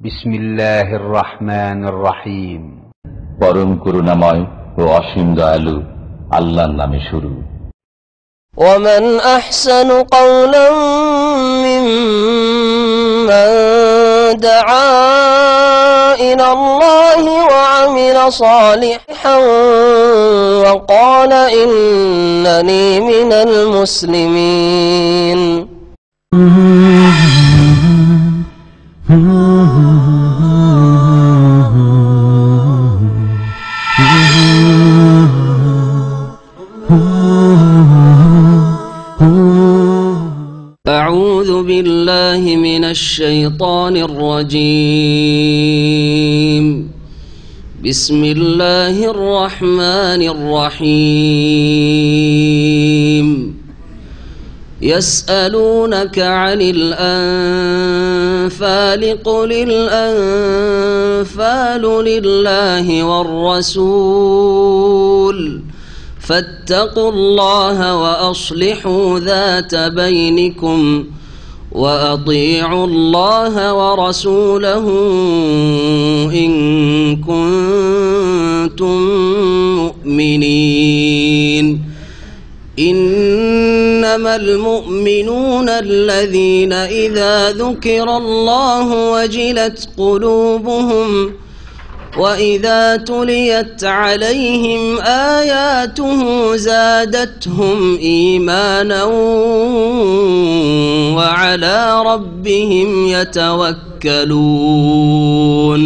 বিসমিল্লাহির রহমানির রহিম। পরম করুণাময় ও অসীম দয়ালু আল্লাহর নামে শুরু। ومن أحسن قولا ممن دعا إلى الله وعمل صالحا وقال إنني من المسلمين. أعوذ بالله من الشيطان الرجيم. بسم الله الرحمن الرحيم. يسألونك عن الأنفال قل الأنفال لله والرسول فاتقوا الله وأصلحوا ذات بينكم وأطيعوا الله ورسوله إن كنتم مؤمنين. إنما المؤمنون الذين إذا ذكر الله وجلت قلوبهم وإذا تليت عليهم آياته زادتهم إيمانا وعلى ربهم يتوكلون.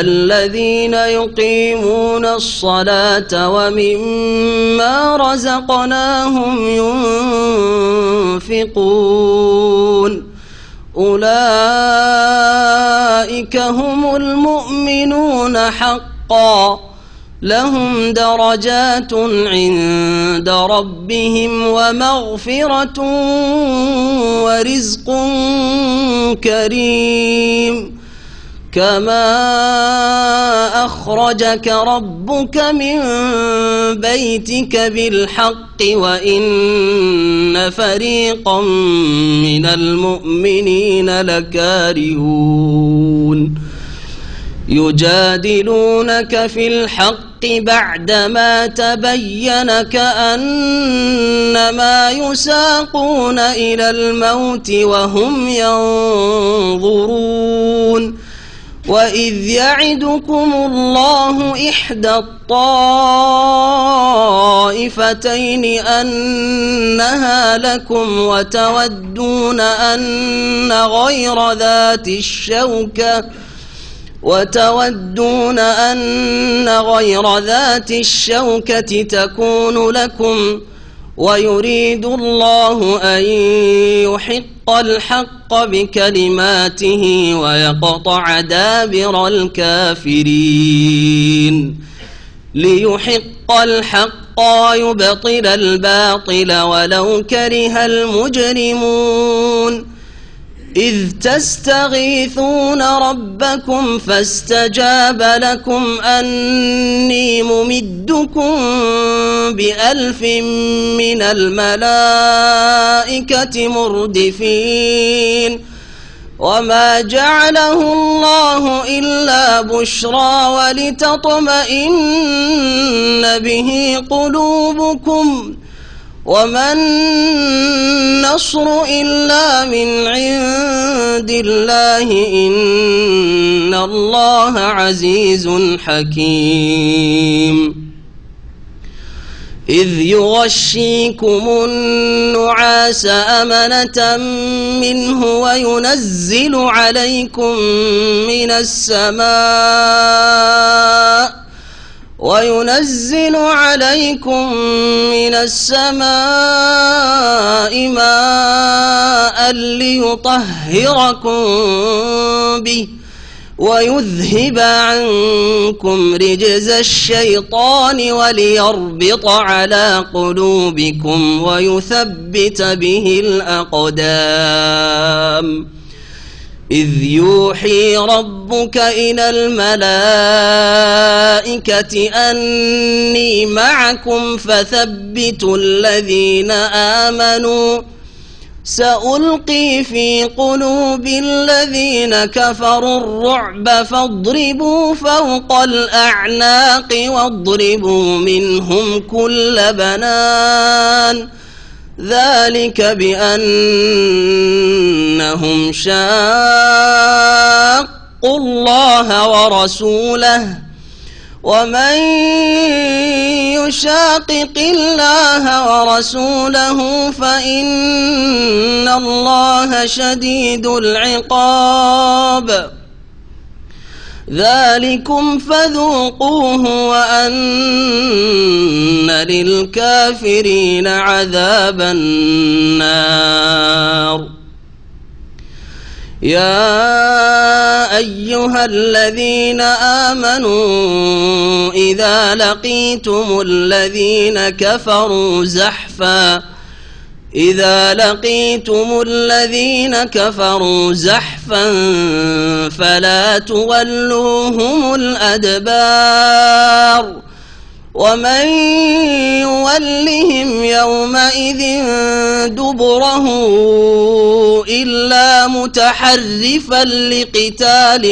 الذين يقيمون الصلاة ومما رزقناهم ينفقون أولئك هم المؤمنون حقا لهم درجات عند ربهم ومغفرة ورزق كريم. كما أخرجك ربك من بيتك بالحق وإن فريقا من المؤمنين لكارهون. يجادلونك في الحق بعدما تبين كأنما يساقون إلى الموت وهم ينظرون. وإذ يعدكم الله إحدى الطائفتين أنها لكم وتودون أن غير ذات الشوكة تكون لكم ويريد الله أن يحق الحق بكلماته ويقطع دابر الكافرين. ليحق الحق ويبطل الباطل ولو كره المجرمون. إذ تستغيثون ربكم فاستجاب لكم أني ممدكم ب1000 من الملائكة مردفين. وما جعله الله إلا بشرى ولتطمئن به قلوبكم وما النصر إلا من عند الله إن الله عزيز حكيم. إذ يغشيكم النعاس أمنة منه وينزل عليكم من السماء ماء ليطهركم به ويذهب عنكم رجز الشيطان وليربط على قلوبكم ويثبت به الأقدام. إذ يوحي ربك إلى الملائكة أني معكم فثبتوا الذين آمنوا سألقي في قلوب الذين كفروا الرعب فاضربوا فوق الأعناق واضربوا منهم كل بنان ذلك بأنهم شاقوا الله ورسوله ومن يشاقق الله ورسوله فإن الله شديد العقاب ذلكم فذوقوه وأن للكافرين عذاب النار يا أيها الذين آمنوا إذا لقيتم الذين كفروا زحفا فلا تولوهم الأدبار ومن يولهم يومئذ دبره إلا متحرفا لقتال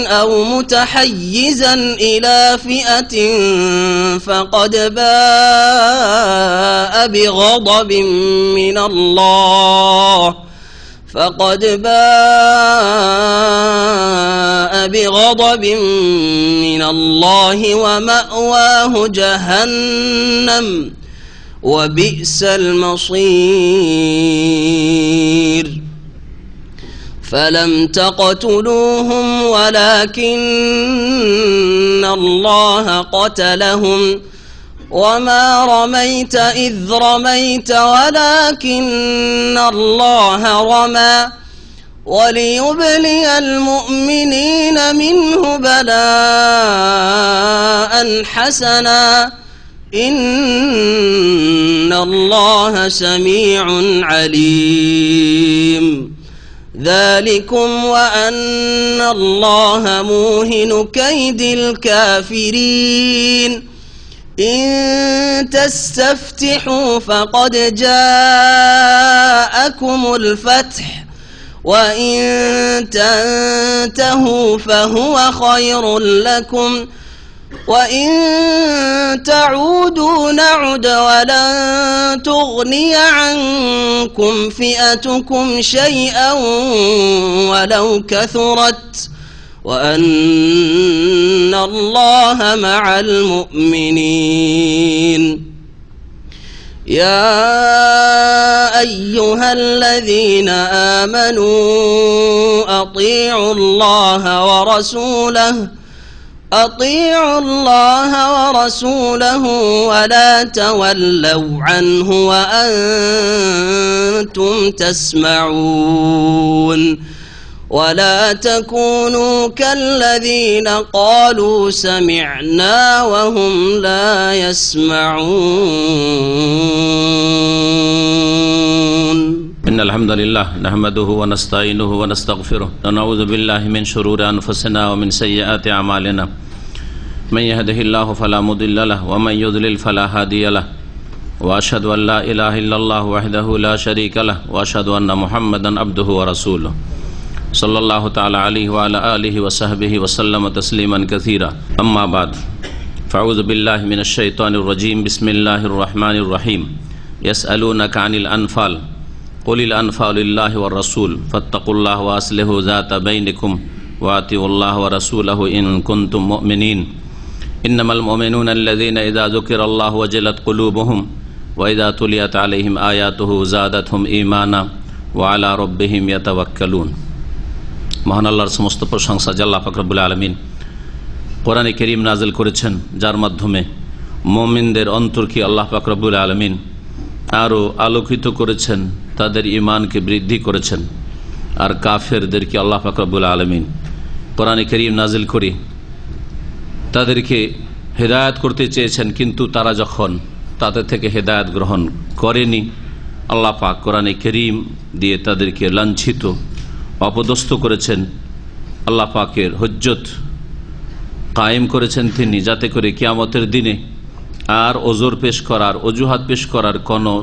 أو متحيزا إلى فئة فقد باء بغضب من الله ومأواه جهنم وبئس المصير فلم تقتلوهم ولكن الله قتلهم وما رميت إذ رميت ولكن الله رمى وليبلي المؤمنين منه بلاء حسنا إن الله سميع عليم ذلكم وأن الله موهن كيد الكافرين إن تستفتحوا فقد جاءكم الفتح وإن تنتهوا فهو خير لكم وإن تعودوا نعد ولن تغني عنكم فئتكم شيئا ولو كثرت وأن الله مع المؤمنين يا أيها الذين آمنوا أطيعوا الله ورسوله ولا تولوا عنه وأنتم تسمعون ولا تكونوا كالذين قالوا سمعنا وهم لا يسمعون إن الحمد لله نحمده ونستعينه ونستغفره ونعوذ بالله من شرور أنفسنا ومن سيئات أعمالنا من يهده الله فلا مضل له ومن يضلل فلا هادي له وأشهد أن لا إله إلا الله وحده لا شريك له وأشهد أن محمدا عبده ورسوله صلى الله تعالى عليه وعلى آله وصحبه وسلم تسليما كثيرا أما بعد فأعوذ بالله من الشيطان الرجيم بسم الله الرحمن الرحيم يسألونك عن الأنفال قل الأنفال لله والرسول فاتقوا الله وأصلحوا ذات بينكم وأطيعوا الله ورسوله إن كنتم مؤمنين إنما المؤمنون الذين إذا ذكر الله وجلت قلوبهم وإذا تليت عليهم آياته زادتهم إيمانا وعلى ربهم يتوكلون মহান আল্লাহর সমস্ত প্রশংসা যে আল্লাহ পাক রব্বুল আলামিন কোরআনে কারীম নাযিল করেছেন যার মাধ্যমে মুমিনদের অন্তরকে আল্লাহ পাক রব্বুল আলামিন আরো আলোকিত করেছেন তাদের ঈমানকে বৃদ্ধি করেছেন আর কাফেরদেরকে আল্লাহ পাক রব্বুল আলামিন কোরআনে কারীম নাযিল করে তাদেরকে হেদায়েত করতে চেয়েছেন কিন্তু তারা যখন তাদের থেকে হেদায়েত গ্রহণ করেনি আল্লাহ পাক কোরআনে কারীম দিয়ে তাদেরকে লাঞ্ছিত অপদস্থ করেছেন আল্লাহ পাকের হুজ্জত কায়েম করেছেন তিনি, যাতে করে কিয়ামতের দিনে আর ওজোর পেশ করার, অজুহাত পেশ করার কোনো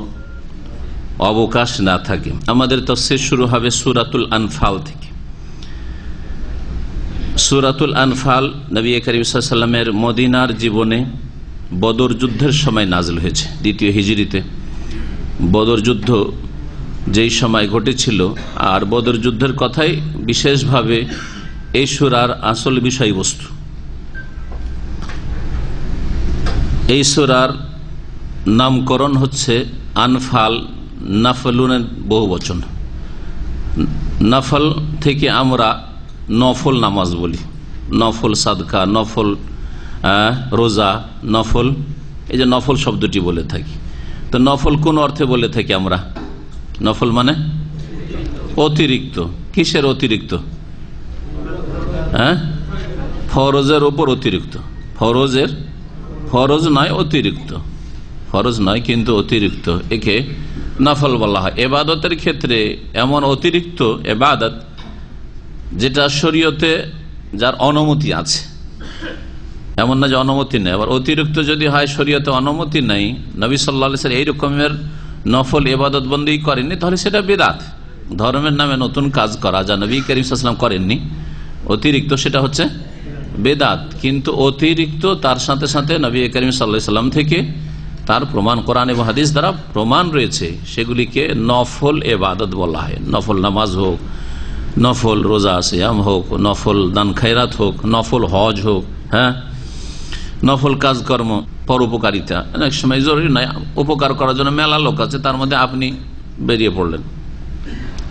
অবকাশ না থাকে। আমাদের তাফসীর শুরু হবে সূরাতুল আনফাল থেকে। সূরাতুল আনফাল নবী করিম সাল্লাল্লাহু আলাইহি ওয়াসাল্লামের মদিনার জীবনে বদর যুদ্ধের সময় নাযিল হয়েছে। দ্বিতীয় হিজরিতে বদর যুদ্ধ যেই সময় ঘটেছিল, আর বদর যুদ্ধের কথাই বিশেষভাবে এই সূরার আসল বিষয়বস্তু। এই সূরার নামকরণ হচ্ছে আনফাল, নাফলুনের বহু বচন। নফল থেকে আমরা নফল নামাজ বলি, নফল সাদকা, নফল রোজা, নফল, এই যে নফল শব্দটি বলে থাকি। তো নফল কোন অর্থে বলে থাকি আমরা? নফল মানে অতিরিক্ত। কিসের অতিরিক্ত? ফরজের ওপর অতিরিক্ত। ফরজ নয়, অতিরিক্ত। ফরজ নয় কিন্তু অতিরিক্ত, একে নফল বলা হয়। এবাদতের ক্ষেত্রে এমন অতিরিক্ত এবাদত যেটা শরীয়তে যার অনুমতি আছে, এমন না যে অনুমতি নেই। আবার অতিরিক্ত যদি হয় শরীয়তে অনুমতি নেই, নবী সাল্লাল্লাহু আলাইহি ওয়াসাল্লাম এই রকমের নফল ইবাদত বন্দেগী করেননি, তাহলে সেটা বিদআত, ধর্মের নামে নতুন কাজ করা, যা নবী করিম সাল্লাল্লাহু আলাইহি ওয়াসাল্লাম করেননি, অতিরিক্ত, সেটা হচ্ছে বিদআত। কিন্তু অতিরিক্ত তার সাথে সাথে নবী করিম সাল্লাল্লাহু আলাইহি ওয়াসাল্লাম থেকে তার প্রমাণ কোরআন এবং হাদিস দ্বারা প্রমাণ রয়েছে, সেগুলিকে নফল ইবাদত বলা হয়। নফল নামাজ হোক, নফল রোজা সিয়াম হোক, নফল দান খায়রাত হোক, নফল হজ হোক, নফল কাজকর্ম, পরোপকারিতা। অনেক সময় জরুরি নয়, উপকার করার জন্য মেলা লোক আছে, তার মধ্যে আপনি বেরিয়ে পড়লেন,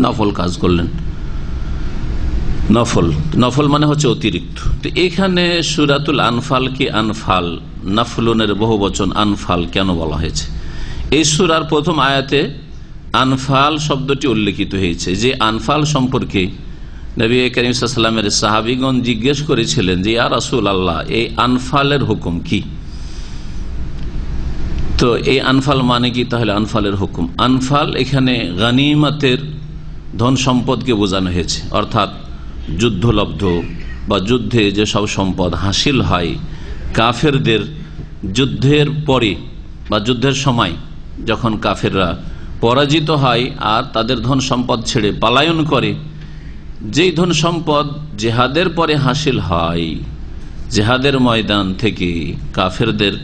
নফল কাজ করলেন। নফল মানে হচ্ছে অতিরিক্ত। তো এখানে সূরাতুল আনফাল কি আনফাল, নাফলুনের বহু বচন আনফাল কেন বলা হয়েছে? এই সূরার প্রথম আয়াতে আনফাল শব্দটি উল্লেখিত হয়েছে। যে আনফাল সম্পর্কে নবী করিম সাল্লাল্লাহু আলাইহি ওয়াসাল্লামের সাহাবীগণ জিজ্ঞেস করেছিলেন যে ইয়া রাসূলুল্লাহ, এই আনফালের হুকুম কি? তো এই আনফাল মানে কি? তাহলে আনফালের হুকুম, আনফাল এখানে গনিমতের ধন সম্পদকে বোঝানো হয়েছে, অর্থাৎ যুদ্ধলব্ধ বা যুদ্ধে যে সব সম্পদ হাসিল হয় কাফেরদের যুদ্ধের পরে বা যুদ্ধের সময়, যখন কাফেররা পরাজিত হয় আর তাদের ধন সম্পদ ছেড়ে পলায়ন করে, যেই ধন সম্পদ জেহাদের পরে হাসিল হয়, জেহাদের ময়দান থেকে কাফেরদের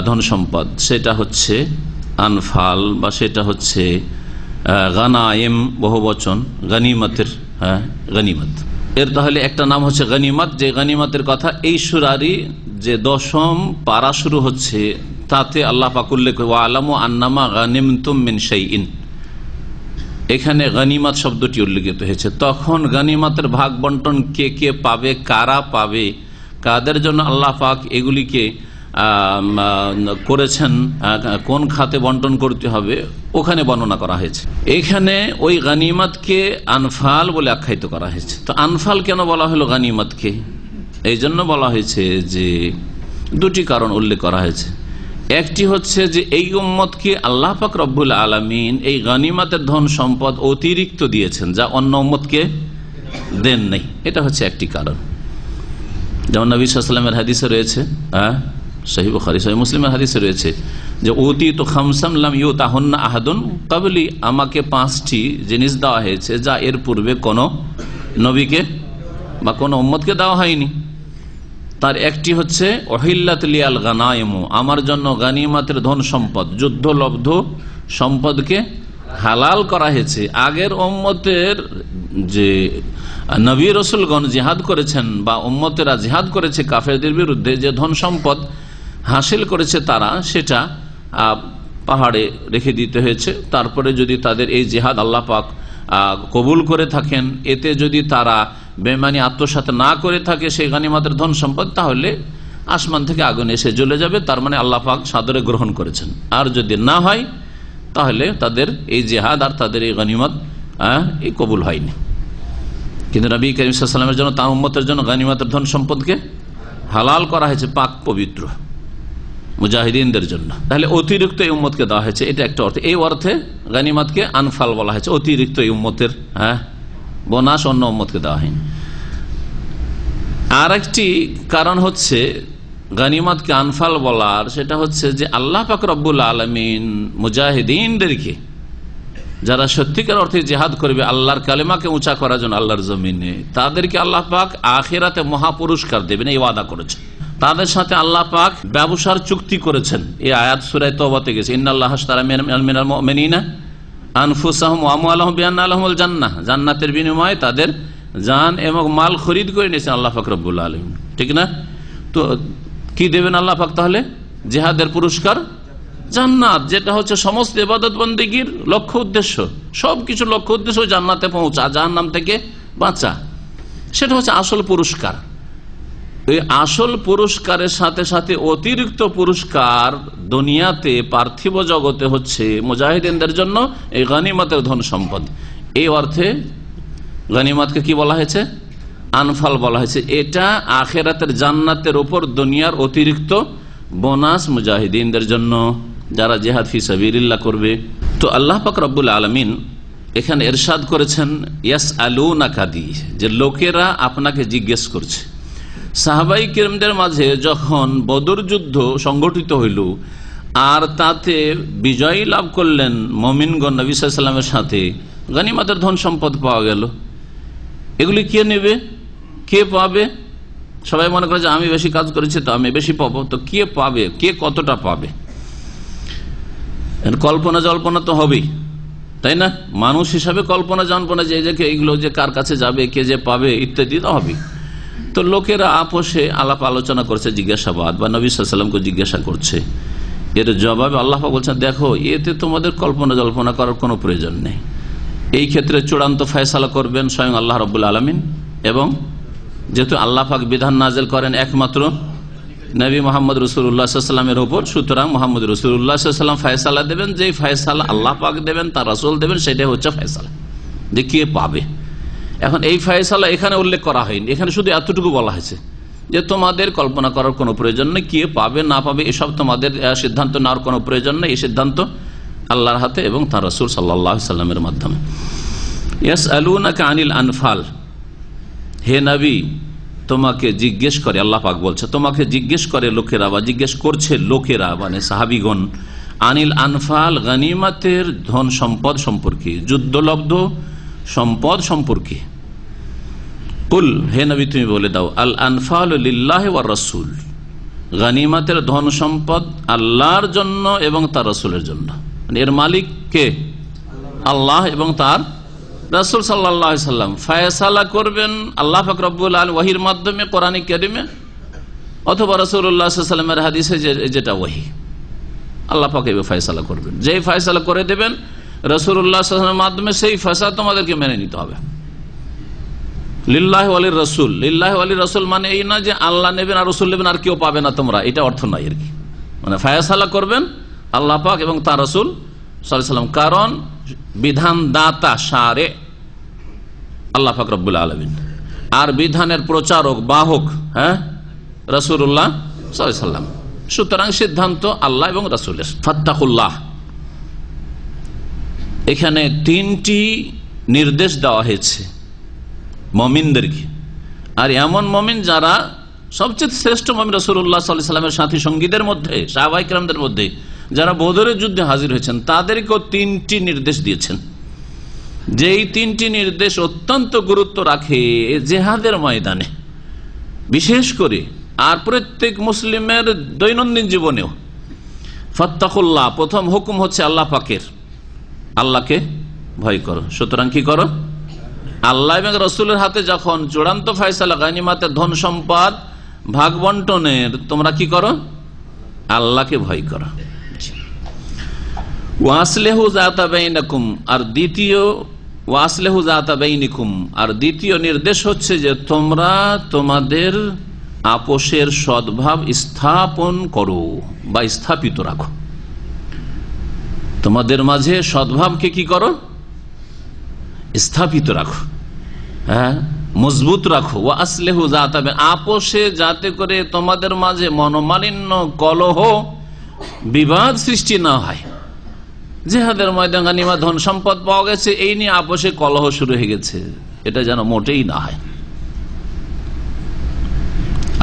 ধন সম্পদ, সেটা হচ্ছে আনফাল বা সেটা হচ্ছে গানায়েম, বহু বচন গনিমতের, গনিমত। এর তাহলে একটা নাম হচ্ছে গনিমত। যে গনিমতের কথা এই সূরারই যে 10ম পারা শুরু হচ্ছে, তাতে আল্লাহ পাক উল্লেখ ওয়ালামু আন্নামা গানিমতুম মিন শাইইন, এখানে গনিমত শব্দটি উল্লেখিত হয়েছে। তখন গনিমতের ভাগ বন্টন কে কে পাবে, কারা পাবে, কাদের জন্য আল্লাহ পাক এগুলিকে করেছেন, কোন খাতে বন্টন করতে হবে, ওখানে বর্ণনা করা হয়েছে। এখানে ওই গনিমতকে আনফাল বলে আখ্যায়িত করা হয়েছে। তো আনফাল কেন বলা হলো গনিমতকে? এই জন্য বলা হয়েছে যে দুটি কারণ উল্লেখ করা হয়েছে। একটি হচ্ছে যে এই উম্মতকে আল্লাহ পাক রব্বুল আলামিন এই গনিমতের ধন সম্পদ অতিরিক্ত দিয়েছেন, যা অন্য উম্মতকে দেন নাই। এটা হচ্ছে একটি কারণ। যেমন নবী সাল্লাল্লাহু আলাইহি ওয়াসাল্লামের হাদিসে রয়েছে, সহিহ বুখারী সহিহ মুসলিমের হাদিসে রয়েছে যে উতিতু খামসাম লাম ইউতাহুন্না আহাদুন ক্বাবলি, আমাকে 5টি জিনিস দেওয়া হয়েছে যা এর পূর্বে কোনো নবীকে বা কোনো উম্মতকে দেওয়া হয়নি। তার একটি হচ্ছে ওহিল্লাত লিয়াল গানায়েম, আমার জন্য গনিমতের ধন সম্পদ, যুদ্ধলব্ধ সম্পদকে হালাল করা হয়েছে। আগের উম্মতের যে নবী রাসূলগণ জিহাদ করেছেন বা উম্মতেরা জিহাদ করেছে কাফেরদের বিরুদ্ধে, যে ধন সম্পদ হাসিল করেছে তারা, সেটা পাহাড়ে রেখে দিতে হয়েছে। তারপরে যদি তাদের এই জিহাদ আল্লাহ পাক কবুল করে থাকেন, এতে যদি তারা বেঈমানি আত্মসাৎ না করে থাকে সেই গনিমতের ধন সম্পদ, তাহলে আসমান থেকে আগুন এসে জ্বলে যাবে, তার মানে আল্লাহ পাক সাদরে গ্রহণ করেছেন। আর যদি না হয় তাহলে তাদের এই জিহাদ আর তাদের এই গনিমত এই কবুল হয়নি। কিন্তু নবী করিম সাল্লাল্লাহু আলাইহি ওয়াসাল্লামের জন্য, তার উম্মতের জন্য গনিমতের ধন সম্পদকে হালাল করা হয়েছে, পাক পবিত্র মুজাহিদিনদের জন্য। তাহলে অতিরিক্ত এই উম্মতকে দেওয়া হয়েছে, এটা একটা অর্থ। এই অর্থে গনিমতকে আনফাল বলা হয়েছে, অতিরিক্ত এই উম্মতের বোনাস অন্য উম্মতকে দেওয়া হয়নি। আর একটি কারণ হচ্ছে গনিমতকে আনফাল বলার, সেটা হচ্ছে যে আল্লাহ পাক রব্বুল আলামিন মুজাহিদিনদেরকে, যারা সত্যিকার অর্থে জিহাদ করবে আল্লাহর কালেমাকে উঁচা করার জন্য আল্লাহর জমিনে, তাদেরকে আল্লাহ পাক আখিরাতে মহাপুরস্কার দেবেন, এই ওয়াদা করেছেন। তাদের সাথে আল্লাহ পাক ব্যবসার চুক্তি করেছেন। এই আয়াত সূরা তওবাতে গেছে, ইন্নাল্লাহা আশতারা মিনাল মুমিনিনা আনফুসাহুম ওয়া আমওয়ালাহুম বিআন্না লাহুমুল জান্নাহ, জান্নাতের বিনিময়ে তাদের জান এবং মাল খরিদ করে নিয়েছেন আল্লাহ পাক রব্বুল আলামিন, ঠিক না? তো কি দেবেন আল্লাহ পাক তাহলে? জিহাদের পুরস্কার জান্নাত, যেটা হচ্ছে সমস্ত ইবাদত বন্দেগীর লক্ষ্য উদ্দেশ্য, সবকিছু লক্ষ্য উদ্দেশ্য জান্নাতে পৌঁছা, জাহান্নাম থেকে বাঁচা, সেটা হচ্ছে আসল পুরস্কার। এই আসল পুরস্কারের সাথে সাথে অতিরিক্ত পুরস্কার দুনিয়াতে পার্থিব জগতে হচ্ছে মুজাহিদিনদের জন্য এই গনিমতের ধন সম্পদ। এই অর্থে গনিমতকে কি বলা হয়েছে? আনফাল বলা হয়েছে। এটা আখিরাতের জান্নাতের উপর দুনিয়ার অতিরিক্ত বোনাস মুজাহিদিনদের জন্য, যারা জিহাদ ফি সাবিলিল্লাহ করবে। তো আল্লাহ পাক রব্বুল আলামিন এখানে ইরশাদ করেছেন ইয়াসআলুনাকা, যে লোকেরা আপনাকে জিজ্ঞেস করছে। সাহাবাই কিরামদের মাঝে যখন বদর যুদ্ধ সংগঠিত হইল আর তাতে বিজয় লাভ করলেন মুমিনগণ নবী সাল্লাল্লাহু আলাইহি ওয়াসাল্লামের সাথে, গনিমতের ধন সম্পদ পাওয়া গেল, এগুলি কে নেবে, কে পাবে? সবাই মনে করে যে আমি বেশি কাজ করেছি তো আমি বেশি পাবো। তো কে পাবে, কে কতটা পাবে? কল্পনা জল্পনা তো হবেই, তাই না? মানুষ হিসাবে কল্পনা জল্পনা যে এইগুলো যে কার কাছে যাবে, কে যে পাবে ইত্যাদি তো হবেই। তো লোকেরা আপোষে আলাপ আলোচনা করছে, জিজ্ঞাসাবাদ, বা নবী সাল্লাল্লাহু আলাইহি ওয়াসাল্লামকে জিজ্ঞাসা করছে। এর জবাবে আল্লাহ পাক বলছেন, দেখো এতে তোমাদের কল্পনা জল্পনা করার কোনো প্রয়োজন নেই। এই ক্ষেত্রে চূড়ান্ত ফয়সালা করবেন স্বয়ং আল্লাহ রাব্বুল আলামিন, এবং যেহেতু আল্লাহ পাক বিধান নাজেল করেন একমাত্র নবী মুহাম্মদ রাসূলুল্লাহ সাল্লাল্লাহু আলাইহি ওয়াসাল্লামের উপর, সুতরাং মুহাম্মদ রাসূলুল্লাহ সাল্লাল্লাহু আলাইহি ওয়াসাল্লাম ফয়সালা দেবেন। যেই ফয়সালা আল্লাহ পাক দেবেন, তার রাসূল দেবেন, সেটাই হচ্ছে ফয়সালা যে কে পাবে। এখন এই ফয়সালা এখানে উল্লেখ করা হয়নি, এখানে শুধু এতটুকু বলা হয়েছে যে তোমাদের কল্পনা করার কোনো প্রয়োজন নেই, কে পাবে না পাবে এসব তোমাদের সিদ্ধান্ত নেওয়ার কোনো প্রয়োজন নেই। এই সিদ্ধান্ত আল্লাহর হাতে এবং তার রাসূল সাল্লাল্লাহু আলাইহি ওয়াসাল্লামের মাধ্যমে। ইয়াসআলুনাকা আনিল আনফাল, হে নবী তোমাকে জিজ্ঞেস করে, আল্লাহ পাক বলছে তোমাকে জিজ্ঞেস করে লোকেরা, বা জিজ্ঞেস করছে লোকেরা মানে সাহাবীগণ, আনিল আনফাল, গনিমতের ধন সম্পদ সম্পর্কে, যুদ্ধলব্ধ সম্পদ সম্পর্কে। কুল, হে নবী তুমি বলে দাও, আল আনফাল লিল্লাহি ওয়ার রাসূল, গনিমতের ধন সম্পদ আল্লাহর জন্য এবং তার রাসূলের জন্য। মানে এর মালিক কে? আল্লাহ এবং তার রাসূল সাল্লাল্লাহু আলাইহি ওয়াসাল্লাম। ফয়সালা করবেন আল্লাহ পাক রব্বুল আলামিন ওহীর মাধ্যমে, কোরআনে কারীমে, অথবা রাসূলুল্লাহ সাল্লাল্লাহু আলাইহি ওয়াসাল্লামের হাদিসে যেটা ওহী, আল্লাহ পাক এই ফয়সালা করবেন। যেই ফয়সালা করে দেবেন রাসূলুল্লাহ সাল্লাল্লাহু আলাইহি ওয়াসাল্লামের মাধ্যমে, সেই ফয়সালা তোমাদেরকে মেনে নিতে হবে। লিল্লাহি ওয়ালির রাসূল, লিল্লাহি ওয়ালির রাসূল মানে এই না যে আল্লাহ নেবেন আর রাসূল নেবেন আর কেউ পাবে না তোমরা, এটা অর্থ নাই আর কি। মানে ফয়সালা করবেন আল্লাহ পাক এবং তার রাসূল সাল্লাল্লাহু আলাইহি ওয়াসাল্লাম, কারণ বিধান দাতা শারে আল্লাহ পাক রব্বুল আলামিন, আর বিধানের প্রচারক বাহক রাসূলুল্লাহ সাল্লাল্লাহু আলাইহি ওয়াসাল্লাম। সুতরাং সিদ্ধান্ত আল্লাহ এবং রাসূলের। ফাত্তাকুল্লাহ, এখানে তিনটি নির্দেশ দেওয়া হয়েছে মুমিনদেরকে, আর এমন মুমিন যারা সবচেয়ে শ্রেষ্ঠ মুমিন রাসূলুল্লাহ সাল্লাল্লাহু আলাইহি ওয়াসাল্লামের সাথী সঙ্গীদের মধ্যে, সাহাবায়ে কেরামদের মধ্যে যারা বদরের যুদ্ধে হাজির হয়েছেন, তাদেরকেও তিনটি নির্দেশ দিয়েছেন। যেই তিনটি নির্দেশ অত্যন্ত গুরুত্ব রাখে জিহাদের ময়দানে বিশেষ করে, আর প্রত্যেক মুসলিমের দৈনন্দিন জীবনেও। ফাত্তাকুল্লাহ, প্রথম হুকুম হচ্ছে আল্লাহ পাকের, আল্লাহকে ভয় করো। সুতরাং কি করো? আল্লাহ এবং রাসূলের হাতে যখন চূড়ান্ত ফয়সালা গনিমতের ধন সম্পদ ভাগ বন্টনের, তোমরা কি করো? আল্লাহকে ভয় করো। ওয়াসলিহু যাতা বাইনাকুম, আর দ্বিতীয় ওয়াসলিহু যাতা বাইনিকুম, আর দ্বিতীয় নির্দেশ হচ্ছে যে তোমরা তোমাদের আপোষের সদ্ভাব স্থাপন করো বা স্থাপিত রাখো। তোমাদের মাঝে সদ্ভাবকে কি করো? স্থাপিত রাখো, মজবুত রাখো। ওয়াসলিহু যাতা বাইন, আপোষে যাতে করে তোমাদের মাঝে মনোমালিন্য, কলহ, বিবাদ সৃষ্টি না হয়। জিহাদের ময়দানে গনিমত ধন সম্পদ পাওয়া গেছে, এই নিয়ে আপোষে কলহ শুরু হয়ে গেছে, এটা যেন মোটেই না হয়।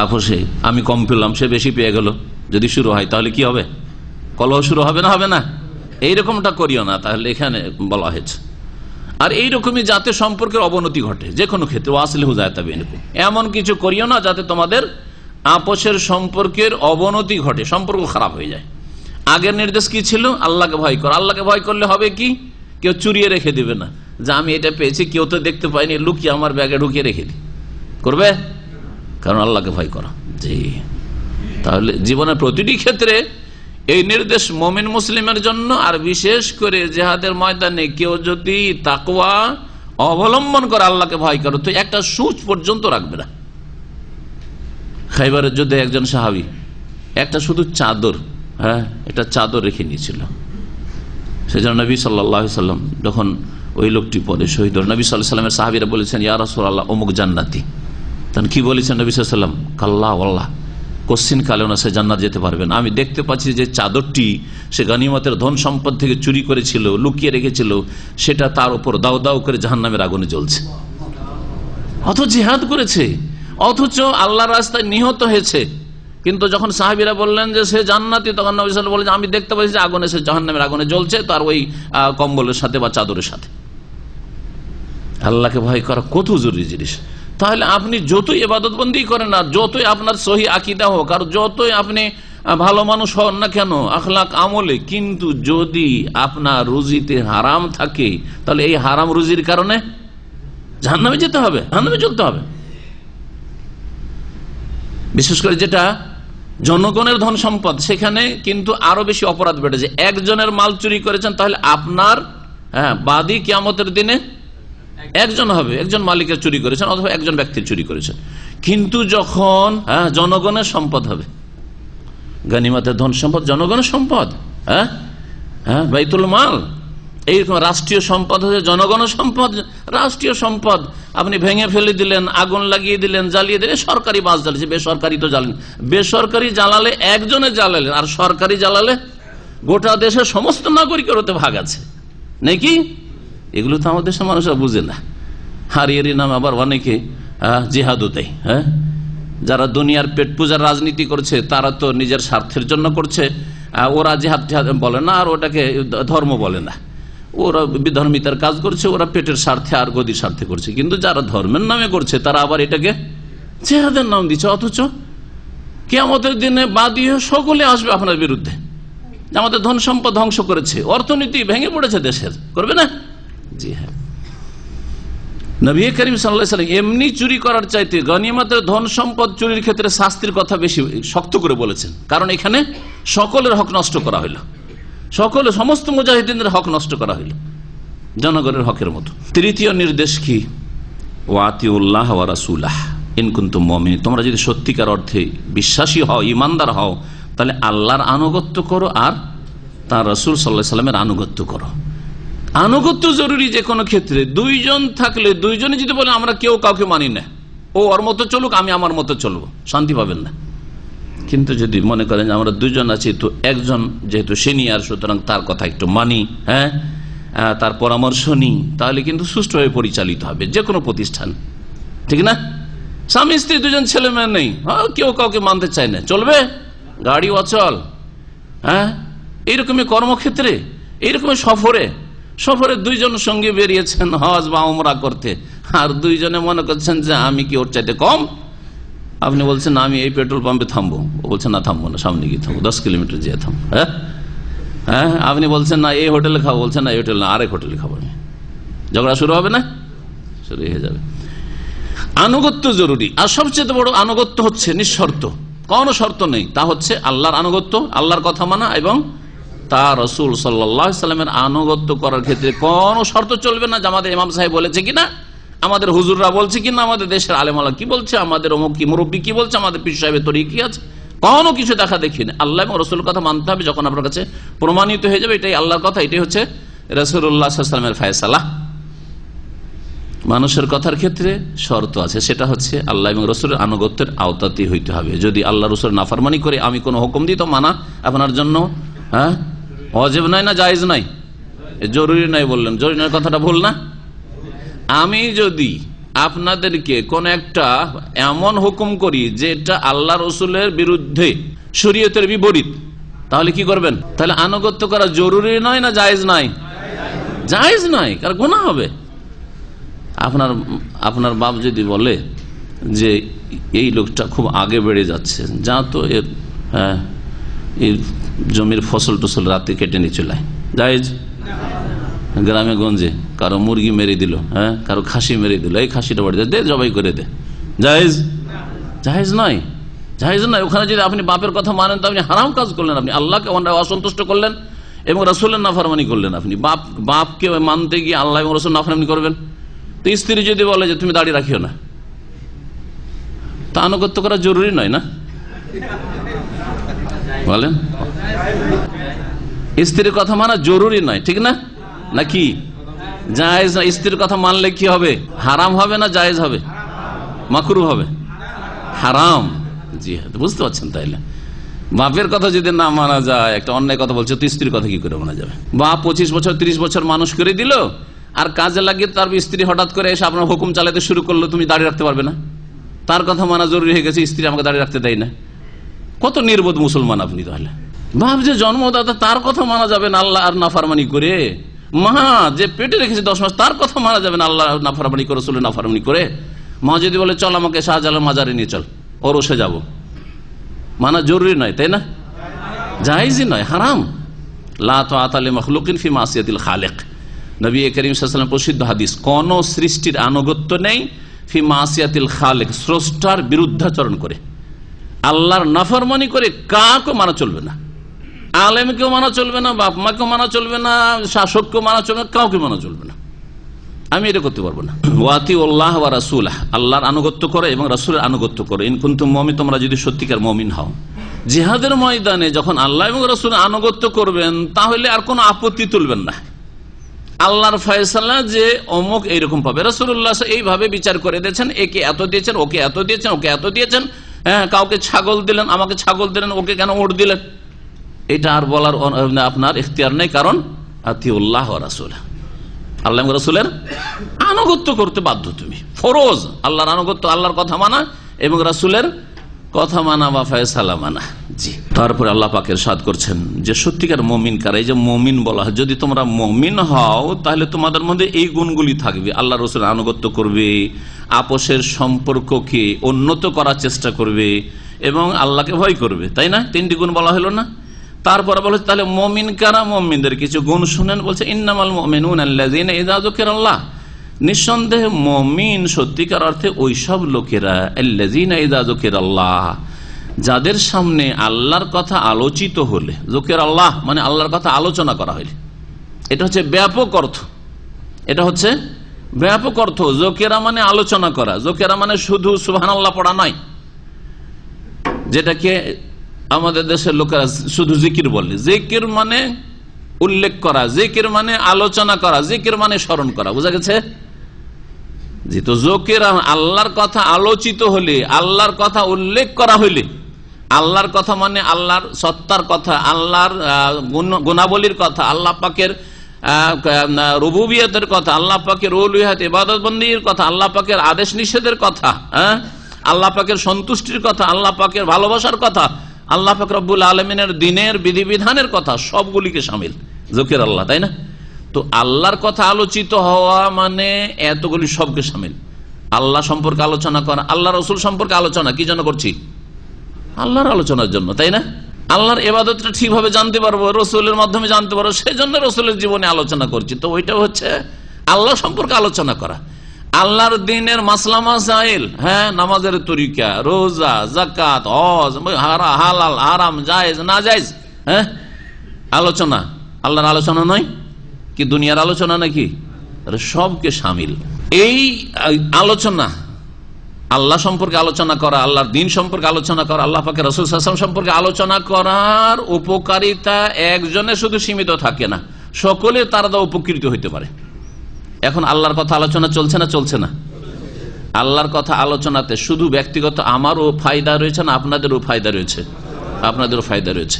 আপোষে আমি কম পেলাম, সে বেশি পেয়ে গেল, যদি শুরু হয় তাহলে কি হবে? কলহ শুরু হবে না? হবে না? এইরকমটা করিও না, তাহলে এখানে বলা হয়েছে। আর এইরকমই যাতে সম্পর্কের অবনতি ঘটে যে কোনো ক্ষেত্রে, ওয়াসলিহু যাতা বাইনাকুম, এমন কিছু করিও না যাতে তোমাদের আপোষের সম্পর্কের অবনতি ঘটে, সম্পর্ক খারাপ হয়ে যায়। আগের নির্দেশ কি ছিল? আল্লাহকে ভয় কর। আল্লাহকে ভয় করলে হবে কি? কেউ চুরিয়ে রেখে দিবে না, যে আমি এটা পেয়েছি, কেউ তো দেখতে পাইনি, লুকিয়ে আমার ব্যাগে ঢুকিয়ে রেখে দিই, করবে? কারণ আল্লাহকে ভয় করা। জি, তাহলে জীবনের প্রতিটি ক্ষেত্রে এই নির্দেশ মুমিন মুসলিমের জন্য, আর বিশেষ করে জিহাদের ময়দানে কেউ যদি তাকওয়া অবলম্বন করে, আল্লাহকে ভয় করে, তো একটা সূচ পর্যন্ত রাখবে না। খাইবারের যুদ্ধে একজন সাহাবী একটা শুধু চাদর, এটা চাদর রেখে নিয়েছিল। সেজন্য নবী সাল্লাল্লাহু আলাইহি সাল্লাম যখন ওই লোকটি পরে শহীদ, নবী সাল্লাল্লাহু আলাইহি সাল্লামের সাহাবীরা বলেছেন, ইয়া রাসূলুল্লাহ, অমুক জান্নাতি। তখন কি বলেছেন নবী সাল্লাল্লাহু আলাইহি সাল্লাম? কাল্লা ওয়াল্লাহ, কোশ্চিন কালেও না, সে জান্নাত যেতে পারবে না। আমি দেখতে পাচ্ছি যে চাদরটি সে গনিমতের ধন সম্পদ থেকে চুরি করেছিল, লুকিয়ে রেখেছিল, সেটা তার উপর দাও দাও করে জাহান্নামের আগুনে জ্বলছে। অথচ জিহাদ করেছে, অথচ আল্লাহর রাস্তায় নিহত হয়েছে। কিন্তু যখন সাহাবীরা বললেন যে সে জান্নাতি, তখন নবী সাল্লাল্লাহু আলাইহি ওয়াসাল্লাম বলেন, আমি দেখতে পাচ্ছি যে আগুনে, সে জাহান্নামের আগুনে জ্বলছে, তার ওই কম্বলের সাথে বা চাদরের সাথে। আল্লাহকে ভয় করা কত জরুরি জিনিস। তাহলে আপনি যতই ইবাদতবন্দি করেন না, যতই আপনার সহি আকীদা হোক, আর যতই আপনি ভালো মানুষ হন না কেন আখলাক আমলে, কিন্তু যদি আপনার রুজিতে হারাম থাকে, তাহলে এই হারাম রুজির কারণে জাহান্নামে যেতে হবে, জাহান্নামে চলতে হবে। বিশেষ করে যেটা জনগণের ধন সম্পদ, সেখানে কিন্তু আরো বেশি অপরাধ বেড়েছে। একজনের মাল চুরি করেছেন, তাহলে আপনার বাদী কিয়ামতের দিনে একজন হবে, একজন মালিকের চুরি করেছেন অথবা একজন ব্যক্তির চুরি করেছেন। কিন্তু যখন জনগণের সম্পদ হবে, গনিমতের ধন সম্পদ জনগণের সম্পদ, বাইতুল মাল, এইরকম রাষ্ট্রীয় সম্পদ হচ্ছে জনগণের সম্পদ, রাষ্ট্রীয় সম্পদ আপনি ভেঙে ফেলে দিলেন, আগুন লাগিয়ে দিলেন, জ্বালিয়ে দিলেন। সরকারি বাস জ্বালিয়েছে, বেসরকারি তো জ্বালেন। বেসরকারি জ্বালালে একজনে জ্বালালেন, আর সরকারি জ্বালালে গোটা দেশের সমস্ত নাগরিকের ওতে ভাগ আছে নাকি? এগুলো তো আমাদের দেশের মানুষরা বুঝে না। হারিয়ারি নাম আবার অনেকে জিহাদও দেয়। যারা দুনিয়ার পেট পূজার রাজনীতি করছে, তারা তো নিজের স্বার্থের জন্য করছে, ওরা জিহাদ বলে না, আর ওটাকে ধর্ম বলে না। ওরা বিধর্মিতার কাজ করছে, ওরা পেটের স্বার্থে আর গদির স্বার্থে করছে। কিন্তু যারা ধর্মের নামে করছে, তারা আবার এটাকে জিহাদের নাম দিচ্ছে। অথচ কিয়ামতের দিনে বাদী সকলে আসবে আপনার বিরুদ্ধে, আমাদের ধন সম্পদ ধ্বংস করেছে, অর্থনীতি ভেঙে পড়েছে দেশের, করবে না? জি হ্যাঁ। নবী করিম সাল্লাল্লাহু আলাইহি ওয়াসাল্লাম এমনি চুরি করার চাইতে গনিমতের ধন সম্পদ চুরির ক্ষেত্রে শাস্তির কথা বেশি শক্ত করে বলেছেন। কারণ এখানে সকলের হক নষ্ট করা হইল, সমস্ত মুজাহিদিনদের হক নষ্ট করা হইল, জনগণের হকের মতো। তৃতীয় নির্দেশ কি? ওয়াতিউল্লাহ ওয়া রাসূলাহ ইন কুনতুম মুমিনিন, তোমরা যদি সত্যিকার অর্থে বিশ্বাসী হও, ঈমানদার হও, তাহলে আল্লাহর আনুগত্য করো আর তার রাসূল সাল্লাল্লাহু আলাইহি ওয়াসাল্লামের আনুগত্য করো। আনুগত্য জরুরি যে কোনো ক্ষেত্রে। দুইজন থাকলে, দুইজনে যদি বলে আমরা কেউ কাউকে মানি না, ও ওর মতো চলুক, আমি আমার মতো চলবো, শান্তি পাবেন না। কিন্তু যদি মনে করেন আমরা দুজন আছি, তো একজন যেহেতু সিনিয়র, সুতরাং তার কথা একটু মানি, তার পরামর্শ নিই, তাহলে কিন্তু সুষ্ঠুভাবে পরিচালিত হবে যে কোনো প্রতিষ্ঠান, ঠিক না? স্বামী স্ত্রী দুজন ছেলে মেয়ে নেই, কেউ কাউকে মানতে চায় না, চলবে? গাড়ি অচল, এইরকমই কর্মক্ষেত্রে, এইরকমই সফরে দুইজন সঙ্গে বেরিয়েছেন হজ বা উমরা করতে, আর দুইজনে মনে করছেন যে আমি কি ওর চাইতে কম। আপনি বলছেন আমি এই পেট্রোল পাম্পে থামবো, ও বলছেন না থামবো না, সামনে গিয়ে থামবো, 10 কিলোমিটার যেয়ে থামবো। আপনি বলছেন না এই হোটেলে খাবো, বলছেন না এই হোটেল না, আরেক হোটেলে খাবো। ঝগড়া শুরু হবে না? শুরু হয়ে যাবে। আনুগত্য জরুরি। আর সবচেয়ে বড় আনুগত্য হচ্ছে নিঃশর্ত, কোনো শর্ত নেই, তা হচ্ছে আল্লাহর আনুগত্য, আল্লাহর কথা মানা, এবং তার রাসূল সাল্লাল্লাহু আলাইহি ওয়াসাল্লামের আনুগত্য করার ক্ষেত্রে কোনো শর্ত চলবে না। যে আমাদের ইমাম সাহেব বলেছে কিনা, আমাদের হুজুররা বলছে কিনা, আমাদের দেশের আলেমালা কি বলছে, আমাদের অমুক কি মুরব্বী কি বলছে, আমাদের পীর সাহেবের তরিকা কি আছে, কোনো কিছু দেখা দেখি না। আল্লাহ এবং রাসূলের কথা মানতে হবে। যখন আপনার কাছে প্রমাণিত হয়ে যাবে এটাই আল্লাহর কথা, এটাই হচ্ছে রাসূলুল্লাহ সাল্লাল্লাহু আলাইহি ওয়াসাল্লামের ফয়সালা। মানুষের কথার ক্ষেত্রে শর্ত আছে, সেটা হচ্ছে আল্লাহ এবং রাসূলের আনুগত্যের আওতাতেই হইতে হবে। যদি আল্লাহ রাসূলের নাফরমানি করে আমি কোনো হুকুম দিই, তো মানা আপনার জন্য ওয়াজিব নাই না জায়েজ নাই? জরুরি নাই বললেন, জরুরি নাই কথাটা ভুল না? আমি যদি আপনাদেরকে কোন একটা এমন হুকুম করি যেটা আল্লাহ রসুলের বিরুদ্ধে, শরীয়তের বিপরীত, তাহলে কি করবেন? তাহলে আনুগত্য করা জরুরি নয় না জায়েজ নাই? জায়েজ নাই, কারণ গুনাহ হবে। আপনার বাপ যদি বলে যে এই লোকটা খুব আগে বেড়ে যাচ্ছে, যা তো এর এই জমির ফসল টসল রাতে কেটে নিয়ে চলে, জায়েজ? গ্রামে গঞ্জে কারো মুরগি মেরে দিল, কারো খাসি মেরে দিল, এই খাসিটা বাড়ি দে, জবাই করে দে, জায়েজ? জায়েজ নয়, জায়েজ নয়। ওখানে যদি আপনি বাপের কথা মানেন তো আপনি হারাম কাজ করলেন, আপনি আল্লাহকে অসন্তুষ্ট করলেন এবং রাসূলের নাফরমানি করলেন। আপনি বাপকে মানতে গিয়ে আল্লাহ এবং রাসূল নাফরমানি করবেন। তো স্ত্রী যদি বলে যে তুমি দাড়ি রাখিও না, তা আনুগত্য করা জরুরি নয় না? বলেন, স্ত্রীর কথা মানা জরুরি নয়, ঠিক না? নাকি জায়েজ না? স্ত্রীর কথা মানলে কি হবে? হারাম হবে না জায়েজ হবে? মাকরুহ হবে, হারাম। জি হ্যাঁ, বুঝতে পারছেন? তাইলে বাপের কথা যদি না মানা যায়, একটা অন্যায় কথা বলছে, তো স্ত্রীর কথা কি করে মানা যাবে? বাপ 25 বছর 30 বছর মানুষ করে দিল, আর কাজে লাগিয়ে তার স্ত্রী হঠাৎ করে এসে আপনার হুকুম চালাতে শুরু করলো, তুমি দাঁড়িয়ে রাখতে পারবে না? তার কথা মানা জরুরি হয়ে গেছে, স্ত্রী আমাকে দাঁড়িয়ে রাখতে দেয় না। কত নির্বোধ মুসলমান আপনি! তাহলে বাপ যে জন্মদাতা, তার কথা মানা যাবে না আল্লাহ আর নাফরমানি করে? মা যে পেটে রেখেছে 10 মাস, তার কথা মানা যাবে না আল্লাহ নাফরমানি করে, রাসূলের নাফরমানি করে? মা যদি বলে চল আমাকে শাহজালাল মাজারে নিয়ে চল, ওর ওসে যাবো, মানা জরুরি নয়, তাই না? জায়েজই নয়, হারাম। লা তাআতা লিমাখলুকিন ফি মাসিয়াতিল খালিক। নবী করিম সাল্লাল্লাহু আলাইহি ওয়াসাল্লাম প্রসিদ্ধ হাদিস, কোন সৃষ্টির আনুগত্য নেই ফি মাসিয়াতিল খালিক, স্রষ্টার বিরুদ্ধাচরণ করে, আল্লাহর নাফরমানি করে কাউকে মানা চলবে না। আলেমকেও মানা চলবে না, বাপ মাকেও মানা চলবে না, শাসককেও মানা চলবে না, কাউকে মানা চলবে না। আমি এটা করতে পারবো না। ওয়াতিউল্লাহ ওয়া রাসূলাহ, আল্লাহর আনুগত্য করে এবং রাসূলের আনুগত্য করে। ইন কুনতুম মুমিন, তোমরা যদি সত্যিকার মুমিন হও। জিহাদের ময়দানে যখন আল্লাহ এবং রাসূলের আনুগত্য করবেন, তাহলে আর কোনো আপত্তি তুলবেন না। আল্লাহর ফয়সালা যে অমুক এইরকম পাবে, রাসূলুল্লাহ এইভাবে বিচার করে দিয়েছেন, একে এত দিয়েছেন, ওকে এত দিয়েছেন, ওকে এত দিয়েছেন, কাউকে ছাগল দিলেন, আমাকে ছাগল দিলেন, ওকে কেন উট দিলেন, এটা আর বলার আপনার ইখতিয়ার নেই। কারণ আতিউল্লাহ ওয়া রাসূলাহ, আল্লাহ এবং রাসূলের আনুগত্য করতে বাধ্য তুমি, ফরজ। আল্লাহর আনুগত্য, আল্লাহর কথা মানা এবং রাসূলের কথা মানা বা ফয়সালা মানা। জি, তারপরে আল্লাহ পাক ইরশাদ করছেন যে সত্যিকার মুমিন কারা। এই যে মুমিন বলা হয়, যদি তোমরা মুমিন হও তাহলে তোমাদের মধ্যে এই গুণগুলি থাকবে, আল্লাহ রাসূলের আনুগত্য করবে, আপোষের সম্পর্ককে উন্নত করার চেষ্টা করবে এবং আল্লাহকে ভয় করবে, তাই না? 3টি গুণ বলা হলো না? তারপরে বলে তাহলে মুমিন কারা, মুমিনদের কিছু গুণ শুনেন। বলছে ইন্নামাল মুমিনুনা আল্লাযীনা ইযা যুকিরাল্লাহ, নিঃসন্দেহে মুমিন সত্যিকার অর্থে ওইসব লোকেরা, আল্লাযীনা ইযা যুকিরাল্লাহ, যাদের সামনে আল্লাহর কথা আলোচিত হলে, যুকিরাল্লাহ মানে আল্লাহর কথা আলোচনা করা হলে, এটা হচ্ছে ব্যাপক অর্থ, এটা হচ্ছে ব্যাপক অর্থ। যুকিরা মানে আলোচনা করা, যুকিরা মানে শুধু সুবহানাল্লাহ পড়া নয়, যেটাকে আমাদের দেশের লোকেরা শুধু জিকির বলে। জিকির মানে উল্লেখ করা, জিকির মানে আলোচনা করা, জিকির মানে স্মরণ করা, বুঝা গেছে? জি, তো জিকির আল্লাহর কথা আলোচিত হলে, আল্লাহর কথা উল্লেখ করা হইলে, আল্লাহর কথা মানে আল্লাহর সত্তার কথা, আল্লাহর গুণাবলীর কথা, আল্লাহ পাকের রুবুবিয়তের কথা, আল্লাহ পাকের উলুহিয়াত ইবাদত বন্দেগীর কথা, আল্লাহ পাকের আদেশ নিষেধের কথা, আল্লাহ পাকের সন্তুষ্টির কথা, আল্লাহ পাকের ভালোবাসার কথা, আল্লাহ পাক রব্বুল আলামিনের দ্বীনের বিধিবিধানের কথা, সবগুলিকে শামিল জিকির আল্লাহ, তাই না? তো আল্লাহর কথা আলোচিত হওয়া মানে এতগুলি সবকে শামিল। আল্লাহ সম্পর্কে আলোচনা করা, আল্লাহ রাসূল সম্পর্কে আলোচনা কি জন্য করছি? আল্লাহর আলোচনার জন্য, তাই না? আল্লাহর ইবাদতটা ঠিকভাবে জানতে পারবো, রাসূলের মাধ্যমে জানতে পারবো, সেজন্য রাসূলের জীবনে আলোচনা করছি। তো ওইটা হচ্ছে আল্লাহ সম্পর্কে আলোচনা করা। আল্লাহর দ্বীনের মাসলা মাসাইল, নামাজের তরিকা, রোজা, যাকাত, হজ, হালাল হারাম, জায়েজ না জায়েজ, আলোচনা। আল্লাহর আলোচনা নয় কি দুনিয়ার আলোচনা নাকি? সবকে শামিল। এই আলোচনা, আল্লাহ সম্পর্কে আলোচনা করা, আল্লাহর দ্বীন সম্পর্কে আলোচনা করা, আল্লাহ পাকের রাসূল সাল্লাল্লাহু আলাইহি ওয়াসাল্লাম সম্পর্কে আলোচনা করার উপকারিতা একজনের শুধু সীমিত থাকে না, সকলে তার দ্বারা উপকৃত হইতে পারে। এখন আল্লাহর কথা আলোচনা চলছে না? চলছে না? আল্লাহর কথা আলোচনাতে শুধু ব্যক্তিগত আমারও ফায়দা রয়েছে না আপনাদেরও ফায়দা রয়েছে? আপনাদেরও ফায়দা রয়েছে।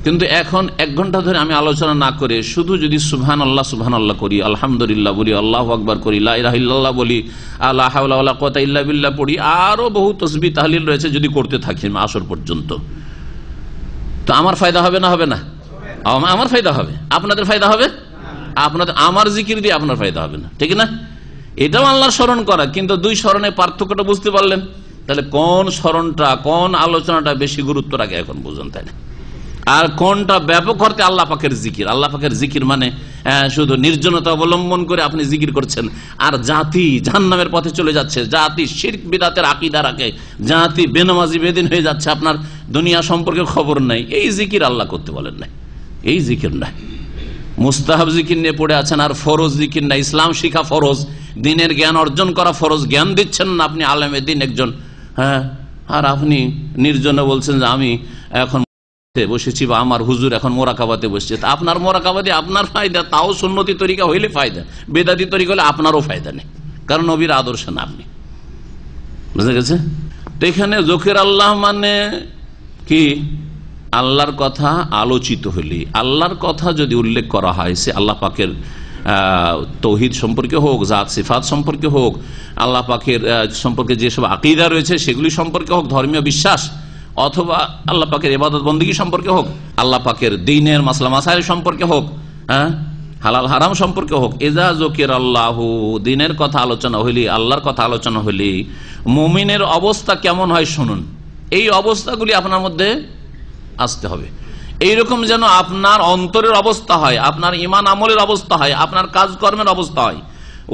কিন্তু এখন 1 ঘন্টা ধরে আমি আলোচনা না করে শুধু যদি সুবহানাল্লাহ করি, আলহামদুলিল্লাহ বলি, আল্লাহু আকবার করি, লা ইলাহা ইল্লাল্লাহ বলি, লা হাওলা ওয়ালা কুওয়াতা ইল্লা বিল্লাহ পড়ি, আরো বহু তাসবিহ তাহলিল রয়েছে, যদি করতে থাকি আসর পর্যন্ত, তো আমার ফায়দা হবে না? হবে না? আমার ফায়দা হবে, আপনাদের ফায়দা হবে? আপনাদের আমার জিকির দিয়ে আপনার ফায়দা হবে না, ঠিক না? এটাও আল্লাহর স্মরণ করা, কিন্তু 2 স্মরণের পার্থক্যটা বুঝতে পারলেন? তাহলে কোন স্মরণটা, কোন আলোচনাটা বেশি গুরুত্ব রাখে এখন বুঝুন, তাই না? আর কোনটা ব্যাপক অর্থে আল্লাহ পাকের জিকির? আল্লাহ পাকের জিকির মানে শুধু নির্জনতা অবলম্বন করে আপনি জিকির করছেন, আর জাতি জাহান্নামের পথে চলে যাচ্ছে, জাতি শিরক বিদআতের আকীদা রাখে, জাতি বেনামাজি বেদিন হয়ে যাচ্ছে, আপনার দুনিয়া সম্পর্কে খবর নাই, এই জিকির আল্লাহ করতে বলেন নাই, এই জিকির নাই। মুস্তাহাব জিকির নিয়ে পড়ে আছেন, আর ফরজ জিকির নাই। ইসলাম শিখা ফরজ, দিনের জ্ঞান অর্জন করা ফরজ, জ্ঞান দিচ্ছেন না আপনি, আলেমে দিন একজন, আর আপনি নির্জনে বলছেন যে আমি এখন বসেছি, বা আমার হুজুর এখন মোরাকাবাতে বসছে। আপনার মোরাকাবাতে আপনার ফায়দা, তাও সুন্নতি তরিকা হইলে ফায়দা, বেদাতি তরিকা হলে আপনারও ফায়দা নেই, কারণ নবীর আদর্শ না আপনি, বুঝে গেছে? তো এখানে জোকের আল্লাহ মানে কি? আল্লাহর কথা আলোচিত হইলে, আল্লাহর কথা যদি উল্লেখ করা হয়, সে আল্লাহ পাকের তৌহিদ সম্পর্কে হোক, জাত সিফাত সম্পর্কে হোক, আল্লাহ পাকের সম্পর্কে যেসব আকীদা রয়েছে সেগুলি সম্পর্কে হোক, ধর্মীয় বিশ্বাস, অথবা আল্লাহ পাকের ইবাদত বন্দেগী সম্পর্কে হোক, আল্লাহ পাকের দ্বীনের মাসলা মাসাইল সম্পর্কে হোক, হালাল হারাম সম্পর্কে হোক, ইজা যুকির আল্লাহু, দ্বীনের কথা আলোচনা হইলি, আল্লাহর কথা আলোচনা হইলি, মুমিনের অবস্থা কেমন হয় শুনুন। এই অবস্থাগুলি আপনার মধ্যে আসতে হবে, এইরকম যেন আপনার অন্তরের অবস্থা হয়, আপনার ঈমান আমলের অবস্থা হয়, আপনার কাজকর্মের অবস্থা হয়।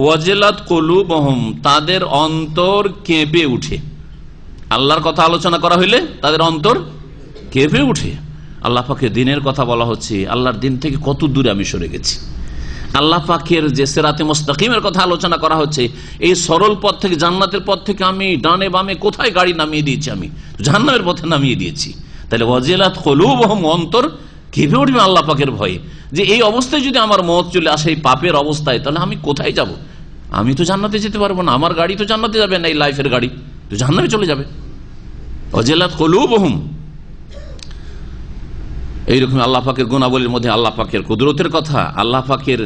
ওয়াজিলাত কুলুবুহুম, তাদের অন্তর কেঁপে উঠে। আল্লাহর কথা আলোচনা করা হইলে তাদের অন্তর কেঁপে উঠে। আল্লাহ পাকের দ্বীনের কথা বলা হচ্ছে, আল্লাহর দ্বীন থেকে কত দূরে আমি সরে গেছি। আল্লাহ পাকের যে সিরাতে মুস্তাকিমের কথা আলোচনা করা হচ্ছে, এই সরল পথ থেকে, জান্নাতের পথ থেকে আমি ডানে বামে কোথায় গাড়ি নামিয়ে দিয়েছি, আমি জাহান্নামের পথে নামিয়ে দিয়েছি। তাহলে ওয়াজিলাত কুলুবুহুম, অন্তর কেঁপে উঠবে আল্লাহ পাকের ভয়ে, যে এই অবস্থায় যদি আমার মত চলে আসে, এই পাপের অবস্থায়, তাহলে আমি কোথায় যাব? আমি তো জান্নাতে যেতে পারবো না, আমার গাড়ি তো জান্নাতে যাবে না, এই লাইফের গাড়ি তো জাহান্নামে চলে যাবে। ওয়াজিলাত কুলুবুহুম, এইরকম আল্লাহ পাকের গুণাবলীর মধ্যে আল্লাহ পাকের কুদরতের কথা, আল্লাহ পাকের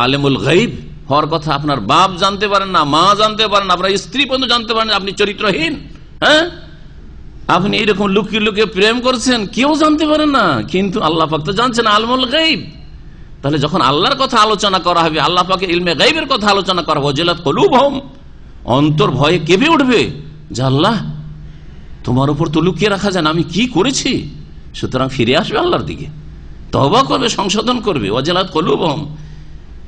আলেমুল গায়ব হওয়ার কথা। আপনার বাপ জানতে পারেন না, মা জানতে পারেন না, আপনার স্ত্রী পর্যন্ত জানতে পারেন না আপনি চরিত্রহীন, আপনি এইরকম লুকিয়ে লুকিয়ে প্রেম করছেন, কেউ জানতে পারে না, কিন্তু আল্লাহ পাক তো জানছেন, আলমুল গায়ব। তাহলে যখন আল্লাহর কথা আলোচনা করা হবে, আল্লাহ পাকের ইলমে গায়বের কথা আলোচনা করা হবে, ওয়াজিলাত কুলুবুহুম, অন্তর ভয়ে কেঁপে উঠবে যে আল্লাহ তোমার উপর তো লুকিয়ে রাখা যায় না, আমি কি করেছি। সুতরাং ফিরে আসবে আল্লাহর দিকে, তওবা করবে, সংশোধন করবে। ওয়াজিলাত কুলুবুহুম,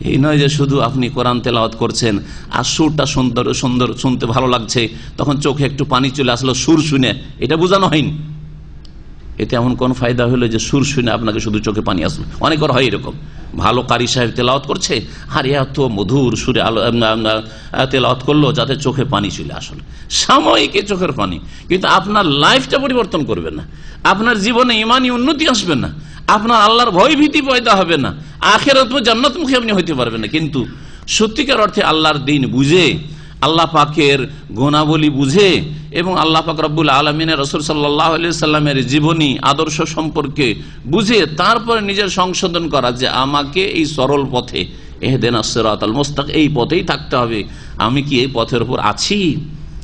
এই নয় যে শুধু আপনি কোরআন তেলাওয়াত করছেন আর সুরটা সুন্দর সুন্দর শুনতে ভালো লাগছে, তখন চোখে একটু পানি চলে আসলো সুর শুনে, এটা বোঝানো হয়নি। এতে এমন কোন ফায়দা হলো যে সুর শুনে আপনাকে শুধু চোখে পানি আসলো? অনেকের হয় এরকম, ভালো কারি সাহেব তেলাওয়াত করছে আর এত মধুর সুরে তেলাওয়াত করলো যাতে চোখে পানি চলে আসলো, সাময়িক চোখের পানি, কিন্তু আপনার লাইফটা পরিবর্তন করবে না, আপনার জীবনে ঈমানি উন্নতি আসবে না, আপনার আল্লাহর ভয় ভীতি পয়দা হবে না, আখিরাত ও জান্নাতমুখী আপনি হইতে পারবেন না। কিন্তু সত্যিকার অর্থে আল্লাহর দ্বীন বুঝে, আল্লাহ পাকের গুণাবলী বুঝে, এবং আল্লাহ পাক রব্বুল আলামিনের রাসূল সাল্লাল্লাহু আলাইহি সাল্লামের জীবনী আদর্শ সম্পর্কে বুঝে তারপরে নিজের সংশোধন করা, যে আমাকে এই সরল পথে, ইহদিনাস সিরাতাল মুস্তাকিম, এই পথেই থাকতে হবে, আমি কি এই পথের উপর আছি?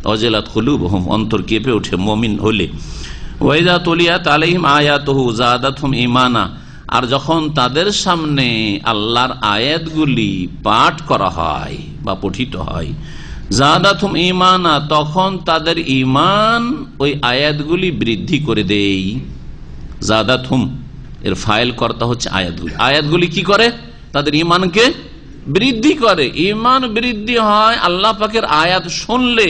ওয়াজিলাত কুলুবুহুম, অন্তর কেঁপে ওঠে মুমিন হলে। ওয়াইযা তুলিয়াত আলাইহিম আয়াতুহু যাদাতহুম ঈমানা, আর যখন তাদের সামনে আল্লাহর আয়াতগুলি পাঠ করা হয় বা পঠিত হয়, যাদাতহুম ঈমানা, তখন তাদের ঈমান ওই আয়াতগুলি বৃদ্ধি করে দেই। যাদাতহুম এর ফাইল কর্তা হচ্ছে আয়াতগুলি। আয়াতগুলি কি করে? তাদের ঈমানকে বৃদ্ধি করে। ঈমান বৃদ্ধি হয় আল্লাহ পাকের আয়াত শুনলে।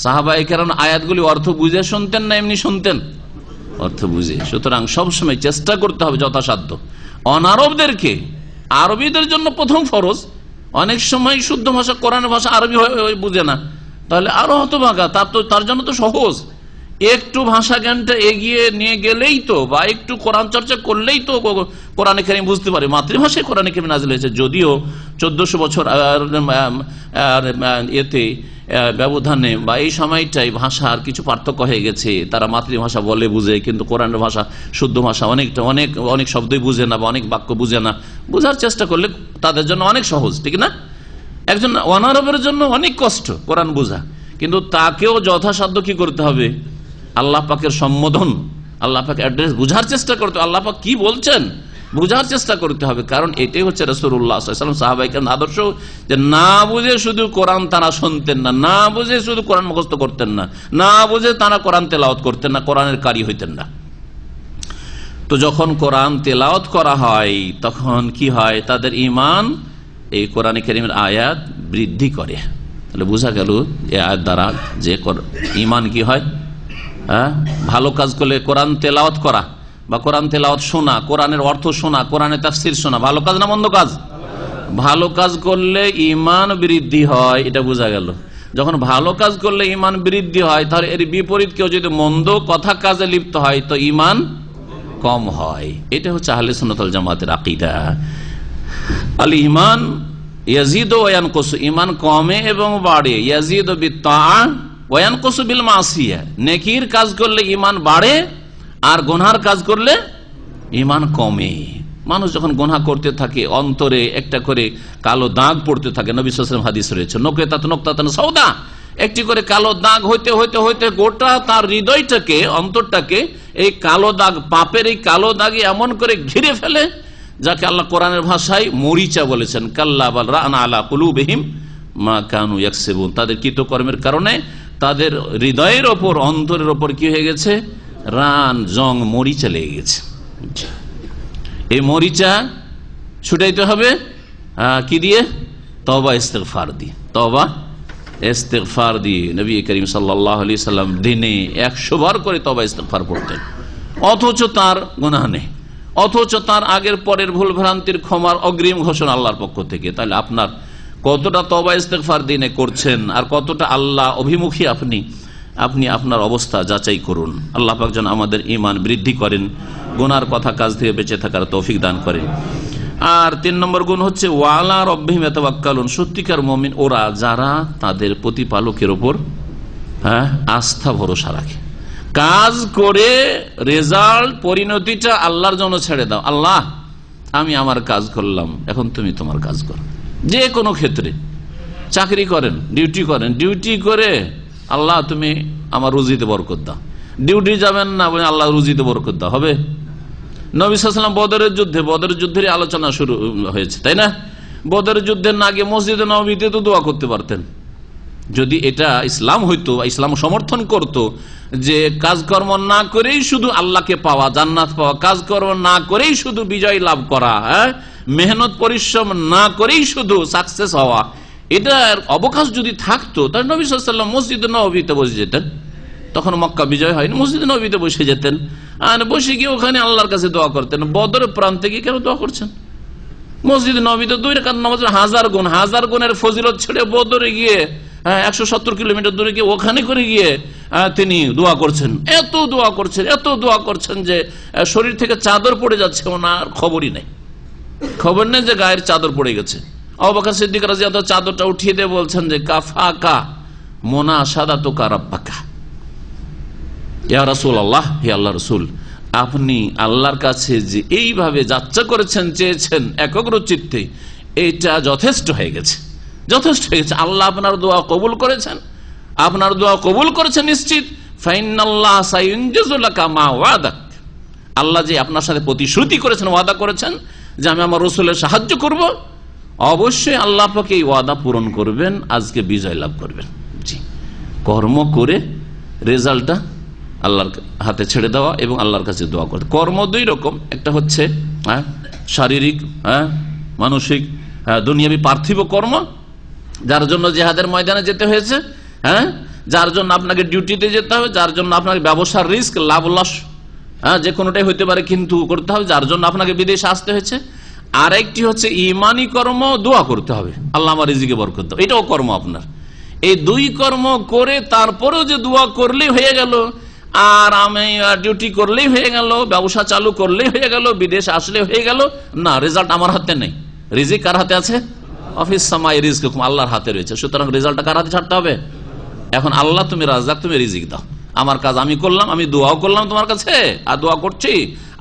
সাহাবায়ে কেরাম আয়াতগুলি অর্থ বুঝে শুনতেন না এমনি শুনতেন? অর্থ বুঝে। সুতরাং সবসময় চেষ্টা করতে হবে যথাসাধ্য অনারবদেরকে, আরবিদের জন্য প্রথম ফরজ, অনেক সময় শুদ্ধ ভাষা কোরআনের ভাষা আরবি বুঝে না, তাহলে আরো হতভাগা, তার জন্য তো সহজ, একটু ভাষা জ্ঞানটা এগিয়ে নিয়ে গেলেই তো, বা একটু কোরআন চর্চা করলেই তো কোরআনে কারীম বুঝতে পারে। মাতৃভাষায় কোরআনে কারীম নাযিল হয়েছে, যদিও 1400 বছর এতে ব্যবধানে বা এই সময়টাই ভাষার কিছু পার্থক্য হয়ে গেছে। তারা মাতৃভাষা বলে বুঝে, কিন্তু কোরআনের ভাষা শুদ্ধ ভাষা, অনেক শব্দই বুঝে না বা অনেক বাক্য বুঝে না। বোঝার চেষ্টা করলে তাদের জন্য অনেক সহজ, ঠিক না? একজন অনারবের জন্য অনেক কষ্ট কোরআন বোঝা, কিন্তু তাকেও যথাসাধ্য কি করতে হবে? আল্লাহ পাকের সম্বোধন, আল্লাহ পাক অ্যাড্রেস বুঝার চেষ্টা করতে, আল্লাহ পাক কি বলছেন বুঝার চেষ্টা করতে হবে। কারণ এটাই হচ্ছে রাসূলুল্লাহ সাল্লাল্লাহু আলাইহি ওয়াসাল্লাম সাহাবায়ে আদর্শ, যে না বুঝে শুধু কোরআন তারা শুনতেন না, না বুঝে শুধু কোরআন মুখস্থ করতেন না, না বুঝে তারা কোরআন তেলাওয়াত করতেন না, কোরআনের কারি হইতেন না। তো যখন কোরআন তেলাওয়াত করা হয় তখন কি হয়? তাদের ঈমান এই কোরআনে কারীমের আয়াত বৃদ্ধি করে। তাহলে বোঝা গেল এই আয়াত দ্বারা যে ঈমান কি হয়? ভালো কাজ করলে কোরআন তেলাওয়াত করা বা কোরআন তেলাওয়াত শোনা, কোরআনের অর্থ শোনা, কোরআনের তাফসীর শোনা ভালো কাজ না মন্দ কাজ? ভালো কাজ করলে ঈমান বৃদ্ধি হয়, এটা বোঝা গেল। যখন ভালো কাজ করলে ঈমান বৃদ্ধি হয়, তাহলে এর বিপরীত কেউ যদি মন্দ কথা কাজে লিপ্ত হয় তো ঈমান কম হয়। এটা হচ্ছে আহলে সুন্নাত ওয়াল জামাতের আকীদা। আল ঈমান ইয়াজিদু ওয়া ইয়ানকুসু, ঈমান কমে এবং বাড়ে। ইয়াজিদু বিত্তাআ ওয়া ইয়ানকুসু বিল মাসিয়া, নেকির কাজ করলে ঈমান বাড়ে আর গুনার কাজ করলে ঈমান কমে। মানুষ যখন গুনাহ করতে থাকে অন্তরে একটা করে কালো দাগ পড়তে থাকে। নবী সাল্লাল্লাহু আলাইহি ওয়াসাল্লাম হাদিস রয়েছে, নুকতাতুন সাউদা, একটি করে কালো দাগ হইতে হইতে হইতে গোটা তার হৃদয়টাকে, অন্তরটাকে এই কালো দাগ, পাপের এই কালো দাগে এমন করে ঘিরে ফেলে, যাকে আল্লাহ কোরআনের ভাষায় মরিচা বলেছেন। কাল্লা বাল রানা আলা কুলুবিহিম মা কানু ইয়াকসিবুন, তাদের কৃতকর্মের কারণে তাদের হৃদয়ের ওপর, অন্তরের ওপর কি হয়ে গেছে? রান, জং, মরিচা লেগে গেছে। এই মরিচা ছুটাইতে হবে কি দিয়ে? তওবা ইস্তেগফার দিয়ে। তওবা ইস্তেগফার দিয়ে নবী করিম সাল্লাল্লাহু আলাইহি সাল্লাম দিনে 100 বার করে তওবা ইস্তেগফার পড়তেন, অথচ তার গুনাহ নেই, অথচ তার আগের পরের ভুল ভ্রান্তির ক্ষমার অগ্রিম ঘোষণা আল্লাহর পক্ষ থেকে। তাহলে আপনার কতটা তওবা ইস্তেগফার দিনে করছেন আর কতটা আল্লাহ অভিমুখী আপনি আপনার অবস্থা যাচাই করুন। আল্লাহ পাক যেন আমাদের ঈমান বৃদ্ধি করেন, গুনার কথা কাজ থেকে বেঁচে থাকার তৌফিক দান করেন। আর 3 নম্বর গুণ হচ্ছে ওয়ালা রব্বিহিম ইয়াতাওয়াক্কালুন, সত্যিকার মুমিন ওরা যারা তাদের প্রতিপালকের উপর আস্থা ভরসা রাখে। কাজ করে রেজাল্ট, পরিণতিটা আল্লাহর জন্য ছেড়ে দাও। আল্লাহ আমি আমার কাজ করলাম, এখন তুমি তোমার কাজ করো। যে কোনো ক্ষেত্রে চাকরি করেন, ডিউটি করেন, ডিউটি করে আল্লাহ তুমি আমার রুজিতে বরকত দাও। ডিউটি যাবেন না বলে আল্লাহ রুজিতে বরকত দাও, হবে? নবী সাল্লাল্লাহু আলাইহি ওয়াসাল্লাম বদরের যুদ্ধের আলোচনা শুরু হয়েছে, তাই না? বদরের যুদ্ধের না গিয়ে মসজিদে নববীতে তো দোয়া করতে পারতেন। যদি এটা ইসলাম হইতো, ইসলাম সমর্থন করত যে কাজকর্ম না করেই শুধু আল্লাহকে পাওয়া, জান্নাত পাওয়া, কাজকর্ম না করেই শুধু বিজয় লাভ করা, মেহনত পরিশ্রম না করেই শুধু সাকসেস হওয়া, এটার অবকাশ যদি থাকতো তাহলে নবী সাল্লাল্লাহু আলাইহি ওয়াসাল্লাম মসজিদে নববীতে বসে যেতেন। তখন মক্কা বিজয় হয়নি, মসজিদে নববীতে বসে যেতেন, আর বসে গিয়ে ওখানে আল্লাহর কাছে দোয়া করতেন। বদরের প্রান্তে গিয়ে কেন দোয়া করছেন? মসজিদে নববীতে 2 রাকাত নামাজের 1000 গুণের ফজিলত ছেড়ে বদরে গিয়ে 170 কিলোমিটার দূরে গিয়ে ওখানে করে গিয়ে তিনি দোয়া করছেন। এত দোয়া করছেন যে শরীর থেকে চাদর পড়ে যাচ্ছে, ওনার খবরই নেই, খবর নেই যে গায়ের চাদর পড়ে গেছে। আবু বকর সিদ্দিক রাদিয়াল্লাহু আনহু চাদরটা উঠিয়ে দিয়ে বলছেন যে কাফাকা মুনাশাদাতুকা রাব্বাকা, ইয়া রাসূলুল্লাহ, হে আল্লাহর রাসূল, আপনি আল্লাহর কাছে যে এইভাবে যাচ্ছা করেছেন, চেয়েছেন একগ্র চিত্তে, এটা যথেষ্ট হয়ে গেছে, যথেষ্ট হয়ে গেছে। আল্লাহ আপনার দোয়া কবুল করেছেন, আপনার দোয়া কবুল করেছেন নিশ্চিত। ফাইনাল্লাহ সায়ুনজিজু লাকা মা ওয়াদাক, আল্লাহ যে আপনার সাথে প্রতিশ্রুতি করেছেন, ওয়াদা করেছেন যে আমি আমার রাসূলের সাহায্য করব, অবশ্যই আল্লাহ পাক এই ওয়াদা পূরণ করবেন, আজকে বিজয় লাভ করবেন। জি, কর্ম করে রেজাল্টটা আল্লাহর হাতে ছেড়ে দেওয়া এবং আল্লাহর কাছে দোয়া করতে। কর্ম 2 রকম, একটা হচ্ছে শারীরিক, মানসিক, দুনিয়াবি পার্থিব কর্ম, যার জন্য জিহাদের ময়দানে যেতে হয়েছে, যার জন্য আপনাকে ডিউটিতে যেতে হবে, যার জন্য আপনাকে ব্যবসার রিস্ক, লাভ লস যে কোনোটাই হইতে পারে কিন্তু করতে হবে, যার জন্য আপনাকে বিদেশে আসতে হয়েছে। আর একটি হচ্ছে ইমানি কর্ম, দোয়া করতে হবে আল্লাহ আমার রিজিকে বরকত দাও, এটাও কর্ম আপনার। এই 2 কর্ম করে তারপরেও যে দোয়া করলেই হয়ে গেল, আর আমি ডিউটি করলেই হয়ে গেল, ব্যবসা চালু করলেই হয়ে গেল, বিদেশ আসলে হয়ে গেল, না, রেজাল্ট আমার হাতে নেই। রিজিক কার হাতে আছে? অফিস সামাই রিজকুম, আল্লাহর হাতে রয়েছে। সুতরাং রেজাল্টটা কার হাতে ছাড়তে হবে? এখন আল্লাহ তুমি রাজ্জাক, তুমি রিজিক দাও। আমার কাজ আমি করলাম, আমি দোয়াও করলাম তোমার কাছে আর দোয়া করছি,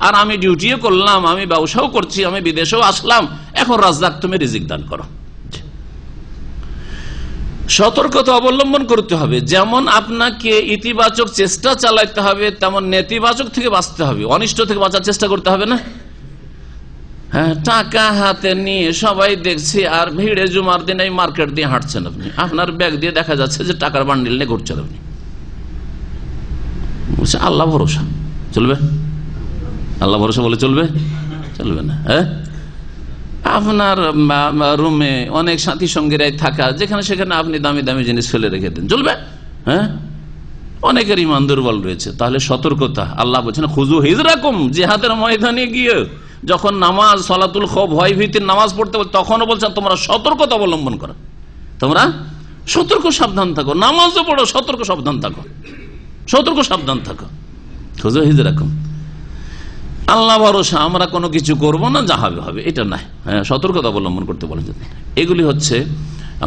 আর আমি ডিউটিও করলাম, আমি ব্যবসাও করছি, আমি বিদেশেও আসলাম, এখন রাজ্জাক তুমি রিজিক দান করো। সতর্কতা অবলম্বন করতে হবে। যেমন আপনাকে ইতিবাচক চেষ্টা চালাতে হবে, তেমন নেতিবাচক থেকে বাঁচতে হবে, অনিষ্ট থেকে বাঁচার চেষ্টা করতে হবে না? হ্যাঁ, টাকা হাতে নিয়ে সবাই দেখছি আর ভিড়ে জুমার দিন এই মার্কেট দিয়ে হাঁটছেন আপনি, আপনার ব্যাগ দিয়ে দেখা যাচ্ছে যে টাকার বান্ডিল নিয়ে ঘুরছেন আপনি। বলছে আল্লাহ ভরসা, চলবে? আল্লাহ ভরসা বলে চলবে? চলবে না। হ্যাঁ, আপনার রুমে অনেক সাথী সঙ্গীরাই থাকা, যেখানে সেখানে আপনি দামি দামি জিনিস ফেলে রেখে দেন, চলবে? হ্যাঁ, অনেকের ইমান দুর্বল রয়েছে। তাহলে সতর্কতা। আল্লাহ বলছেন খুজু হিজরাকুম, জিহাদের ময়দানে গিয়ে যখন নামাজ সলাতুল খৌফ ভয় ভীতির নামাজ পড়তে বল, তখনও বলছেন তোমরা সতর্কতা অবলম্বন করো, তোমরা সতর্ক সাবধান থাকো, নামাজও পড়ো, সতর্ক সাবধান থাকো, সতর্ক সাবধান থাকো। খুজু হিজরাকুম, আল্লাহ ভরসা, আমরা কোনো কিছু করব না, যা হবে হবে, এটা নাই। হ্যাঁ, সতর্কতা অবলম্বন করতে বলেন। এগুলি হচ্ছে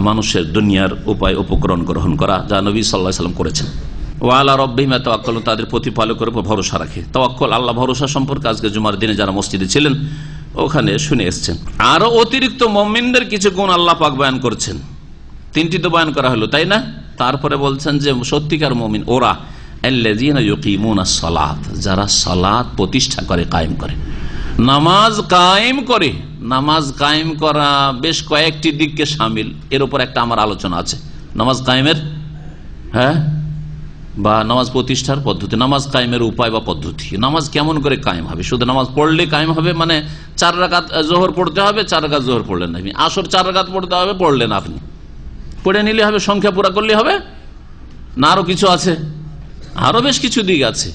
মানুষের দুনিয়ার উপায় উপকরণ গ্রহণ করা, যা নবী সাল্লাল্লাহু আলাইহি ওয়াসাল্লাম করেছেন। ওয়ালা রব্বিহিম ইয়াতাওয়াক্কালুন, তাদের প্রতিপালকের উপর ভরসা রাখে। তাওয়াক্কুল, আল্লাহ ভরসা সম্পর্কে আজকে জুমার দিনে যারা মসজিদে ছিলেন ওখানে শুনে এসছেন। আরো অতিরিক্ত মুমিনদের কিছু গুণ আল্লাহ পাক বয়ান করছেন। তিনটি তো বয়ান করা হলো, তাই না? তারপরে বলছেন যে সত্যিকার মুমিন ওরা আল্লাযীনা ইউকিমুনাস সালাত, যারা সালাত প্রতিষ্ঠা করে, কায়েম করে, নামাজ কায়েম করে। নামাজ কায়েম করা বেশ কয়েকটি দিককে শামিল, এর উপর একটা আমার আলোচনা আছে। নামাজ কায়েমের, হ্যাঁ, বা নামাজ প্রতিষ্ঠার পদ্ধতি, নামাজ কায়েমের উপায় বা পদ্ধতি। নামাজ কেমন করে কায়েম হবে? শুধু নামাজ পড়লে কায়েম হবে মানে 4 রাকাত জোহর পড়তে হবে, 4 রাকাত জোহর পড়লেন না, আসর 4 রাকাত পড়তে হবে, পড়লেন আপনি, পড়ে নিলে হবে, সংখ্যা পুরা করলে হবে না? আরো কিছু আছে, আরো বেশ কিছু দিক আছে।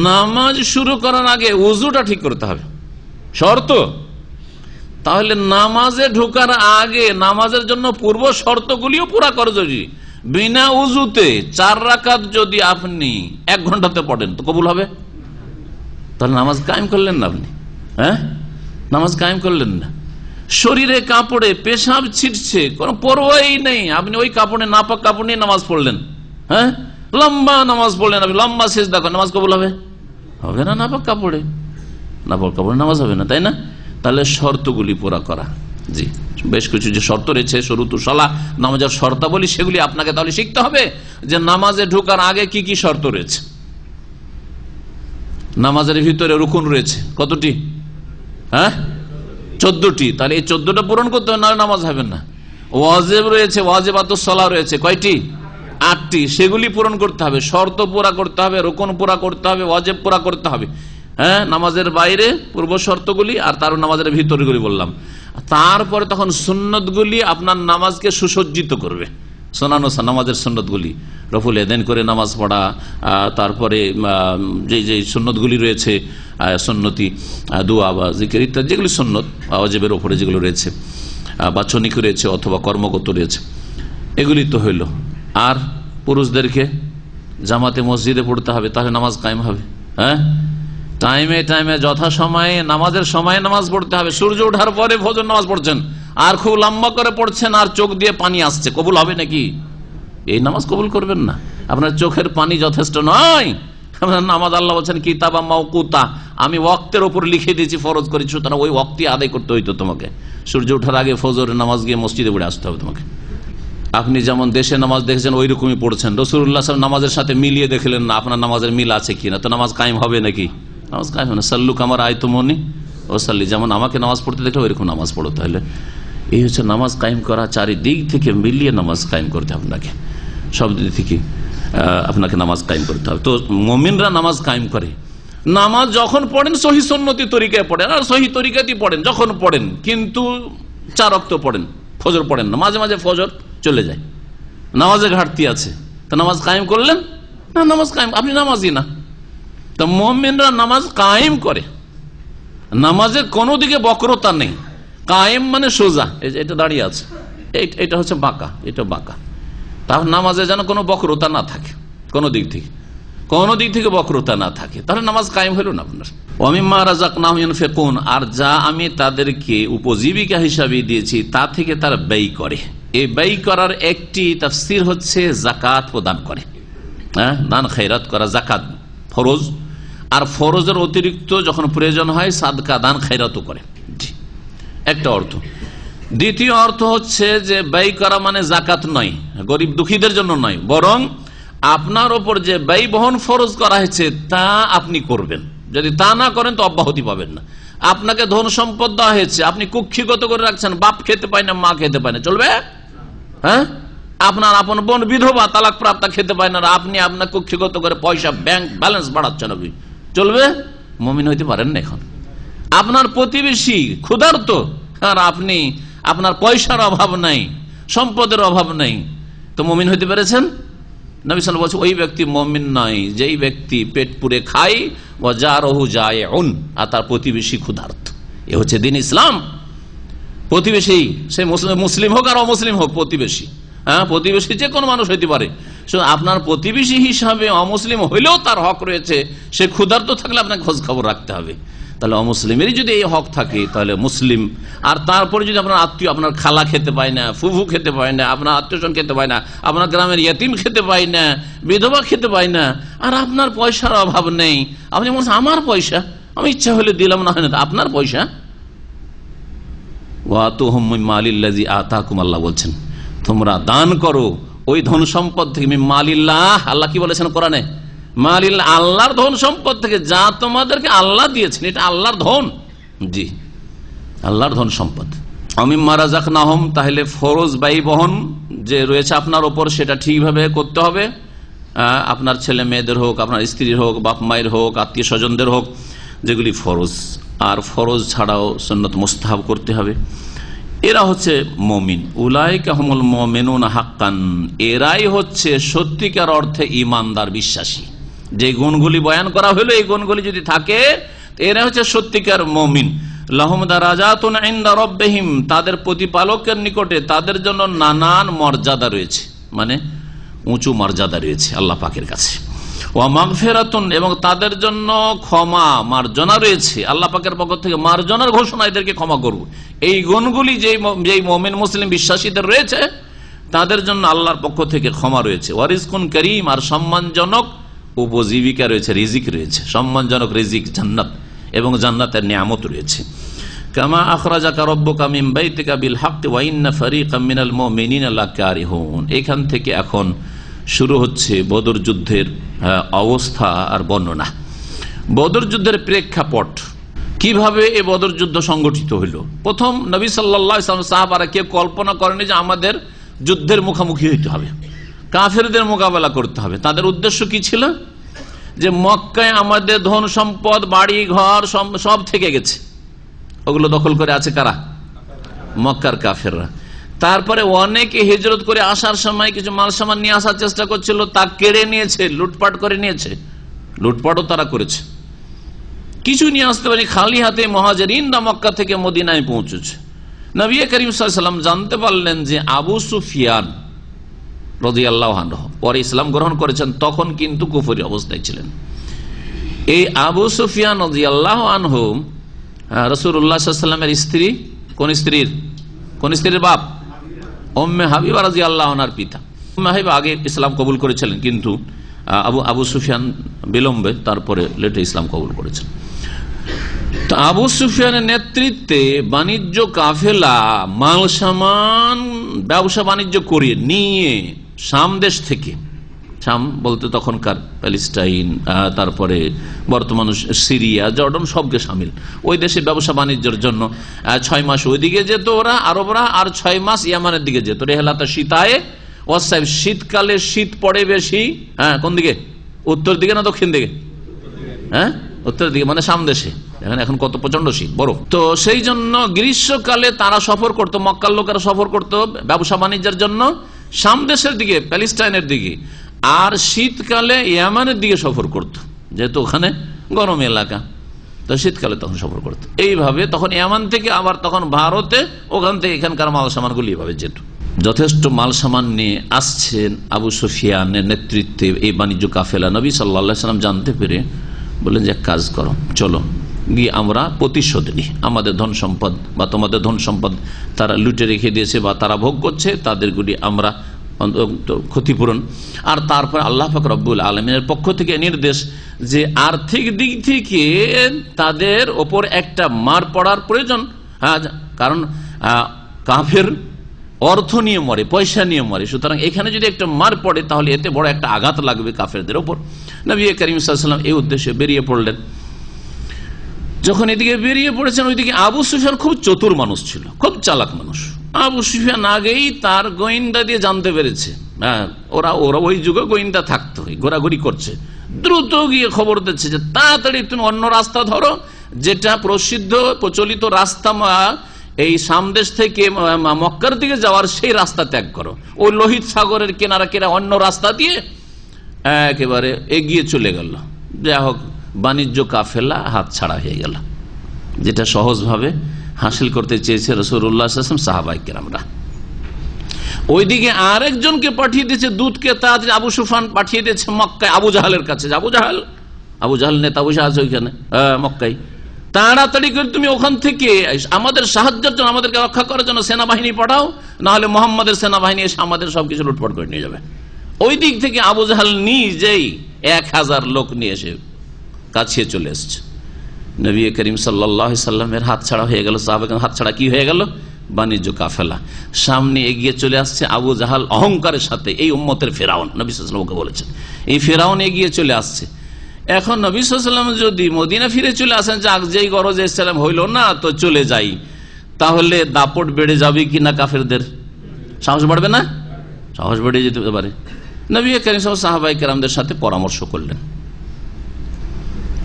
নামাজ শুরু করার আগে ওযুটা ঠিক করতে হবে, শর্ত। তাহলে নামাজে ঢোকার আগে নামাজের জন্য পূর্ব শর্তগুলিও পুরা করে। যদি বিনা উযুতে 4 রাকাত যদি আপনি 1 ঘন্টাতে পড়েন তো কবুল হবে? তাহলে নামাজ কায়েম করলেন না আপনি। হ্যাঁ, নামাজ কায়েম করলেন না। শরীরে কাপড়ে পেশাব ছিটছে, কোনো পরোয়াই নেই, আপনি ওই কাপড়ে, নাপাক কাপড় নিয়ে নামাজ পড়লেন। হ্যাঁ, লম্বা নামাজ পড়লেন আপনি, লম্বা সিজদা করেন, নামাজ কবুল হবে? হবে না। নাপাক কাপড়ে, নাপাক কাপড়ে নামাজ হবে না, তাই না? তাহলে শর্তগুলি পুরা করা। জি, বেশ কিছু যে শর্ত রয়েছে, শুরুতু সালাহ, নামাজের শর্তাবলী, সেগুলি আপনাকে তাহলে শিখতে হবে যে নামাজে ঢোকার আগে কি কি শর্ত রয়েছে। নামাজের ভিতরে রুকুন রয়েছে কতটি? হ্যাঁ, 14টি। তাহলে এই 14টা পূরণ করতে হবে, নাহলে নামাজ হবে না। ওয়াজিব রয়েছে, ওয়াজিবাতুস সালাহ রয়েছে কয়টি? 8টি। সেগুলি পূরণ করতে হবে, শর্ত পুরা করতে হবে, রুকুন পুরা করতে হবে, ওয়াজিব পুরা করতে হবে। হ্যাঁ, নামাজের বাইরে পূর্ব শর্তগুলি, আর তার নামাজের ভিতরগুলি বললাম। তারপরে তখন সুন্নতগুলি আপনার নামাজকে সুসজ্জিত করবে। শোনানো নামাজের সুন্নতগুলি, রফুল এদেন করে নামাজ পড়া, তারপরে যে সুন্নতগুলি রয়েছে, সুন্নতি দোয়া বা জিকির ইত্যাদি, যেগুলি সুন্নত ওয়াজিবের ওপরে যেগুলো রয়েছে, বাচনিক রয়েছে অথবা কর্মগত রয়েছে, এগুলি তো হইল। আর পুরুষদেরকে জামাতে মসজিদে পড়তে হবে, তাহলে নামাজ কায়েম হবে। হ্যাঁ, টাইমে টাইমে যথাসময়ে নামাজের সময় নামাজ পড়তে হবে। সূর্য ওঠার পরে ফজর নামাজ পড়ছেন আর খুব লম্বা করে পড়ছেন আর চোখ দিয়ে পানি আসছে, কবুল হবে নাকি? এই নামাজ কবুল করবেন না। আপনার চোখের পানি যথেষ্ট নয়। আপনার নামাজ আল্লাহ বলছেন কিতাবা মাওকুতা, আমি ওয়াক্তের উপর লিখে দিয়েছি, ফরজ করেছি, সুতরাং ওই ওয়াক্তই আদায় করতে হইতো তোমাকে। সূর্য ওঠার আগে ফজরের নামাজ গিয়ে মসজিদে পড়ে আসতে হবে তোমাকে। আপনি যেমন দেশে নামাজ দেখেছেন ওই রকমই পড়ছেন, রাসূলুল্লাহ সাল্লাল্লাহু আলাইহি ওয়াসাল্লাম নামাজের সাথে মিলিয়ে দেখলেন না, আপনার নামাজের মিল আছে কিনা, তো নামাজ কায়েম হবে নাকি? নামাজ কায়েম হবে না। সাল্লু কামা রাআইতুমুনি ওয়াসাল্লি, যেমন আমাকে নামাজ পড়তে দেখলে ওইরকম নামাজ পড়ো। তাহলে এই হচ্ছে নামাজ কায়েম করা, চারিদিক থেকে মিলিয়ে নামাজ কায়েম করতে হবে আপনাকে, সব দিক থেকে আপনাকে নামাজ কায়েম করতে হবে। তো মুমিনরা নামাজ কায়েম করে। নামাজ যখন পড়েন সহি সুন্নতি তরিকায় পড়েন, আর সহি তরিকাতেই পড়েন যখন পড়েন, কিন্তু 4 ওয়াক্ত পড়েন, ফজর পড়েন না। মাঝে মাঝে ফজর চলে যায়, নামাজে ঘাটতি আছে, তো নামাজ কায়েম করলেন না? নামাজ কায়েম, আপনি নামাজি না। তো মুমিনরা নামাজ কায়েম করে, নামাজে কোনো দিকে বক্রতা নেই। কায়েম মানে সোজা, এটা দাঁড়িয়ে আছে, এটা হচ্ছে বাঁকা, এটা বাঁকা। তার নামাজে যেন কোনো বক্রতা না থাকে কোনো দিক থেকে। কোন দিক থেকে বক্রতা না থাকে, তাহলে নামাজ কায়েম হলো না আপনার। ওয়ামিম্মা রাযাকনাহুম ইউনফিকুন, আর যা আমি তাদেরকে উপজীবিকা হিসাবে দিয়েছি তা থেকে তারা ব্যয় করে। এই ব্যয় করার একটি তাফসীর হচ্ছে যাকাত প্রদান করে, দান খয়রাত করা, যাকাত ফরজ, আর ফরজের অতিরিক্ত যখন প্রয়োজন হয় সাদকা দান খয়রাতও করে, একটা অর্থ। দ্বিতীয় অর্থ হচ্ছে যে ব্যয় করা মানে যাকাত নয়, গরিব দুঃখীদের জন্য নয়, বরং আপনার ওপর যে ব্যয় বহন ফরজ করা হয়েছে তা আপনি করবেন। যদি তা না করেন তো অব্যাহতি পাবেন না। আপনাকে ধন সম্পদ দেওয়া হয়েছে, আপনি কুক্ষিগত করে রাখছেন, বাপ খেতে পায় না, মা খেতে পায় না, চলবে? হ্যাঁ, আপনার আপন বোন বিধবা, তালাক প্রাপ্ত খেতে পায় না, আপনি আপনার কুক্ষিগত করে পয়সা ব্যাংক ব্যালেন্স বাড়াচ্ছেন, আপনি চলবে? মুমিন হইতে পারেন না। এখন আপনার প্রতিবেশী ক্ষুধার্ত, আর আপনি আপনার পয়সার অভাব নাই, সম্পদের অভাব নাই, তো মুমিন হইতে পেরেছেন? নবী সাল্লাল্লাহু আলাইহি ওয়াসাল্লাম বলছেন ওই ব্যক্তি মুমিন নয় যেই ব্যক্তি পেট পুরে খায় ওয়া জারহু জায়উন, আর তার প্রতিবেশী ক্ষুধার্ত। এ হচ্ছে দ্বীন ইসলাম। প্রতিবেশী সে মুসলিম হোক আর অমুসলিম হোক, প্রতিবেশী, প্রতিবেশী যে কোনো মানুষ হইতে পারে। আপনার প্রতিবেশী হিসাবে অমুসলিম হইলেও তার হক রয়েছে, সে ক্ষুধার্ত থাকলে আপনাকে খোঁজ খবর রাখতে হবে। তাহলে অমুসলিমেরই যদি এই হক থাকে তাহলে মুসলিম, আর তারপরে যদি আপনার আত্মীয়, আপনার খালা খেতে পায় না, ফুফু খেতে পায় না, আপনার আত্মীয়স্বজন খেতে পায় না, আপনার গ্রামের ইয়েতিম খেতে পায় না, বিধবা খেতে পায় না, আর আপনার পয়সার অভাব নেই, আপনি বলছেন আমার পয়সা, আমি ইচ্ছা হলে দিলাম, না হয় না, আপনার পয়সা। ওয়াতুহুম মিম্মা আলিল্লাযী আতাকুম, আল্লাহ বলছেন তোমরা দান করো ওই ধন সম্পদ থেকে। মালিল্লাহ, আল্লাহ কি বলেছেন কোরআনে? মালিল, আল্লাহর ধন সম্পদ থেকে, যা তোমাদেরকে আল্লাহ দিয়েছেন, এটা আল্লাহর ধন, জি আল্লাহর ধন সম্পদ। আমিম্মা রাযাকনাহুম, তাহলে ফরজ ব্যয় বহন যে রয়েছে আপনার ওপর সেটা ঠিকভাবে করতে হবে। আপনার ছেলে মেয়েদের হোক, আপনার স্ত্রীর হোক, বাপ মায়ের হোক, আত্মীয় স্বজনদের হোক, যেগুলি ফরজ, আর ফরজ ছাড়াও সুন্নত মুস্তাহাব করতে হবে। এরা হচ্ছে মুমিন। উলাইকা হুমুল মুমিনুনা হাক্কান, এরাই হচ্ছে সত্যিকার অর্থে ঈমানদার, বিশ্বাসী। যে গুণগুলি বয়ান করা হলো, এই গুণগুলি যদি থাকে এরা হচ্ছে সত্যিকার মুমিন। লাহুম দারাজাতুন ইনদা রাব্বিহিম, তাদের প্রতিপালকের নিকটে তাদের জন্য নানান মর্যাদা রয়েছে, মানে উঁচু মর্যাদা রয়েছে আল্লাহ পাকের কাছে। ওয়া মাগফিরাতুন, এবং তাদের জন্য ক্ষমা মার্জনা রয়েছে আল্লাহ পাকের পক্ষ থেকে, মার্জনার ঘোষণা, এদেরকে ক্ষমা করব। এই গুণগুলি যেই মুমিন মুসলিম বিশ্বাসীদের রয়েছে তাদের জন্য আল্লাহর পক্ষ থেকে ক্ষমা রয়েছে। ওয়া রিজকুন কারীম, আর সম্মানজনক উপজীবিকা রয়েছে, রিজিক রয়েছে, সম্মানজনক রিজিক, জান্নাত এবং জান্নাতের নিয়ামত রয়েছে। কামা আখরাজাকা রাব্বুকা মিন বাইতিকা বিল হাক্কি ওয়া ইন্না ফারীকাম মিনাল মুমিনিনা লাকারিহুন। এখান থেকে এখন শুরু হচ্ছে বদর যুদ্ধের অবস্থা আর বর্ণনা। বদর যুদ্ধের প্রেক্ষাপট, কিভাবে এই বদর যুদ্ধ সংগঠিত হইল। প্রথম নবী সাল্লাল্লাহু আলাইহি ওয়াসাল্লাম সাহাবারা কেউ কল্পনা করেনি যে আমাদের যুদ্ধের মুখোমুখি হইতে হবে, কাফেরদের মোকাবেলা করতে হবে। তাদের উদ্দেশ্য কি ছিল? যে মক্কায় আমাদের ধন সম্পদ, বাড়ি ঘর সব থেকে গেছে, ওগুলো দখল করে আছে কারা? মক্কার কাফেররা। তারপরে অনেকে হিজরত করে আসার সময় কিছু মাল সামান নিয়ে আসার চেষ্টা করছিল, তা কেড়ে নিয়েছে, লুটপাট করে নিয়েছে, লুটপাটও তারা করেছে। কিছু নিয়ে আসতে পারি, খালি হাতে মুহাজিরিনরা মক্কা থেকে মদিনায় পৌঁছেছে। নবী করিম সাল্লাল্লাহু আলাইহি ওয়াসাল্লাম জানতে পারলেন যে আবু সুফিয়ান রাদিয়াল্লাহু আনহু পরে ইসলাম গ্রহণ করেছেন, তখন কিন্তু কুফরি অবস্থায় ছিলেন। এই আবু সুফিয়ান রাদিয়াল্লাহু আনহু রাসূলুল্লাহ সাল্লাল্লাহু আলাইহি ওয়াসাল্লামের স্ত্রী, কোন স্ত্রীর বাপ? উম্মে হাবিবা রাদিয়াল্লাহু আনহার পিতা। উম্মে হাবিবা আগে ইসলাম কবুল করেছিলেন, কিন্তু আবু সুফিয়ান বিলম্বে তারপরে লেটে ইসলাম কবুল করেছেন। তো আবু সুফিয়ানের নেতৃত্বে বাণিজ্য কাফেলা মাল সামান ব্যবসা বাণিজ্য করে নিয়ে শাম দেশ থেকে, শাম বলতে তখনকার প্যালেস্টাইন, তারপরে বর্তমান সিরিয়া, জর্ডন, সবকে সামিল, ওই দেশে ব্যবসা বাণিজ্যের জন্য 6 মাস ওইদিকে যেত ওরা আরবরা, আর 6 মাস ইয়ামানের দিকে যেত। রেহলাতা শীতায় ওয়াসাইব, শীতকালে শীত পড়ে বেশি, কোন দিকে? উত্তর দিকে না দক্ষিণ দিকে? উত্তর দিকে, মানে শাম দেশে। এখন কত প্রচন্ড শীত, বরফ। তো সেই জন্য গ্রীষ্মকালে তারা সফর করতো, মক্কার লোকেরা সফর করতো ব্যবসা বাণিজ্যের জন্য শাম দেশের দিকে, প্যালেস্টাইনের দিকে, আর শীতকালে ইয়ামানের দিকে সফর করত, যেহেতু ওখানে গরম এলাকা, তো শীতকালে তখন সফর করত। এইভাবে তখন ইয়ামান থেকে আবার তখন ভারতে, ওখান থেকে এখানকার মাল সামানগুলি এইভাবে যেত। যথেষ্ট মাল সামান নিয়ে আসছেন আবু সুফিয়ানের নেতৃত্বে এই বাণিজ্য কাফেলা। নবী সাল্লাল্লাহু আলাইহি ওয়াসাল্লাম জানতে পেরে বললেন যে এক কাজ করো, চলো গিয়ে আমরা প্রতিশোধ নিই, আমাদের ধন সম্পদ বা তোমাদের ধন সম্পদ তারা লুটে রেখে দিয়েছে বা তারা ভোগ করছে, তাদেরগুলি আমরা ক্ষতিপূরণ। আর তারপর আল্লাহ পাক রব্বুল আলামিনের পক্ষ থেকে নির্দেশ যে আর্থিক দিক থেকে তাদের ওপর একটা মার পড়ার প্রয়োজন, কারণ কাফের অর্থ নিয়ে মরে, পয়সা নিয়ে মরে, সুতরাং এখানে যদি একটা মার পড়ে তাহলে এতে বড় একটা আঘাত লাগবে কাফেরদের ওপর। নবী করিম সাল্লাল্লাহু আলাইহি ওয়াসাল্লাম এই উদ্দেশ্যে বেরিয়ে পড়লেন। যখন এদিকে বেরিয়ে পড়েছেন, ওইদিকে আবু সুফিয়ান খুব চতুর মানুষ ছিল, খুব চালাক মানুষ। আবু সুফিয়ান আগেই তার গোয়েন্দা দিয়ে জানতে পেরেছে, ওরা ওই যুগে গোয়েন্দা থাকতো, ঘোরাঘুরি করছে, দ্রুত গিয়ে খবর দিচ্ছে যে তাড়াতাড়ি তুমি অন্য রাস্তা ধরো, যেটা প্রসিদ্ধ প্রচলিত রাস্তা এই সামদেশ থেকে মক্কার দিকে যাওয়ার সেই রাস্তা ত্যাগ করো। ওই লোহিত সাগরের কেনারা অন্য রাস্তা দিয়ে একেবারে এগিয়ে চলে গেল। যা হোক, বাণিজ্য কাফেলা হাত ছাড়া হয়ে গেল, যেটা সহজভাবে হাসিল করতে চেয়েছে রাসূলুল্লাহ সাল্লাল্লাহু আলাইহি ওয়াসাল্লাম, সাহাবায়ে কেরামরা। ওইদিকে আরেকজনকে পাঠিয়ে দিয়েছে দূতকে, তাড়াতাড়ি আবু সুফিয়ান পাঠিয়ে দিয়েছে মক্কায় আবু জাহালের কাছে। আবু জাহাল নেতা বসে আছে ওইখানে মক্কায়, তাড়াতাড়ি করে তুমি ওখান থেকে আমাদের সাহায্যের জন্য, আমাদেরকে রক্ষা করার জন্য সেনাবাহিনী পাঠাও, না হলে মোহাম্মদের সেনাবাহিনী এসে আমাদের সবকিছু লুটপাট করে নিয়ে যাবে। ওই দিক থেকে আবু জাহাল নিজেই 1000 লোক নিয়ে এসে কাছে চলে এসছে। নবী করিম সাল্লাল্লাহু আলাইহি সাল্লামের হাত ছাড়া হয়ে গেল, সাহাবাদের হাত ছাড়া কি হয়ে গেল? বাণিজ্য কাফেলা। সামনে এগিয়ে চলে আসছে আবু জাহাল অহংকারের সাথে, এই উম্মতের ফেরাউন, নবী সাল্লাল্লাহু আলাইহি ওয়াসাল্লামকে বলেছেন এই ফেরাউন এগিয়ে চলে আসছে। এখন নবী সাল্লাল্লাহু আলাইহি ওয়াসাল্লাম যদি মদিনা ফিরে চলে আসেন, যাক যেই গরজ ইসলাম হইল না তো চলে যাই, তাহলে দাপট বেড়ে যাবে কিনা কাফেরদের? সাহস বাড়বে না? সাহস বেড়ে যেতে পারে। নবী করিম সাল্লাল্লাহু আলাইহি ওয়াসাল্লাম সাহাবায়ে কেরামদের সাথে পরামর্শ করলেন।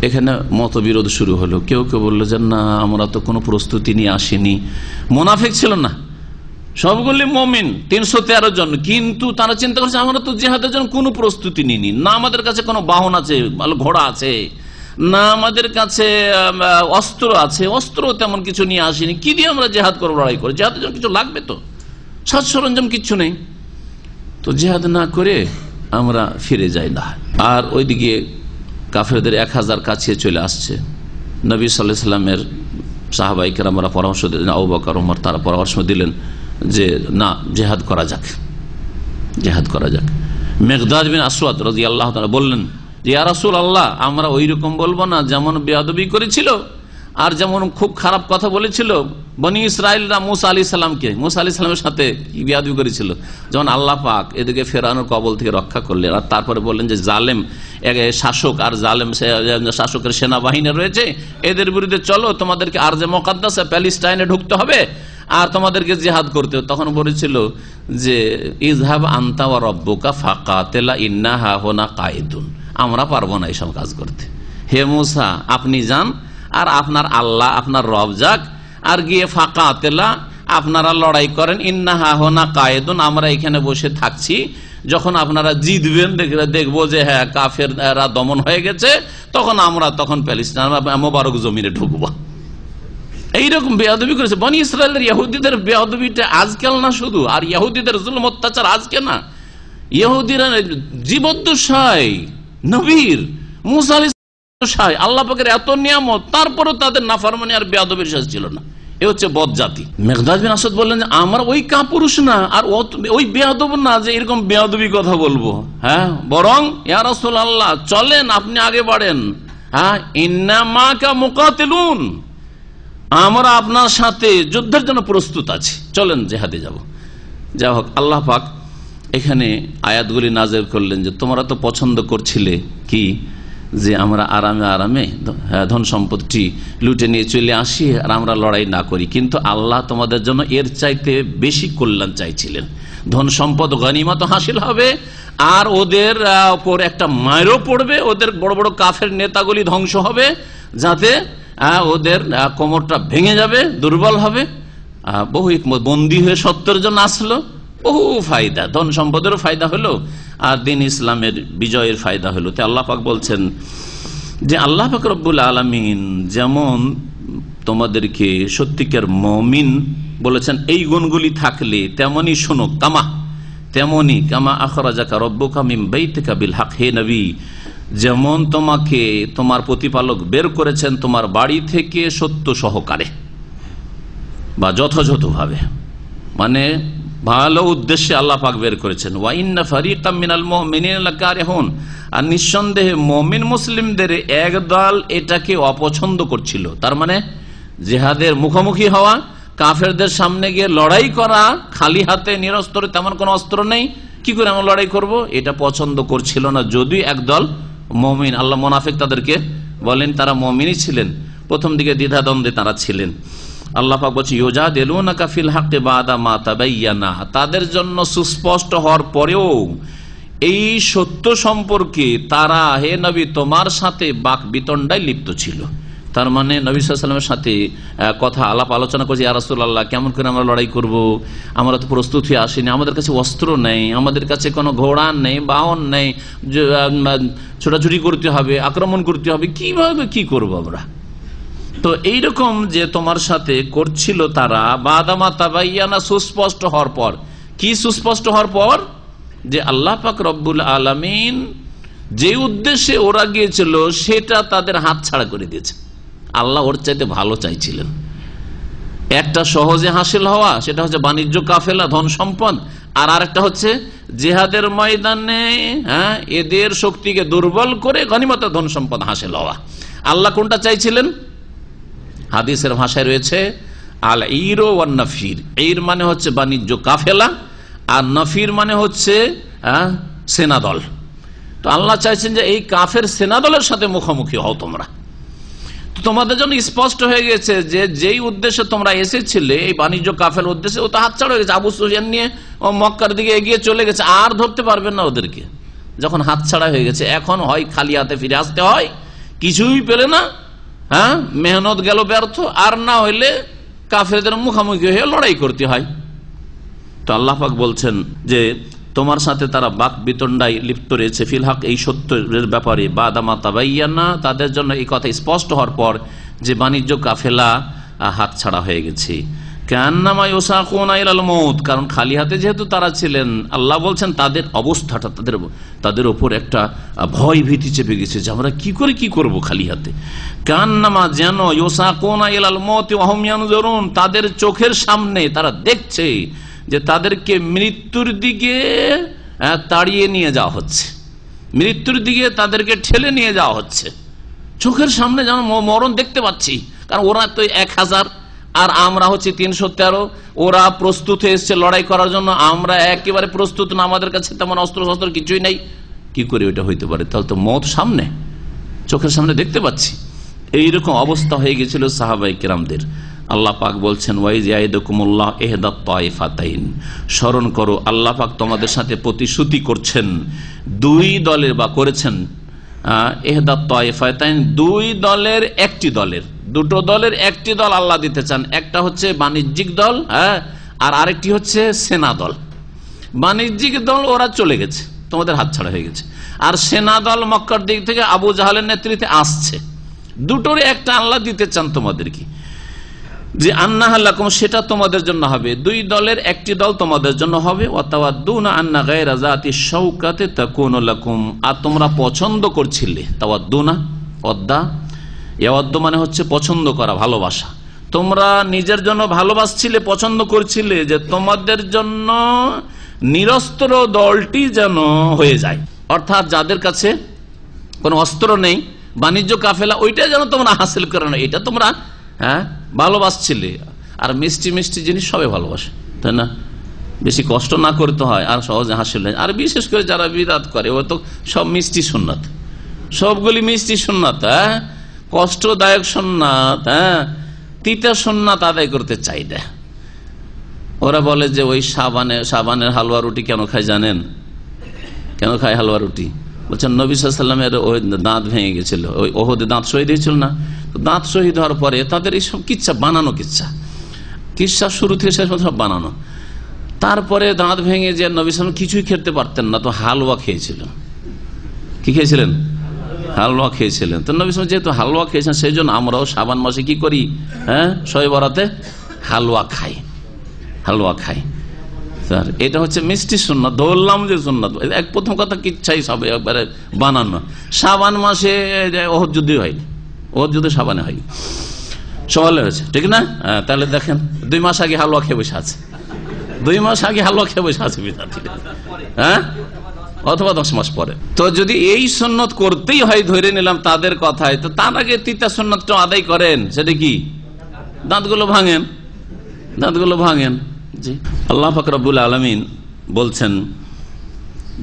এখানে মতবিরোধ শুরু হলো। কেউ কেউ বললো যে না, আমরা তো কোনো প্রস্তুতি নিয়ে আসিনি। মোনাফিক ছিল না, সবগুলি মুমিন 313 জন, কিন্তু তারা চিন্তা করছে আমরা তো জিহাদের জন্য কোনো প্রস্তুতি নিইনি, না আমাদের কাছে কোনো বাহন আছে, ঘোড়া আছে, না আমাদের কাছে অস্ত্র আছে, অস্ত্র তেমন কিছু নিয়ে আসিনি, কি দিয়ে আমরা জিহাদ করবো, লড়াই করে? জিহাদের জন্য কিছু লাগবে তো, সাজ সরঞ্জাম কিচ্ছু নেই, তো জিহাদ না করে আমরা ফিরে যাই না। আর ওইদিকে কাফেরদের 1000 কাছে চলে আসছে। নবী সাল্লাল্লাহু আলাইহি সাল্লামের সাহাবায়ে কেরামরা পরামর্শ দিলেন, আবু বকর ওমর তারা পরামর্শ দিলেন যে না, জিহাদ করা যাক, জিহাদ করা যাক। মিকদাদ বিন আসওয়াদ রাদিয়াল্লাহু তাআলা বললেন যে ইয়া রাসূলুল্লাহ, আমরা ওই রকম বলবো না যেমন বেয়াদবি করেছিল আর যেমন খুব খারাপ কথা বলেছিল বনি ইসরাইলরা মুসা আলাইহিস সালামকে, মুসা আলাইহিস সালামের সাথে বেয়াদবি করেছিল, যেমন আল্লাহ পাক এদিকে ফেরাউনের কবল থেকে রক্ষা করলেন। আর তারপরে বললেন যে জালেম শাসক আর জালেম শাসকের সেনাবাহিনী রয়েছে, এদের বিরুদ্ধে চলো, তোমাদেরকে আরজে মুকাদ্দাসে প্যালেস্টাইনে ঢুকতে হবে আর তোমাদেরকে জিহাদ করতে হবে। তখন বলেছিল যে ইযহাব আনতা ওয়া রাব্বুকা ফাকাতিলা ইন্না হাহুনা কাইদুন, আমরা পারবো না এইসব কাজ করতে, হে মুসা আপনি যান আর আপনার আল্লাহ আপনার রব যাক, আর গিয়ে ফাকাতিলা আপনারা লড়াই করেন, ইন্না হাহুনা কাইদুন, আমরা এখানে বসে থাকছি, যখন আপনারা জিতবেন দেখবো যে হ্যাঁ কাফেররা দমন হয়ে গেছে, তখন আমরা প্যালেস্টাইন মোবারক জমিনে ঢুকবো। এইরকম বেয়াদবি করেছে বনি ইসরায়েলের। ইহুদিদের বেয়াদবিটা আজকাল না শুধু, আর ইহুদিদের জুলুম অত্যাচার আজকে না, ইহুদিরা জীবদ্দশায় নবীর মুসা আলাইহিস সালাম আল্লাহ পাকের এত নিয়ামত, তারপরেও তাদের নাফরমানি আর বেয়াদবির শেষ ছিল না। এ হচ্ছে বদজাতি। মিকদাদ বিন আসওয়াদ বললেন যে আমরা ওই কাপুরুষ না আর ওই বেয়াদব না যে এরকম বেয়াদবি কথা বলবো, হ্যাঁ, বরং ইয়া রাসূলুল্লাহ চলেন, আপনি আগে বাড়েন, হ্যাঁ, ইন্না মাকা মুকাতিলুন, আমরা আপনার সাথে যুদ্ধের জন্য প্রস্তুত আছি, চলেন জিহাদে যাব। যা হোক, আল্লাহ পাক এখানে আয়াতগুলি নাযিল করলেন যে তোমরা তো পছন্দ করছিলে কি যে আমরা আরামে আরামে ধন সম্পদটি লুটে নিয়ে চলে আসি আর আমরা লড়াই না করি, কিন্তু আল্লাহ তোমাদের জন্য এর চাইতে বেশি কল্যাণ চাইছিলেন। ধন সম্পদ গনিমত হাসিল হবে আর ওদের উপর একটা মায়েরও পড়বে, ওদের বড় বড় কাফের নেতাগুলি ধ্বংস হবে, যাতে ওদের কোমরটা ভেঙে যাবে, দুর্বল হবে। বহু বন্দী হয়ে সত্যের জন্য আসলো, বহু ফায়দা, ধন সম্পদেরও ফায়দা হলো আর দিন ইসলামের বিজয়ের ফায়দা হলো। তো আল্লাহ পাক বলছেন যে আল্লাহ পাক রব্বুল আলামিন যেমন তোমাদেরকে সত্যিকার মুমিন বলেছেন এই গুণগুলি থাকলে তেমনি শোনো, কামা আখরাজাকা রব্বুকা মিন বাইতিকা বিল হক, হে নবী যেমন তোমাকে তোমার প্রতিপালক বের করেছেন তোমার বাড়ি থেকে সত্য সহকারে বা যথাযথভাবে, মানে ভালো উদ্দেশ্যে আল্লাহ পাক বের করেছেন। ওয়া ইন্না ফারিকাম মিনাল মুমিনিনা লাকারিহুন, আর নিঃসন্দেহে মুমিন মুসলিমদের একদল এটাকে অপছন্দ করছিল। তার মানে জিহাদের মুখোমুখি হওয়া, কাফেরদের সামনে গিয়ে লড়াই করা, খালি হাতে নিরস্ত্রে, তেমন কোনো অস্ত্র নেই, কি করে আমরা লড়াই করব, এটা পছন্দ করছিল না। যদি একদল মুমিন, আল্লাহ মুনাফিক তাদেরকে বলেন, তারা মুমিনই ছিলেন, প্রথম দিকে দ্বিধাদ্বন্দ্বে তারা ছিলেন। আল্লাহ পাক বলছে ইউজাদিলুনাকা ফিল হাক্কি বাদা মা তাবায়্যানা, তাদের জন্য সুস্পষ্ট হওয়ার পরেও এই সত্য সম্পর্কে তারা, হে নবী, তোমার সাথে বাক বিতণ্ডায় লিপ্ত ছিল। তার মানে নবী সাল্লাল্লাহু আলাইহি ওয়াসাল্লামের সাথে কথা আলাপ আলোচনা করছে, ইয়া রাসূলুল্লাহ কেমন করে আমরা লড়াই করব, আমরা তো প্রস্তুত হয়ে আসিনি, আমাদের কাছে অস্ত্র নেই, আমাদের কাছে কোনো ঘোড়া নেই, বাহন নেই, ছোটাছুটি করতে হবে, আক্রমণ করতে হবে, কিভাবে কি করব আমরা। তো এইরকম যে তোমার সাথে করছিল তারা, বাদামা তাবায়্যানা, সুস্পষ্ট হওয়ার পর। কি সুস্পষ্ট হওয়ার পর? যে আল্লাহ পাক রব্বুল আলামিন যে উদ্দেশ্যে ওরা গিয়েছিল সেটা তাদের হাত ছাড়া করে দিয়েছে। আল্লাহ ওর চাইতে ভালো চাইছিলেন। একটা সহজে হাসিল হওয়া, সেটা হচ্ছে বাণিজ্য কাফেলা, ধন সম্পদ, আর আরেকটা হচ্ছে জিহাদের ময়দানে এদের শক্তিকে দুর্বল করে গনিমত ধন সম্পদ হাসিল হওয়া। আল্লাহ কোনটা চাইছিলেন? হাদিসের ভাষায় রয়েছে আল ইরো ওয়ান নাফির। ইর মানে হচ্ছে বাণিজ্য কাফেলা, আর নাফির মানে হচ্ছে সেনাদল। তো আল্লাহ চাইছেন যে এই কাফের সেনাদলের সাথে মুখোমুখি হও তোমরা। তোমাদের জন্য স্পষ্ট হয়ে গেছে যে যেই উদ্দেশ্যে তোমরা এসেছিলে, এই বাণিজ্য কাফের উদ্দেশ্যে, ও তো হাতছাড়া হয়ে গেছে। আবু সুফিয়ান নিয়ে ও মক্কার দিকে এগিয়ে চলে গেছে, আর ধরতে পারবেন না ওদেরকে। যখন হাতছাড়া হয়ে গেছে, এখন হয় খালি হাতে ফিরে আসতে হয়, কিছুই পেলে না, মেহনত গেল ব্যর্থ, আর না হইলে কাফেরদের মুখোমুখি হয়ে লড়াই করতে হয়। তো আল্লাহ পাক বলছেন যে তোমার সাথে তারা বাক বিতণ্ডায় লিপ্ত রয়েছে ফিল হক, এই সত্যের ব্যাপারে, বাদামা তাবায়্যানা, তাদের জন্য এই কথা স্পষ্ট হওয়ার পর যে বাণিজ্য কাফেলা হাত ছাড়া হয়ে গেছে। কান্নামা ইউসাকুনা ইলাল মউত, কারণ খালি হাতে যেহেতু তারা ছিলেন, আল্লাহ বলছেন তাদের অবস্থাটা, তাদের উপর একটা ভয় ভীতি চেপে গেছে যে আমরা কি করে কি করব খালি হাতে। কান্নামা, যেন ইউসাকুনা ইলাল মউত ওয়া হুম ইয়ানজুরুন, তাদের চোখের সামনে তারা দেখছে যে তাদেরকে মৃত্যুর দিকে তাড়িয়ে নিয়ে যাওয়া হচ্ছে, মৃত্যুর দিকে তাদেরকে ঠেলে নিয়ে যাওয়া হচ্ছে। চোখের সামনে যেন মরণ দেখতে পাচ্ছি, কারণ ওরা তো 1000 আর আমরা হচ্ছে 313। ওরা প্রস্তুত হয়ে এসছে লড়াই করার জন্য, আমরা একেবারে প্রস্তুত না, আমাদের কাছে তেমন অস্ত্র শস্ত্র কিছুই নেই। কি করে ওইটা হইতে পারে? তাহলে তো মত সামনে, চোখের সামনে দেখতে পাচ্ছি। এইরকম অবস্থা হয়ে গেছিল সাহাবায়ে কেরামদের। আল্লাহ পাক বলছেন ওয়াইজ ইয়াইদুকুমুল্লাহ ইহদাত তাইফাতাইন, স্মরণ করো আল্লাহ পাক তোমাদের সাথে প্রতিশ্রুতি করছেন দুই দলের, বা করেছেন ইহদাত তাইফাতাইন, দুই দলের একটি দলের, দুটো দলের একটি দল আল্লাহ দিতে চান। একটা হচ্ছে বাণিজ্যিক দল, আর আরেকটি হচ্ছে সেনা দল। বাণিজ্যিক দল ওরা চলে গেছে, তোমাদের হাতছাড়া হয়ে গেছে, আর সেনা দল মক্কার দিক থেকে আবু জাহালের নেতৃত্বে আসছে। দুটোর একটা আল্লাহ দিতে চান তোমাদেরকে, যে আন্নাহাল্লাকুম, সেটা তোমাদের জন্য হবে। দুই দলের একটি দল তোমাদের জন্য হবে। ওয়াতাওয়াদ্দুনা আন্না গায়রা যাতি শাওকাতি তাকুনু লাকুম, আর তোমরা পছন্দ করছিলে, তাওয়াদ্দুনা, ওয়াদ্দা, ইয়াওয়াদ্দু মানে হচ্ছে পছন্দ করা, ভালোবাসা। তোমরা নিজের জন্য ভালোবাসছিলে, পছন্দ করছিলে যে তোমাদের জন্য নিরস্ত্র দলটি যেন হয়ে যায়, অর্থাৎ যাদের কাছে কোনো অস্ত্র নেই, বাণিজ্য কাফেলা, ওইটা যেন তোমরা হাসিল করে না, এটা তোমরা ভালোবাসছিলে। আর মিষ্টি মিষ্টি জিনিস সবাই ভালোবাসে, তাই না? বেশি কষ্ট না করতে হয় আর সহজে হাসিল। আর বিশেষ করে যারা বিরাত করে, ও তো সব মিষ্টি সুন্নাত, সবগুলি মিষ্টি সুন্নাত, কষ্টদায়ক সুন্নাত, তিতা সুন্নাত আদায় করতে চাই না। ওরা বলে যে ওই সাবানের হালুয়া রুটি কেন খায় জানেন? কেন খায় হালুয়া রুটি? বলছেন নবী সাল্লাল্লাহু আলাইহি ওয়াসাল্লামের ওই দাঁত ভেঙে গেছিল, ওই ওহদে দাঁত শহীদ হয়েছিল না, দাঁত শহীদ হওয়ার পরে তাদের এইসব কিচ্ছা বানানো, কিচ্ছা শুরু থেকে শেষ পর্যন্ত সব বানানো। তারপরে দাঁত ভেঙে যে নবী সাল্লাল্লাহু কিছুই খেতে পারতেন না, তো হালুয়া খেয়েছিলেন। কি খেয়েছিলেন? হালুয়া খেয়েছিলেন। তো নবী সাল্লাল্লাহু যেহেতু হালুয়া খেয়েছেন, সেই জন্য আমরাও শাবান মাসে কি করি, শবে বরাতে হালুয়া খাই। হালুয়া খাই। এটা হচ্ছে মিষ্টি সুন্নাত, ধরলাম যে সুন্নাত। এক প্রথম কথা কিচ্ছাই সব একবারে বানানো। শাবান মাসে ওহদ যুদ্ধ হয়, ওহদ যুদ্ধ শাবানে হয়, সওয়ালে হয়েছে, ঠিক না? তাহলে দেখেন 2 মাস আগে হালুয়া খেয়ে বসে আছে, 2 মাস আগে হালুয়া খেয়ে বসে আছে বিদ্যার্থীরা, হ্যাঁ, অথবা 10 মাস পরে। তো যদি এই সুন্নত করতেই হয়, ধরে নিলাম তাদের কথায়, তো তার আগে 3টা সুন্নতটা আদায় করেন। সেটা কি? দাঁতগুলো ভাঙেন, দাঁতগুলো ভাঙেন। জি, আল্লাহ পাক রব্বুল আলামিন বলছেন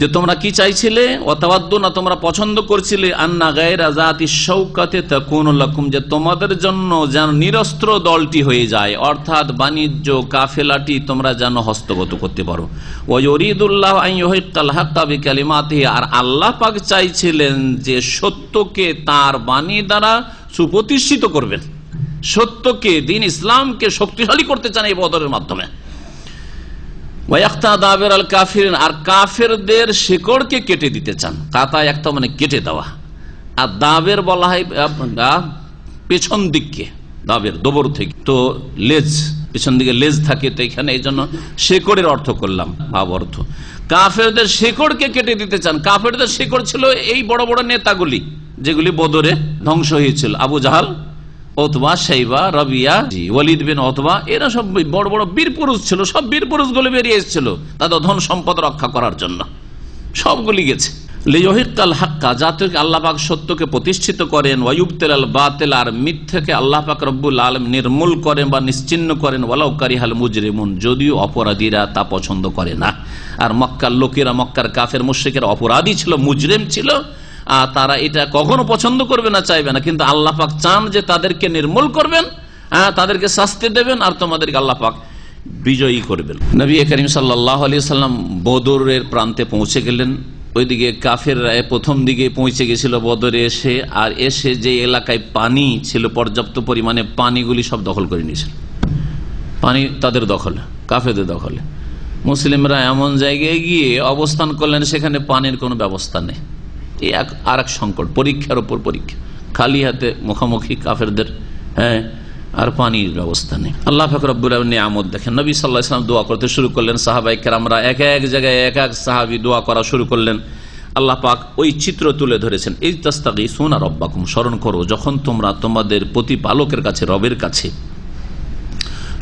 যে তোমরা কি চাইছিলে, ওয়াতাওয়াদ্দুনা, তোমরা পছন্দ করছিলে, আন্না গায়রা যাতি শাওকাতে তাকুনু লাকুম, যে তোমাদের জন্য যেন নিরস্ত্র দলটি হয়ে যায়, অর্থাৎ বাণিজ্য কাফেলাটি তোমরা যেন হস্তগত করতে পারো। ওয়া ইউরিদুল্লাহু আন ইউহিক্কাল হাক্কা বিকালিমাতিহি, আর আল্লাহ পাক চাইছিলেন যে সত্যকে তার বাণী দ্বারা সুপ্রতিষ্ঠিত করবেন, সত্যকে, দ্বীন ইসলামকে শক্তিশালী করতে চান এই বদরের মাধ্যমে। আর কাফেরদের শিকড়কে কেটে দিতে চান। কাতা একটা মানে কেটে দেওয়া, আর দাবের বলা হয় পেছন দিককে, দাবের দবর থেকে, তো লেজ, পেছন দিকে লেজ থাকে, তো এখানে এই জন্য শেকড়ের অর্থ করলাম, ভাব অর্থ। কাফেরদের শিকড়কে কেটে দিতে চান। কাফেরদের শিকড় ছিল এই বড় বড় নেতাগুলি, যেগুলি বদরে ধ্বংস হয়েছিল, আবু জাহাল, ওতবা, শাইবা, রাবিয়া, ওয়ালিদ বিন ওতবা, এরা সব বড় বড় বীর পুরুষ ছিল। সব বীর পুরুষ গুলো বেরিয়ে এসেছিল তাদের ধন সম্পদ রক্ষা করার জন্য, সবগুলি গেছে। লিয়হিক্কাল হাক্কা, যাতে আল্লাহ পাক সত্যকে প্রতিষ্ঠিত করেন, ওয়ায়ুবতিলাল বাতিল, আর মিথ্যাকে আল্লাহ পাক রব্বুল আলামিন নির্মূল করেন বা নিশ্চিহ্ন করেন, ওয়ালাউ কারিহাল মুজরিমুন, যদিও অপরাধীরা তা পছন্দ করে না। আর মক্কার লোকেরা, মক্কার কাফের মুশরিকেরা অপরাধী ছিল, মুজরিম ছিল, আর তারা এটা কখনো পছন্দ করবে না, চাইবে না, কিন্তু আল্লাহ পাক চান যে তাদেরকে নির্মূল করবেন, তাদেরকে শাস্তি দেবেন, আর তোমাদেরকে আল্লাহ পাক বিজয়ী করবেন। নবী করিম সাল্লাল্লাহু আলাইহি সাল্লাম বদরের প্রান্তে পৌঁছে গেলেন। ওইদিকে কাফেররা প্রথম দিকে পৌঁছে গেছিল বদরে এসে, আর এসে যে এলাকায় পানি ছিল পর্যাপ্ত পরিমাণে, পানিগুলি সব দখল করে নিয়েছিল। পানি তাদের দখলে, কাফেরদের দখলে। মুসলিমরা এমন জায়গায় গিয়ে অবস্থান করলেন সেখানে পানির কোনো ব্যবস্থা নেই। এই আর এক সংকট, পরীক্ষার উপর পরীক্ষা, খালি হাতে মুখোমুখি কাফেরদের, হ্যাঁ, আর পানির ব্যবস্থা নেই। আল্লাহ পাক রব্বুল আলামিন নিয়ামত দেখেন। নবী সাল্লাল্লাহু আলাইহি ওয়াসাল্লাম দোয়া করতে শুরু করলেন, সাহাবায়ে কেরামরা এক এক জায়গায় এক এক সাহাবী দোয়া করা শুরু করলেন। আল্লাহ পাক ওই চিত্র তুলে ধরেছেন, এই তাস্তাগীসুনা রাব্বাকুম, স্মরণ করো যখন তোমরা তোমাদের প্রতিপালকের কাছে, রবের কাছে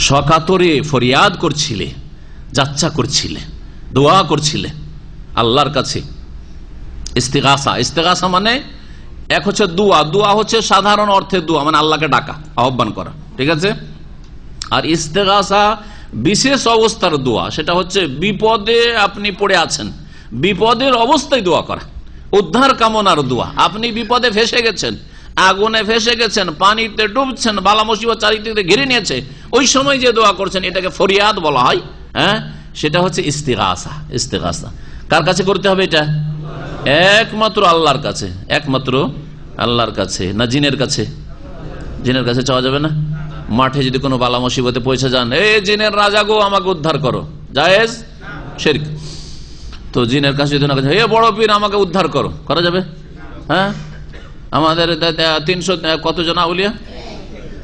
সকাতরে ফরিয়াদ করছিলে, যাচ্ছা করছিলে, দোয়া করছিলে আল্লাহর কাছে। ইস্তিগাসা, ইস্তিগাসা মানে এক হচ্ছে দোয়া, দোয়া হচ্ছে সাধারণ অর্থে দোয়া, মানে আল্লাহকে ডাকা, আহ্বান করা, ঠিক আছে। আর ইস্তিগাসা বিশেষ অবস্থার দোয়া, সেটা হচ্ছে বিপদে আপনি পড়ে আছেন, বিপদের অবস্থায় দোয়া করা, উদ্ধার কামনার দোয়া। আপনি বিপদে ফেসে গেছেন, আগুনে ফেসে গেছেন, পানিতে ডুবছেন, বালা মুসিবত চারিদিকে ঘিরে নিয়েছে, ওই সময় যে দোয়া করছেন এটাকে ফরিয়াদ বলা হয়, হ্যাঁ, সেটা হচ্ছে ইস্তিগাসা। ইস্তিগাসা কার কাছে করতে হবে? এটা একমাত্র আল্লাহর কাছে, একমাত্র আল্লাহর কাছে, না জিনের কাছে? জিনের কাছে চাওয়া যাবে না। মাঠে যদি কোনো বালা মুসিবতে পৌঁছে যান, এই জিনের রাজা গো আমাকে উদ্ধার করো, জায়েজ? শিরক। তো জিনের কাছে যদি না, হে বড় পীর আমাকে উদ্ধার করো, করা যাবে? হ্যাঁ, আমাদের 300 কতজন আউলিয়া,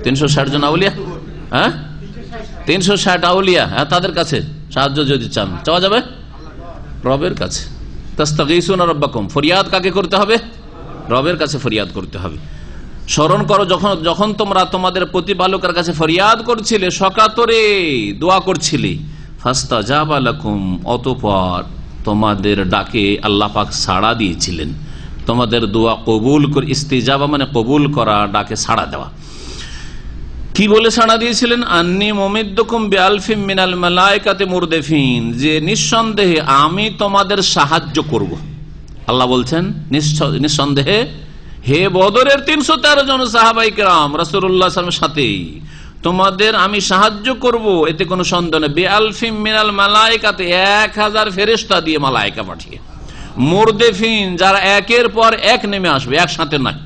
360 জন আউলিয়া, হ্যাঁ 360 আউলিয়া, হ্যাঁ, তাদের কাছে সাহায্য যদি চান চাওয়া যাবে? রবের কাছে। তাস্তাগীসুনা রাব্বাকুম, ফরিয়াদ কাকে করতে হবে? রবের কাছে ফরিয়াদ করতে হবে। স্মরণ করো যখন তোমরা তোমাদের প্রতিপালকের কাছে ফরিয়াদ করছিলে, সকাতরে দোয়া করছিলে, ফাস্তাজাবা লাকুম, অতঃপর তোমাদের ডাকে আল্লাহ পাক সাড়া দিয়েছিলেন, তোমাদের দোয়া কবুল করে। ইস্তিজাবা মানে কবুল করা, ডাকে সাড়া দেওয়া। কি বলে সাড়া দিয়েছিলেন? আন্নী মুমিদ্দুকুম বিআলফিম মিনাল মালায়েকাতি মুরদিফিন, যে নিঃসন্দেহে আমি তোমাদের সাহায্য করব। আল্লাহ বলছেন নিঃসন্দেহে হে বদরের 313 জন সাহাবায়ে কেরাম রাসূলুল্লাহ সাল্লাল্লাহু আলাইহি ওয়াসাল্লামের সাথে তোমাদের আমি সাহায্য করব, এতে কোনো সন্দেহ নেই। বিআলফিম মিনাল মালায়েকাতি, 1000 ফেরেশতা দিয়ে, মালায়েকা পাঠিয়ে। মুরদিফিন, যারা একের পর এক নেমে আসবে, একসাথে নয়,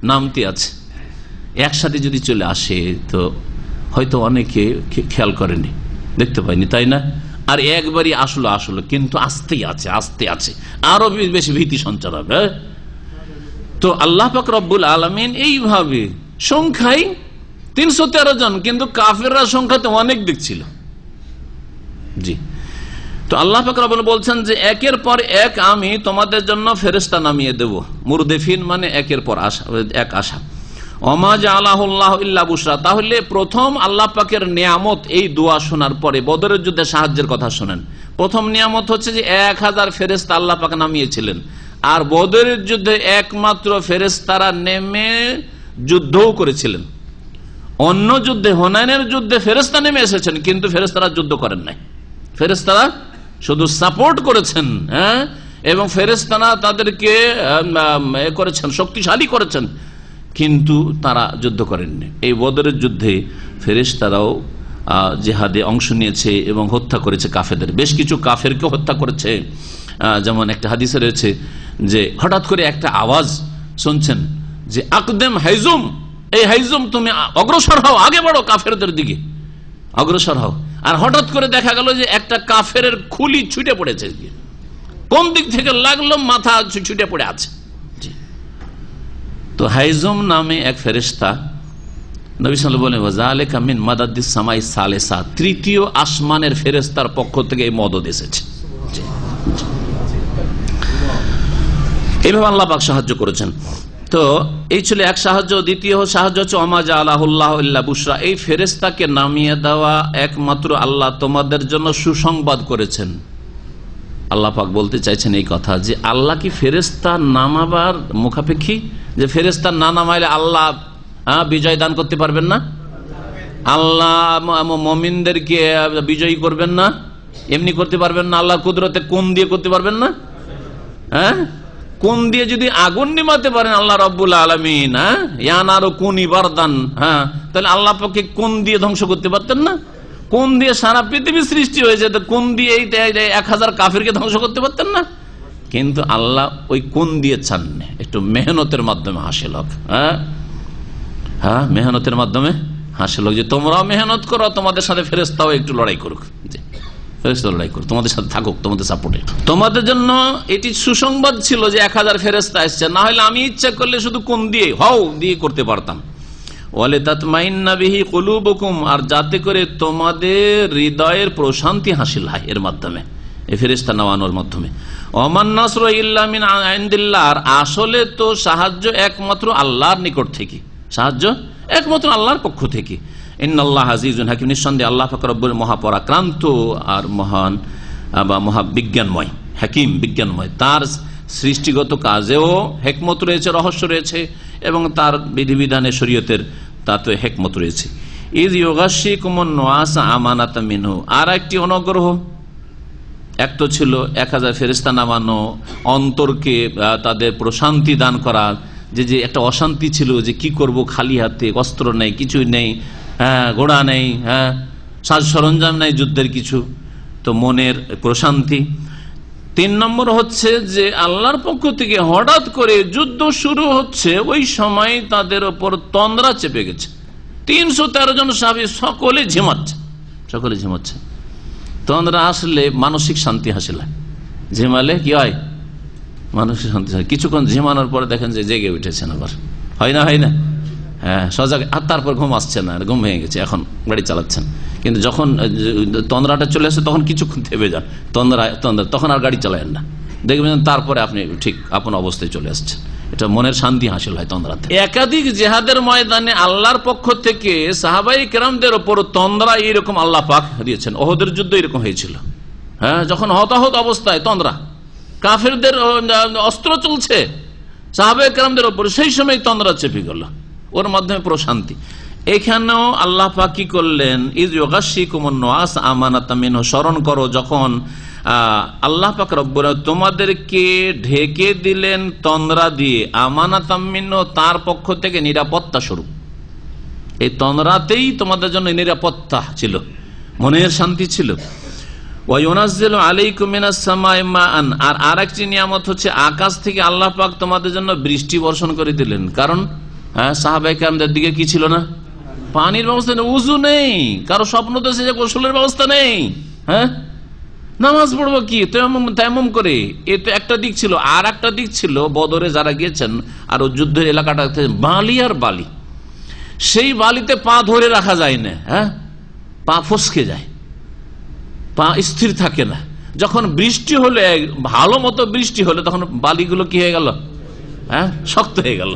নামতে আছে। একসাথে যদি চলে আসে তো হয়তো অনেকে খেয়াল করেনি, দেখতে পাইনি, তাই না? আর একবারই আসলো, কিন্তু আস্তে আছে, আস্তে আছে, আরো বেশি ভীতি সঞ্চার হবে। তো আল্লাহ পাক রব্বুল আলামিন এইভাবে সংখ্যায় 313 জন, কিন্তু কাফেররা সংখ্যাতে অনেক দেখছিল, জি। তো আল্লাহ পাক রব্বুল বলছেন যে একের পর এক আমি তোমাদের জন্য ফেরেশতা নামিয়ে দেব। মুরদিফিন মানে একের পর এক আসা। ওমা জাআলাহুল্লাহু ইল্লা বুশরা, তাহলে প্রথম আল্লাহ পাকের নিয়ামত এই দোয়া শোনার পরে বদরের যুদ্ধে সাহায্যের কথা শোনেন। প্রথম নিয়ামত হচ্ছে যে 1000 ফেরেশতা আল্লাহ পাক নামিয়েছিলেন, আর বদরের যুদ্ধে একমাত্র ফেরেশতারা নেমে যুদ্ধও করেছিলেন। অন্য যুদ্ধে, হুনাইনের যুদ্ধে ফেরেশতা নেমে এসেছেন, কিন্তু ফেরেশতারা যুদ্ধ করেন নাই। ফেরেশতারা শুধু সাপোর্ট করেছেন, হ্যাঁ, এবং ফেরেশতারা তাদেরকে করেছেন, শক্তিশালী করেছেন, কিন্তু তারা যুদ্ধ করেননি। এই বদরের যুদ্ধে ফেরেশতারাও জিহাদে অংশ নিয়েছে এবং হত্যা করেছে কাফেরদের। বেশ কিছু কাফেরকে হত্যা করেছে। যেমন একটা হাদিসে রয়েছে যে হঠাৎ করে একটা আওয়াজ শুনছেন যে আকদেম হাইজুম, এই হাইজুম তুমি অগ্রসর হও, আগে বাড়ো, কাফেরদের দিকে অগ্রসর হও। আর হঠাৎ করে দেখা গেল যে একটা কাফের খুলি ছুটে পড়েছে, কোন দিক থেকে লাগলো, মাথা ছুটে পড়ে আছে। তো হাইজুম নামে এক ফেরেশতা, নবী সাল্লাল্লাহু আলাইহি ওয়া যালিকা মিন মাদাদিস সামাই সালেসা, তৃতীয় আসমানের ফেরেশতার পক্ষ থেকে এই মদদ এসেছে। এইভাবে আল্লাহ পাক সাহায্য করেছেন। তো এই ছিল এক সাহায্য। দ্বিতীয় সাহায্য হচ্ছে ওমা জাআলাহুল্লাহু ইল্লা বুশরা, এই ফেরেশতাকে নামিয়ে দেওয়া একমাত্র আল্লাহ তোমাদের জন্য সুসংবাদ করেছেন। আল্লাহ পাক বলতে চাইছেন এই কথা যে আল্লাহ কি ফেরেশতা নামাবার মুখাপেক্ষী, যে ফেরেশতা না নামাইলে আল্লাহ বিজয় দান করতে পারবেন না? আল্লাহ মুমিনদেরকে বিজয়ী করবেন না? এমনি করতে পারবেন না? আল্লাহ কুদরতে কোন দিয়ে করতে পারবেন না? হ্যাঁ, কোন দিয়ে যদি আগুন নিমাতে পারেন আল্লাহ রাব্বুল আলামিন, ইয়ানারু কুনি বারদান, হ্যাঁ, তাহলে আল্লাহ পাককে কোন দিয়ে ধ্বংস করতে পারতেন না? কোন দিয়ে সারা পৃথিবী সৃষ্টি হয়েছে, তো কোন দিয়ে এই 1000 কাফিরকে ধ্বংস করতে পারতেন না? কিন্তু আল্লাহ ওই কোন দিয়ে চান না, একটু মেহনতের মাধ্যমে হাসিল হোক। হ্যাঁ, মেহনতের মাধ্যমে হাসিল হোক, যে তোমরাও মেহনত করো, তোমাদের সাথে ফেরেশতাও একটু লড়াই করুক, ফেরেশতা লড়াই করুক, তোমাদের সাথে থাকুক, তোমাদের সাপোর্টে। তোমাদের জন্য এটি সুসংবাদ ছিল যে 1000 ফেরেশতা আসছে, না হলে আমি ইচ্ছা করলে শুধু কোন দিয়ে হও দিয়ে করতে পারতাম। ওয়ালিতাতমাইন্না বিহি কুলুবুকুম, আর যাতে করে তোমাদের হৃদয়ের প্রশান্তি হাসিল হয় এর মাধ্যমে, এই ফেরেশতা নামানোর মাধ্যমে। ওমান নাসরু ইল্লা মিন ইনদিল্লাহ, আর আসলে তো সাহায্য একমাত্র আল্লাহর নিকট থেকে, সাহায্য একমাত্র আল্লাহর পক্ষ থেকে। ইন্নাল্লাহ আজিজুন হাকিম, নিঃসন্দেহে আল্লাহ পাক রব্বুল মহাপরাক্রান্ত আর মহান বা মহাবিজ্ঞানময়, হাকিম বিজ্ঞানময়। তার সৃষ্টিগত কাজেও হেকমত রয়েছে, রহস্য রয়েছে, এবং তার বিধিবিধানে শরীয়তের তাতে হেকমত রয়েছে। ইয ইউগাশশিকুমুন নুআসা আমানাতাম মিনহু, আর একটি অনুগ্রহ, এক তো ছিল 1000 ফেরেশতা নামানো, অন্তরকে তাদের প্রশান্তি দান করা, যে একটা অশান্তি ছিল যে কি করব, খালি হাতে, অস্ত্র নেই, কিছুই নেই, হ্যাঁ, ঘোড়া নেই, হ্যাঁ, সাজ সরঞ্জাম নেই যুদ্ধের কিছু, তো মনের প্রশান্তি। 3 নম্বর হচ্ছে যে আল্লাহর পক্ষ থেকে হঠাৎ করে যুদ্ধ শুরু হচ্ছে, ওই সময় তাদের ওপর তন্দ্রা চেপে গেছে। 313 জন সাহাবী সকলে ঝিমাচ্ছে। তন্দ্রা আসলে মানসিক শান্তি হাসিল হয়, ঝিমালে কি হয়, মানসিক শান্তি হয়। কিছুক্ষণ ঝিমানোর পরে দেখেন যে জেগে উঠেছেন, আবার হয় না, হ্যাঁ, সজাগ, আর তারপর ঘুম আসছে না, ঘুম ভেঙে গেছে, এখন গাড়ি চালাচ্ছেন। কিন্তু যখন তন্দ্রাটা চলে আসে তখন কিছুক্ষণ থেমে যান, তন্দ্রা তখন আর গাড়ি চালায়েন না, দেখবেন তারপরে আপনি ঠিক আপন অবস্থায় চলে আসছেন। এটা মনের শান্তি হাসিল হয় তন্দ্রাতে। একাধিক জিহাদের ময়দানে আল্লাহর পক্ষ থেকে সাহাবাই কেরামদের ওপর তন্দ্রা এইরকম আল্লাহ পাক দিয়েছেন। ওহদের যুদ্ধ এরকম হয়েছিল, হ্যাঁ, যখন হতাহত অবস্থায় তন্দ্রা, কাফেরদের অস্ত্র চলছে সাহাবাই কেরামদের ওপর, সেই সময় তন্দ্রা চেপে গেল, ওর মাধ্যমে প্রশান্তি। এখানেও আল্লাহ পাক কি করলেন, ইয ইউগাশশিকুমুন নুআস আমানাতাম মিনহু, স্মরণ করো যখন আল্লাহ পাক রব্বুল তোমাদেরকে ঢেকে দিলেন তন্দ্রা দিয়ে, আমানাতাম মিনহু, তার পক্ষ থেকে নিরাপত্তা স্বরূপ। এই তন্দ্রাতেই তোমাদের জন্য নিরাপত্তা ছিল, মনের শান্তি ছিল। ওয়া ইউনাজ্জিলু আলাইকুম মিনাস সামাই মাআন, আর আরেকটি নিয়ামত হচ্ছে আকাশ থেকে আল্লাহ পাক তোমাদের জন্য বৃষ্টি বর্ষণ করে দিলেন। কারণ হ্যাঁ, সাহাবায়ে কেরামদের দিকে কি ছিল না, পানির ব্যবস্থা নেই, উযু নেই, কারো স্বপ্ন তো সে গোসলের ব্যবস্থা নেই, হ্যাঁ, নামাজ পড়বো কি তায়াম্মুম করে। এ তো একটা দিক ছিল। আর একটা দিক ছিল, বদরে যারা গিয়েছেন আর যুদ্ধের এলাকাটা বালি আর বালি, সেই বালিতে পা ধরে রাখা যায় না, হ্যাঁ, পা ফসকে যায়। পা স্থির থাকে না। যখন বৃষ্টি হলে, ভালো মতো বৃষ্টি হলে, তখন বালিগুলো কি হয়ে গেল, হ্যাঁ, শক্ত হয়ে গেল।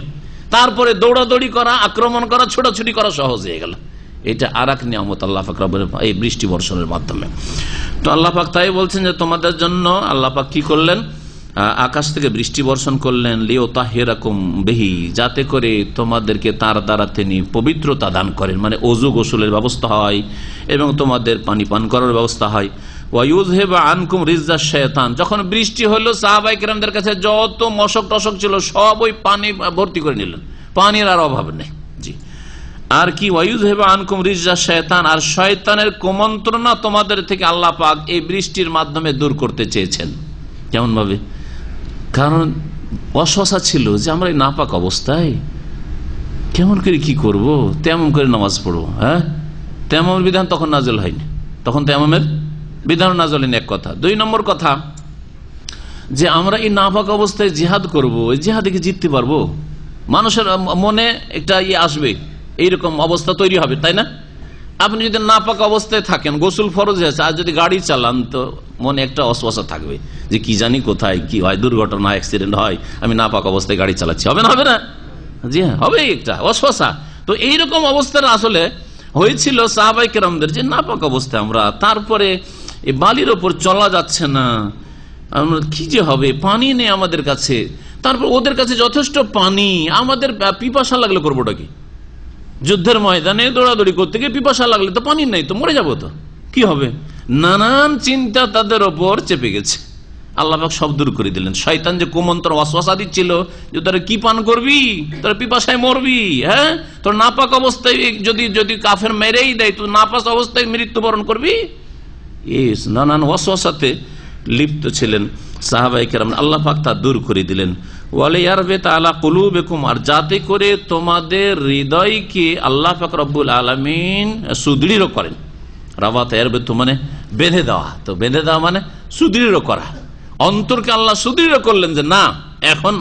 তারপরে দৌড়াদৌড়ি করা, আক্রমণ করা, ছোটাছুটি করা সহজ হয়ে গেল। এটা আর এক নিয়ামত আল্লাহ পাক রব্বুল এই বৃষ্টি বর্ষণের মাধ্যমে। তো আল্লাহ পাক তাই বলছেন যে তোমাদের জন্য আল্লাহ পাক কি করলেন, আকাশ থেকে বৃষ্টি বর্ষণ করলেন, লিওতাহিরাকুম বিহি, যাতে করে তোমাদেরকে তার দ্বারা তিনি পবিত্রতা দান করেন, মানে ওযু গোসলের ব্যবস্থা হয় এবং তোমাদের পানি পান করার ব্যবস্থা হয়। ওয়ায়ুযহিবা আনকুম রিজ্জাশ শায়তান, যখন বৃষ্টি হলো সাহাবায়ে কেরামদের কাছে যত মশক টশক ছিল সব ওই পানি ভর্তি করে নিলেন, পানির আর অভাব নেই। জি, আর কি, ওয়ায়ুযহিবা আনকুম রিজ্জাশ শায়তান, আর শয়তানের কুমন্ত্রণা তোমাদের থেকে আল্লাহ পাক এই বৃষ্টির মাধ্যমে দূর করতে চেয়েছেন। কেমন ভাবে? কারণ অশোষা ছিল যে আমরা এই নাপাক অবস্থায় কেমন করে কি করব, তেমন করে নামাজ পড়বো, হ্যাঁ, তেমন বিধান তখন নাজল হয়নি, তখন তেমনের বিধান নাজল হয়নি, এক কথা। দুই নম্বর কথা, যে আমরা এই নাপাক অবস্থায় জিহাদ করব, এই জিহাদে কি জিততে পারবো? মানুষের মনে একটা আসবে, এইরকম অবস্থা তৈরি হবে, তাই না? আপনি যদি নাপাক অবস্থায় থাকেন, গোসল ফরজ আছে, আর যদি গাড়ি চালান তো মনে একটা অস্বস্থা থাকবে যে কি জানি কোথায় কি হয়, দুর্ঘটনা, অ্যাক্সিডেন্ট হয়, আমি নাপাক অবস্থায় গাড়ি চালাচ্ছি, হবে না? হবে না? জি হ্যাঁ, হবে, একটা অস্বস্থা। তো এইরকম অবস্থার আসলে হয়েছিল সাহাবায়ে কেরামদের, যে নাপাক অবস্থায় আমরা, তারপরে এই বালির ওপর চলা যাচ্ছে না, আমরা কি যে হবে, পানি নেই আমাদের কাছে, তারপর ওদের কাছে যথেষ্ট পানি, আমাদের পিপাসা লাগলে করবোটা কি? যুদ্ধের ময়দানে দৌড়াদৌড়ি করতে গিয়ে পিপাসা লাগলে তো পানি নেই, তো মরে যাবো, তো কি হবে? নানান চিন্তা তাদের ওপর চেপে গেছে। আল্লাহ পাক সব দূর করে দিলেন। শয়তান যে কুমন্ত্র ওয়াসওয়াসা দিচ্ছিল যে তোরা কি পান করবি, তোরা পিপাসায় মরবি, হ্যাঁ, তোর নাপাক অবস্থায় যদি কাফের মেরেই দেয় তো নাপাক অবস্থায় মৃত্যুবরণ করবি, নানান ওয়াসওয়াসাতে লিপ্ত ছিলেন সাহাবায়ে কেরাম। আল্লাহ পাক তা দূর করে দিলেন। ওয়ালিয়ারবিত আলা কুলুবিকুম, আর যাতে করে তোমাদের হৃদয়কে আল্লাহ পাক রব্বুল আলামিন সুদৃঢ় করেন। রাবাত ইয়ারবিতু মানে বেঁধে দেওয়া, তো বেঁধে দেওয়া মানে সুদৃঢ় করা। অন্তরকে আল্লাহ সুদৃঢ় করলেন যে না, এখন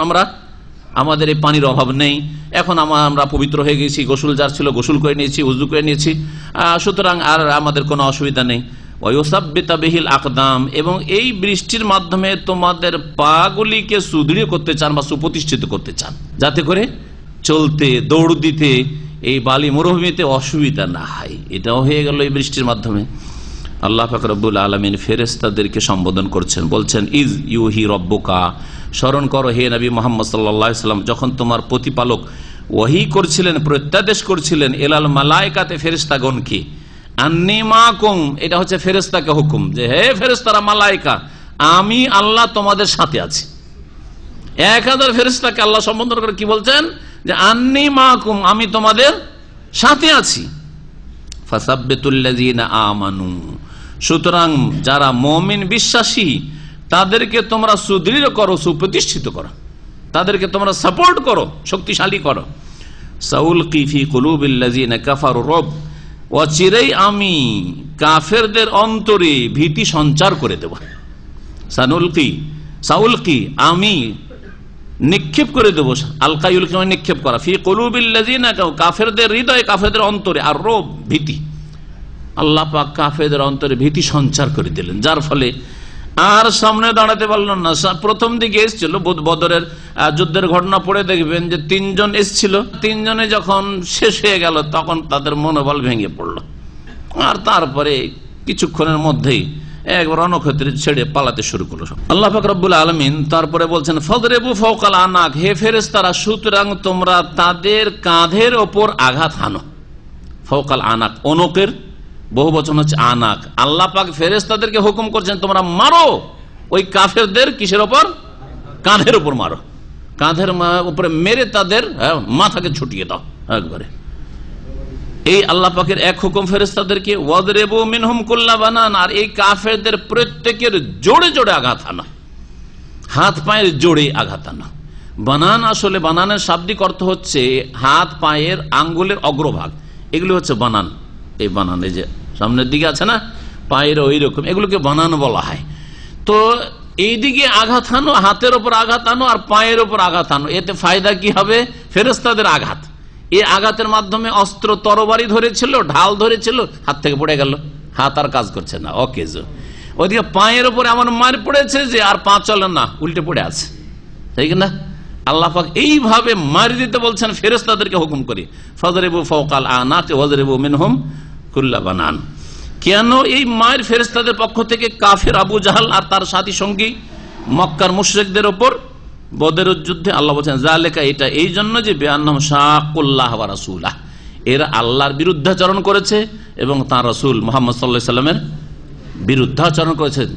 আমাদের এই পানির অভাব নেই, এখন আমরা পবিত্র হয়ে গেছি, গোসল যার ছিল গোসল করে নিয়েছি, উযু করে নিয়েছি, সুতরাং আর আমাদের কোনো অসুবিধা নেই। ওয়ায়ুসাব্বিতা বিহিল আকদাম, এবং এই বৃষ্টির মাধ্যমে তোমাদের পাগুলিকে সুদৃঢ় করতে চান বা সুপ্রতিষ্ঠিত করতে চান, যাতে করে চলতে, দৌড় দিতে এই বালি মরুভূমিতে অসুবিধা না হয়। এটাও হয়ে গেল এই বৃষ্টির মাধ্যমে। আল্লাহ পাক রব্বুল আলামিন ফেরেশতাদেরকে সম্বোধন করছেন, বলছেন ইজ ইউহি রব্বুকা, স্মরণ করো হে নবী মুহাম্মদ সাল্লাল্লাহু আলাইহি ওয়াসাল্লাম, যখন তোমার প্রতিপালক ওহী করছিলেন, প্রত্যাদেশ করছিলেন এলাল মালায়েকাতে, ফেরেশতাগণকে, আন্নী মাকুম, এটা হচ্ছে ফেরেশতাকে হুকুম, যে হে ফেরেশতারা, মালায়েকা, আমি আল্লাহ তোমাদের সাথে আছি। 1000 ফেরেশতাকে আল্লাহ সম্বোধন করে কি বলছেন, যে আন্নী মাকুম, আমি তোমাদের সাথে আছি। ফাসাব্বিতুল্লাযীনা আমানু, সুতরাং যারা মুমিন বিশ্বাসী তাদেরকে তোমরা সুদৃঢ় করো, সুপ্রতিষ্ঠিত করো, তাদেরকে তোমরা সাপোর্ট করো, শক্তিশালী করো। সাউলকি ফি কুলুবিল্লাযীনা কাফারু রব, অচিরেই আমি কাফেরদের অন্তরে ভীতি সঞ্চার করে দেব। সাউলকি আমি নিক্ষেপ করে দেবো, আলকা ইউলকি মানে নিক্ষেপ করা, ফি কুলুবিল্লাযীনা, কাফেরদের হৃদয়ে, কাফেরদের অন্তরে, আর রব ভীতি, আল্লাহ পাক কাফেরদের অন্তরে ভীতি সঞ্চার করে দিলেন, যার ফলে আর সামনে দাঁড়াতে পারলেন না। প্রথম দিকে এসেছিল বদরের যুদ্ধের ঘটনা পড়ে দেখবেন যে 3 জন এসেছিল, 3 জনে যখন শেষ হয়ে গেল তখন তাদের মনোবল ভেঙে পড়লো, আর তারপরে কিছুক্ষণের মধ্যেই একবার রণক্ষেত্রে ছেড়ে পালাতে শুরু করলো। আল্লাহ পাক রব্বুল আলামিন তারপরে বলছেন ফাদরিবু ফাওকাল আনাক, হে ফেরেশতারা, সুতরাং তোমরা তাদের কাঁধের ওপর আঘাত হানো। ফাওকাল আনাক, অনকের বহু বচন হচ্ছে আনাক। আল্লাহ পাক ফেরেশতাদেরকে হুকুম করছেন তোমরা মারো ওই কাফেরদের, কিসের ওপর? কাঁধের ওপর মারো, কাঁধের উপরে মেরে তাদের মাথাকে ছুটিয়ে দাও একবারে। এই আল্লাহ পাকের এক হুকুম ফেরেশতাদেরকে, ওয়াদরিবু মিনহুম কুল্লা বানান, আর এই কাফেরদের প্রত্যেকের জোড়ে জোড়ে আঘাত আনা, হাত পায়ের জোড়ে আঘাত আনা। বানান, আসলে বানানের শাব্দিক অর্থ হচ্ছে হাত পায়ের আঙ্গুলের অগ্রভাগ, এগুলো হচ্ছে বানান। এই বানান, এই যে সামনের দিকে আছে না পায়ের, ওই রকম, এগুলোকে বানান বলা হয়। তো এইদিকে আঘাত আনো, হাতের ওপর আঘাত আনো আর পায়ের ওপর আঘাত আনো, এতে ফায়দা কি হবে? ফেরেশতাদের আঘাত, এই আঘাতের মাধ্যমে অস্ত্র তরবারি ধরেছিল, ঢাল ধরেছিল, হাত থেকে পড়ে গেল, হাত আর কাজ করছে না, অকেজ। ওদিকে পায়ের উপরে এমন মার পড়েছে যে আর পা চলে না, উল্টে পড়ে আছে, তাই না? আল্লাহ পাক এইভাবে মারি দিতে বলছেন ফেরেশতাদেরকে হুকুম করে, ফাযরিবু ফাওকাল আনাকি ওয়াযরিবু মিনহুম কুল্লা বানান। কেন এই মায়ের ফেরেশতাদের পক্ষ থেকে কাফের আবু জাহাল আর তার সাথী সঙ্গী মক্কার মুশরিকদের উপর বদরের যুদ্ধে? আল্লাহ বলছেন যালিকা, এটা এই জন্য যে বিআন্নাহুম শাকুল্লাহ ওয়া রাসূলাহ, এরা আল্লাহর বিরুদ্ধাচরণ করেছে এবং তাঁর রাসূল মুহাম্মদ সাল্লাল্লাহু আলাইহি সাল্লামের বিরুদ্ধাচরণ করেছেন,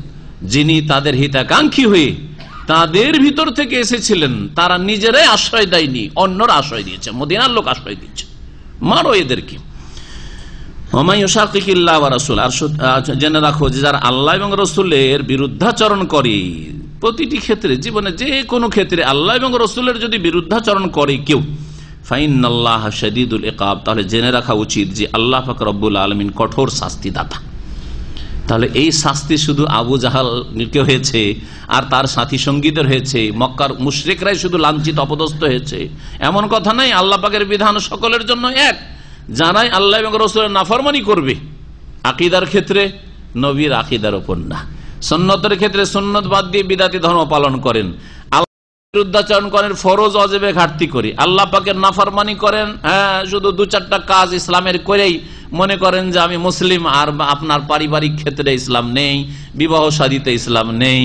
যিনি তাদের হিতাকাঙ্ক্ষী হয়ে তাদের ভিতর থেকে এসেছিলেন। তারা নিজেরাই আশ্রয় দেয়নি, অন্যরা আশ্রয় দিয়েছে, মদিনার লোক আশ্রয় দিচ্ছে। মারো এদেরকে। আর জেনে রাখো যে যারা আল্লাহ এবং রসুলের বিরুদ্ধাচরণ করে, প্রতিটি ক্ষেত্রে, জীবনে যে কোনো ক্ষেত্রে আল্লাহ এবং রসুলের যদি বিরুদ্ধাচরণ করে কেউ, ফাইন্নাল্লাহ শাদীদুল ইকাব, তাহলে জেনে রাখা উচিত যে আল্লাহ পাক রব্বুল আলামিন কঠোর শাস্তিদাতা। তাহলে এই শাস্তি শুধু আবু জাহালকে হয়েছে আর তার সাথী সঙ্গীদের হয়েছে, মক্কার মুশরিকরাই শুধু লাঞ্ছিত অপদস্থ হয়েছে এমন কথা নাই। আল্লাহ পাকের বিধান সকলের জন্য এক। যারাই আল্লাহ এবং রাসূলের নাফরমানি করবে, আকীদার ক্ষেত্রে নবীর আকীদার উপর না, সুন্নতের ক্ষেত্রে সুন্নত বাদ দিয়ে বিদাতি ধর্ম পালন করেন, বিরুদ্ধাচরণ করেন, ফরজ ওয়াজিবে ঘাটতি করে, আল্লাহ পাকের নাফরমানি করেন, শুধু দু চারটা কাজ ইসলামের করেই মনে করেন যে আমি মুসলিম, আর আপনার পারিবারিক ক্ষেত্রে ইসলাম নেই, বিবাহ শাদীতে ইসলাম নেই,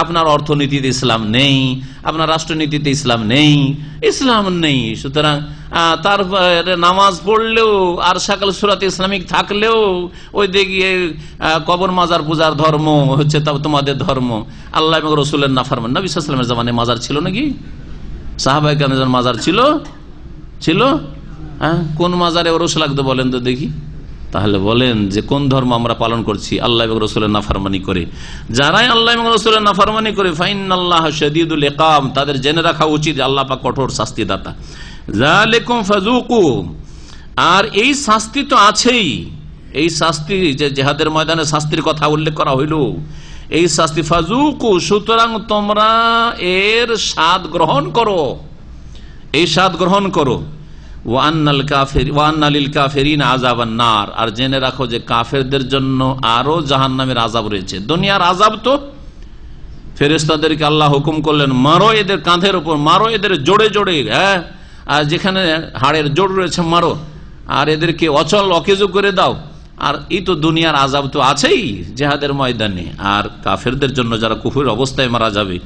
আপনার অর্থনীতিতে ইসলাম নেই, আপনার রাষ্ট্রনীতিতে ইসলাম নেই, ইসলাম নেই। সুতরাং তার নামাজ পড়লেও আর সকাল সূরাতে ইসলামিক থাকলেও ওই দিকে কবর মাজার পূজার ধর্ম হচ্ছে তোমাদের ধর্ম। আল্লাহ এবং রসুলের নাফরমান। নবী সাল্লাল্লাহু আলাইহি ওয়াসাল্লামের জামানায় মাজার ছিল নাকি? সাহাবায়ে কেরামের মাজার ছিল? কোন মাজারে ওরস লাগতো বলেন তো দেখি। তাহলে বলেন যে কোন ধর্ম আমরা পালন করছি? আল্লাহ এবং রসুলের নাফরমানি করে। যারাই আল্লাহ এবং রসুলের নাফরমানি করে ফাইন্নাল্লাহ শাদীদুল ইকাব, তাদের জেনে রাখা উচিত আল্লাহ পাক কঠোর শাস্তিদাতা। যালিকুম ফাযুকু, আর এই শাস্তি তো আছেই, এই শাস্তি যে জিহাদের ময়দানে শাস্তির কথা উল্লেখ করা হইল, এই শাস্তি ফাযুকু, সুতরাং তোমরা এর স্বাদ গ্রহণ করো, এই স্বাদ গ্রহণ করো। ওয়ান্না লিল কাফিরিন আযাবান নার, আর জেনে রাখো যে কাফেরদের জন্য আরো জাহান্নামের আযাব রয়েছে। দুনিয়ার আযাব তো ফেরেশতাদেরকে আল্লাহ হুকুম করলেন মারো এদের কাঁধের উপর, মারো এদের জোড়ে জোড়ে, আর যেখানে হাড়ের জোড় রয়েছে মারো, আর এদেরকে অচল অকেজো করে দাও। আর এই তো দুনিয়ার আযাব তো আছেই জিহাদের ময়দানে, আর কাফেরদের জন্য যারা কুফর অবস্থায় মারা যাবে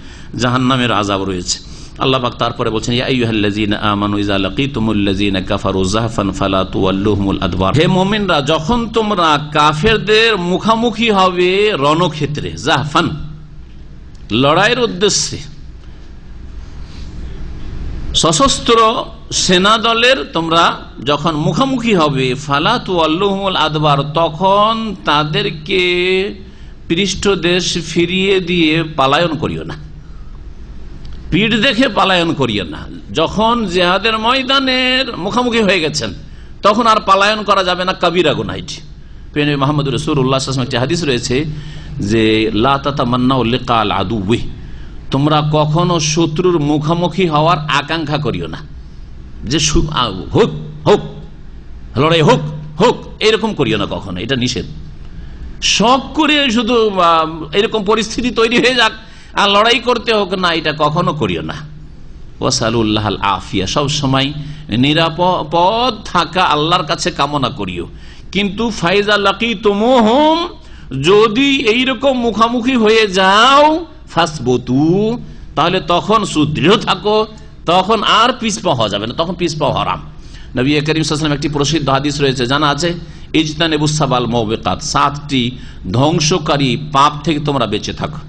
জাহান্নামের আযাব রয়েছে। আল্লাহ পাক তারপরে বলছেন ইয়া আইয়ুহাল্লাযীনা আমানু ইযা লাকীতুমুল্লাযীনা কাফারু যাহফান ফালা তুওয়াল্লুহুমুল আদবার, হে মুমিনরা যখন তোমরা কাফেরদের মুখামুখি হবে রণক্ষেত্রে, যাহফান লড়াইয়ের উদ্দেশ্যে, সশস্ত্র সেনা দলের তোমরা যখন মুখামুখি হবে, ফালা তুওয়াল্লুহুমুল আদবার, তখন তাদেরকে পৃষ্ঠদেশ ফিরিয়ে দিয়ে পালায়ন করিও না, পিঠ দেখে পালায়ন করিও না। যখন জিহাদের ময়দানের মুখোমুখি হয়ে গেছেন তখন আর পালায়ন করা যাবে না, কবিরা গুনাহ। প্রিয় নবী মুহাম্মদ রাসূলুল্লাহ সাল্লাল্লাহু আলাইহি ওয়াসাল্লাম একটি হাদিস রয়েছে যে লা তাতামান্নাউ লিকাল আদুওয়ি, তোমরা কখনো শত্রুর মুখোমুখি হওয়ার আকাঙ্ক্ষা করিও না, যে হোক হোক লড়াই হোক হোক এরকম করিও না কখনো, এটা নিষেধ। শখ করে শুধু এরকম পরিস্থিতি তৈরি হয়ে যাক আর লড়াই করতে হোক না, এটা কখনো করিও না। ওয়াসালুল্লাহাল আফিয়া, সব সময় নিরাপদ থাকা আল্লাহর কাছে কামনা করিও। কিন্তু ফাইজা লাকিতুমুহুম, যদি এইরকম মুখামুখি হয়ে যাও, ফাসবুতু, তাহলে তখন সুদৃঢ় থাকো, তখন আর পিছপা হওয়া যাবে না, তখন পিছপা হারাম। নবী করিম সাল্লাল্লাহু আলাইহি ওয়াসাল্লাম একটি প্রসিদ্ধ হাদিস রয়েছে, জানা আছে, ইজতানিবুস সাবাল মুবিকাত, 7টি ধ্বংসকারী পাপ থেকে তোমরা বেঁচে থাকো।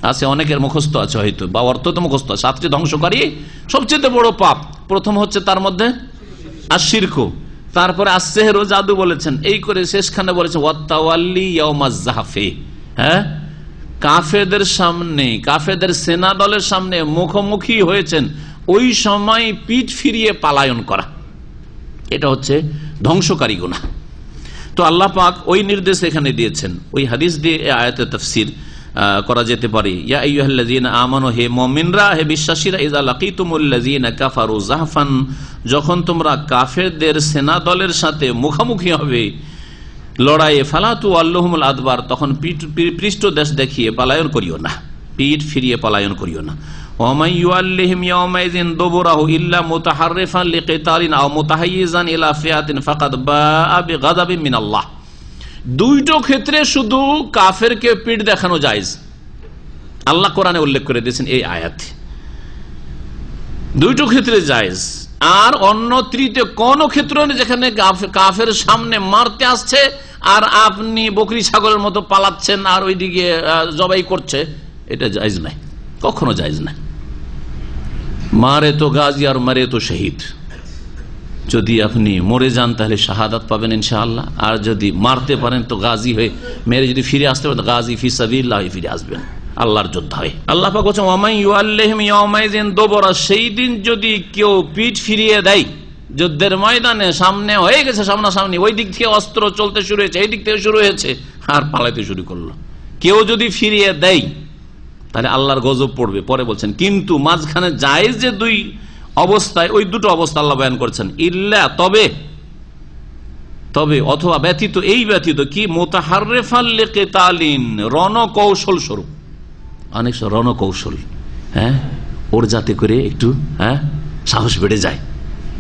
আছে অনেকের মুখস্থ আছে হয়তো, বা অর্থ তো মুখস্থ। 7টি ধ্বংসকারী সবচেয়ে বড় পাপ, প্রথম হচ্ছে তার মধ্যে আশিরকু, তারপরে আসসেহরু, জাদু বলেছেন, এই করে শেষখানে বলেছেন ওয়াত্তাওয়াল্লি ইয়াউমাজ যাহফে, কাফেরদের সামনে, কাফেরদের সেনা দলের সামনে মুখোমুখি হয়েছেন, ওই সময় পিঠ ফিরিয়ে পালায়ন করা, এটা হচ্ছে ধ্বংসকারী গুনাহ। তো আল্লাহ পাক ওই নির্দেশ এখানে দিয়েছেন। ওই হাদিস দিয়ে আয়াতের তাফসীর করা যেতে পারে, ইয়া আইয়ুহাল্লাযীনা আমানু, হে মুমিনরা, হে বিশ্বাসীরা, ইযা লাকীতুমুল্লাযীনা কাফারু যাহফান, যখন তোমরা কাফেরদের সেনা দলের সাথে মুখোমুখি হবে, লড়াইয়ে ফালাতু আল্লাহুমুল আদবার, তখন পৃষ্ঠ দেশ দেখিয়ে পলায়ন করিও না, পিঠ ফিরিয়ে পলায়ন করিও না। ওয়ামান ইউআল্লিহিম ইয়াওমাইযিন দুবুরাহু ইল্লা মুতাহাররিফান লিকিতালিন আও মুতাহাইয়িজান ইলা ফিয়াতিন ফাকাদ বাআ বিগাযাবিন মিনাল্লাহ। দুইটো ক্ষেত্রে শুধু কাফেরকে পিঠ দেখানো জায়েজ, আল্লাহ কোরআনে উল্লেখ করে দিয়েছেন এই আয়াতে, দুইটো ক্ষেত্রে জায়েজ। আর অন্য তৃতীয় কোন ক্ষেত্র যেখানে কাফের সামনে মারতে আসছে আর আপনি বকরি ছাগলের মতো পালাচ্ছেন আর ওইদিকে জবাই করছে, এটা জায়েজ নাই, কখনো জায়েজ নাই। মারে তো গাজী আর মারে তো শহীদ, যদি আপনি মরে যান তাহলে শাহাদাত পাবেন ইনশাআল্লাহ, আর যদি মারতে পারেন তো গাজী হয়ে মেরে যদি ফিরে আসতে পারেন গাজী ফি সাবিলিল্লাহ ফিরে আসবেন, আল্লাহর যোদ্ধা হয়ে। আল্লাহ পাক বলেন ওয়ামান ইউআল্লিহিম ইয়াওমাইযিন দুবুরা, সেই দিন যদি কেউ পিঠ ফিরিয়ে দেয়, যুদ্ধের ময়দানে সামনে হয়ে গেছে সামনাসামনি, ওই দিক থেকে অস্ত্র চলতে শুরু হয়েছে, এই দিক থেকে শুরু হয়েছে, আর পালাইতে শুরু করলো, কেউ যদি ফিরিয়ে দেয় তাহলে আল্লাহর গজব পড়বে। পরে বলছেন কিন্তু মাঝখানে জায়েজ যে দুই অবস্থায়, ওই দুটো অবস্থা আল্লাহ বয়ান করছেন, ইল্লা তবে অথবা ব্যতীত, এই ব্যতীত কি মুতাহাররিফান লিকিতালিন, রণকৌশল স্বরূপ, অনেক রণকৌশল, হ্যাঁ, ওর যাতে করে একটু সাহস বেড়ে যায়,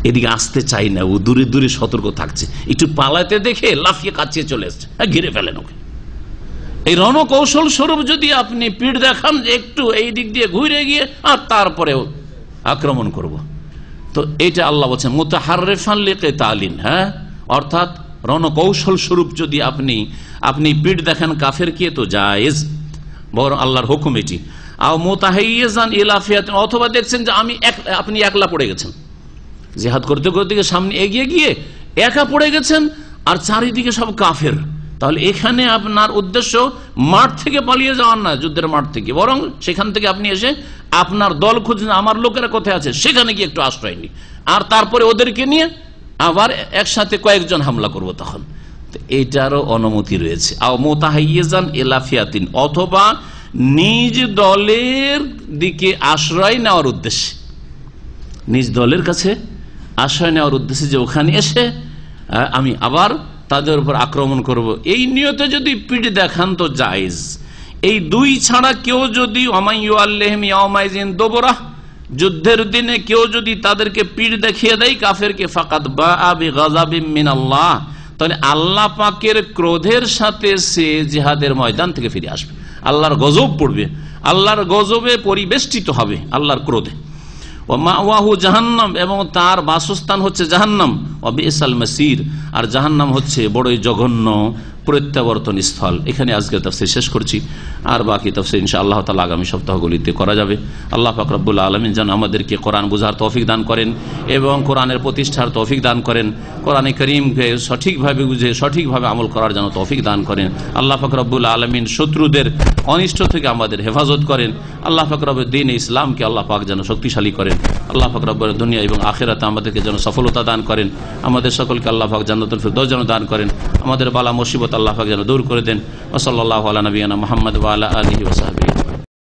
এদিকে আসতে চাই না, ও দূরে দূরে সতর্ক থাকছে, একটু পালাতে দেখে লাফিয়ে কাছিয়ে চলে এসছে, ঘিরে ফেলেন ওকে। এই রণকৌশল স্বরূপ যদি আপনি পিঠ দেখান যে একটু এই দিক দিয়ে ঘুরে গিয়ে আর তারপরেও আক্রমণ করব, তো এটা আল্লাহ বলছেন মুতাহাররিফান লিকিতালিন, হ্যাঁ, অর্থাৎ রণকৌশল স্বরূপ যদি আপনি পিঠ দেখান কাফেরকে তো জায়েজ, বরং আল্লাহর হুকুম এটি। আও মুতাহাইয়িজান ইলা ফিয়াতিন, অথবা দেখছেন যে আপনি একলা পড়ে গেছেন, জিহাদ করতে করতে সামনে এগিয়ে গিয়ে একা পড়ে গেছেন আর চারিদিকে সব কাফের, তাহলে এখানে আপনার উদ্দেশ্য মাঠ থেকে পালিয়ে যাওয়ার না, যুদ্ধের মাঠ থেকে, বরং সেখান থেকে আপনি এসে আপনার দল খুঁজছেন, আমার লোকেরা কোথায় আছে সেখানে গিয়ে একটু আশ্রয় নি, আর তারপরে ওদেরকে নিয়ে আবার একসাথে কয়েকজন হামলা করব, তখন এইটারও অনুমতি রয়েছে। আও মুতাহাইয়িজান ইলা ফিয়াতিন, অথবা নিজ দলের দিকে আশ্রয় নেওয়ার উদ্দেশ্যে, নিজ দলের কাছে আশ্রয় নেওয়ার উদ্দেশ্যে, যে ওখানে এসে আমি আবার তাদের উপর আক্রমণ করব, এই নিয়তে যদি পিঠ দেখান তো জায়েজ। এই দুই ছাড়া কেউ যদি ওয়ামান ইউআল্লিহিম ইয়াওমাইযিন দুবুরা, যুদ্ধের দিনে কেউ যদি তাদেরকে পিঠ দেখিয়ে দেয় কাফেরকে, ফাকাদ বাআ বিগাযাবিন মিনাল্লাহ, তাহলে আল্লাহ পাকের ক্রোধের সাথে সে জিহাদের ময়দান থেকে ফিরে আসবে, আল্লাহর গজব পড়বে, আল্লাহর গজবে পরিবেষ্টিত হবে, আল্লাহর ক্রোধে। ওয়া মাওয়াহু জাহান্নাম, এবং তার বাসস্থান হচ্ছে জাহান্নাম। ওয়া বিসাল মাসির, আর জাহান্নাম হচ্ছে বড়ই জঘন্য প্রত্যাবর্তন স্থল। এখানে আজকে তাফসীর শেষ করছি, আর বাকি তাফসীর ইনশাআল্লাহ তাআলা আগামী সপ্তাহগুলিতে করা যাবে। আল্লাহ পাক রব্বুল আলামিন যেন আমাদেরকে কোরআন বোঝার তৌফিক দান করেন এবং কোরআনের প্রতিষ্ঠার তৌফিক দান করেন, কোরআনে কারীমকে সঠিকভাবে বুঝে সঠিকভাবে আমল করার জন্য তৌফিক দান করেন। আল্লাহ পাক রব্বুল আলামিন শত্রুদের অনিষ্ট থেকে আমাদের হেফাজত করেন। আল্লাহ পাক রব্বুল দ্বীন ইসলামকে আল্লাহ পাক যেন শক্তিশালী করেন। আল্লাহ পাক রব্বুল দুনিয়া এবং আখিরাতে আমাদেরকে যেন সফলতা দান করেন। আমাদের সকলকে আল্লাহ পাক জান্নাতুল ফিরদাউস যেন দান করেন। আমাদের বালা মুসিবত আল্লাহ পাক যেন দূর করে দেন। ওয়া সাল্লাল্লাহু আলা নবিয়ানা মুহাম্মদ ওয়া আলা আলিহি ওয়া সাহবিহি।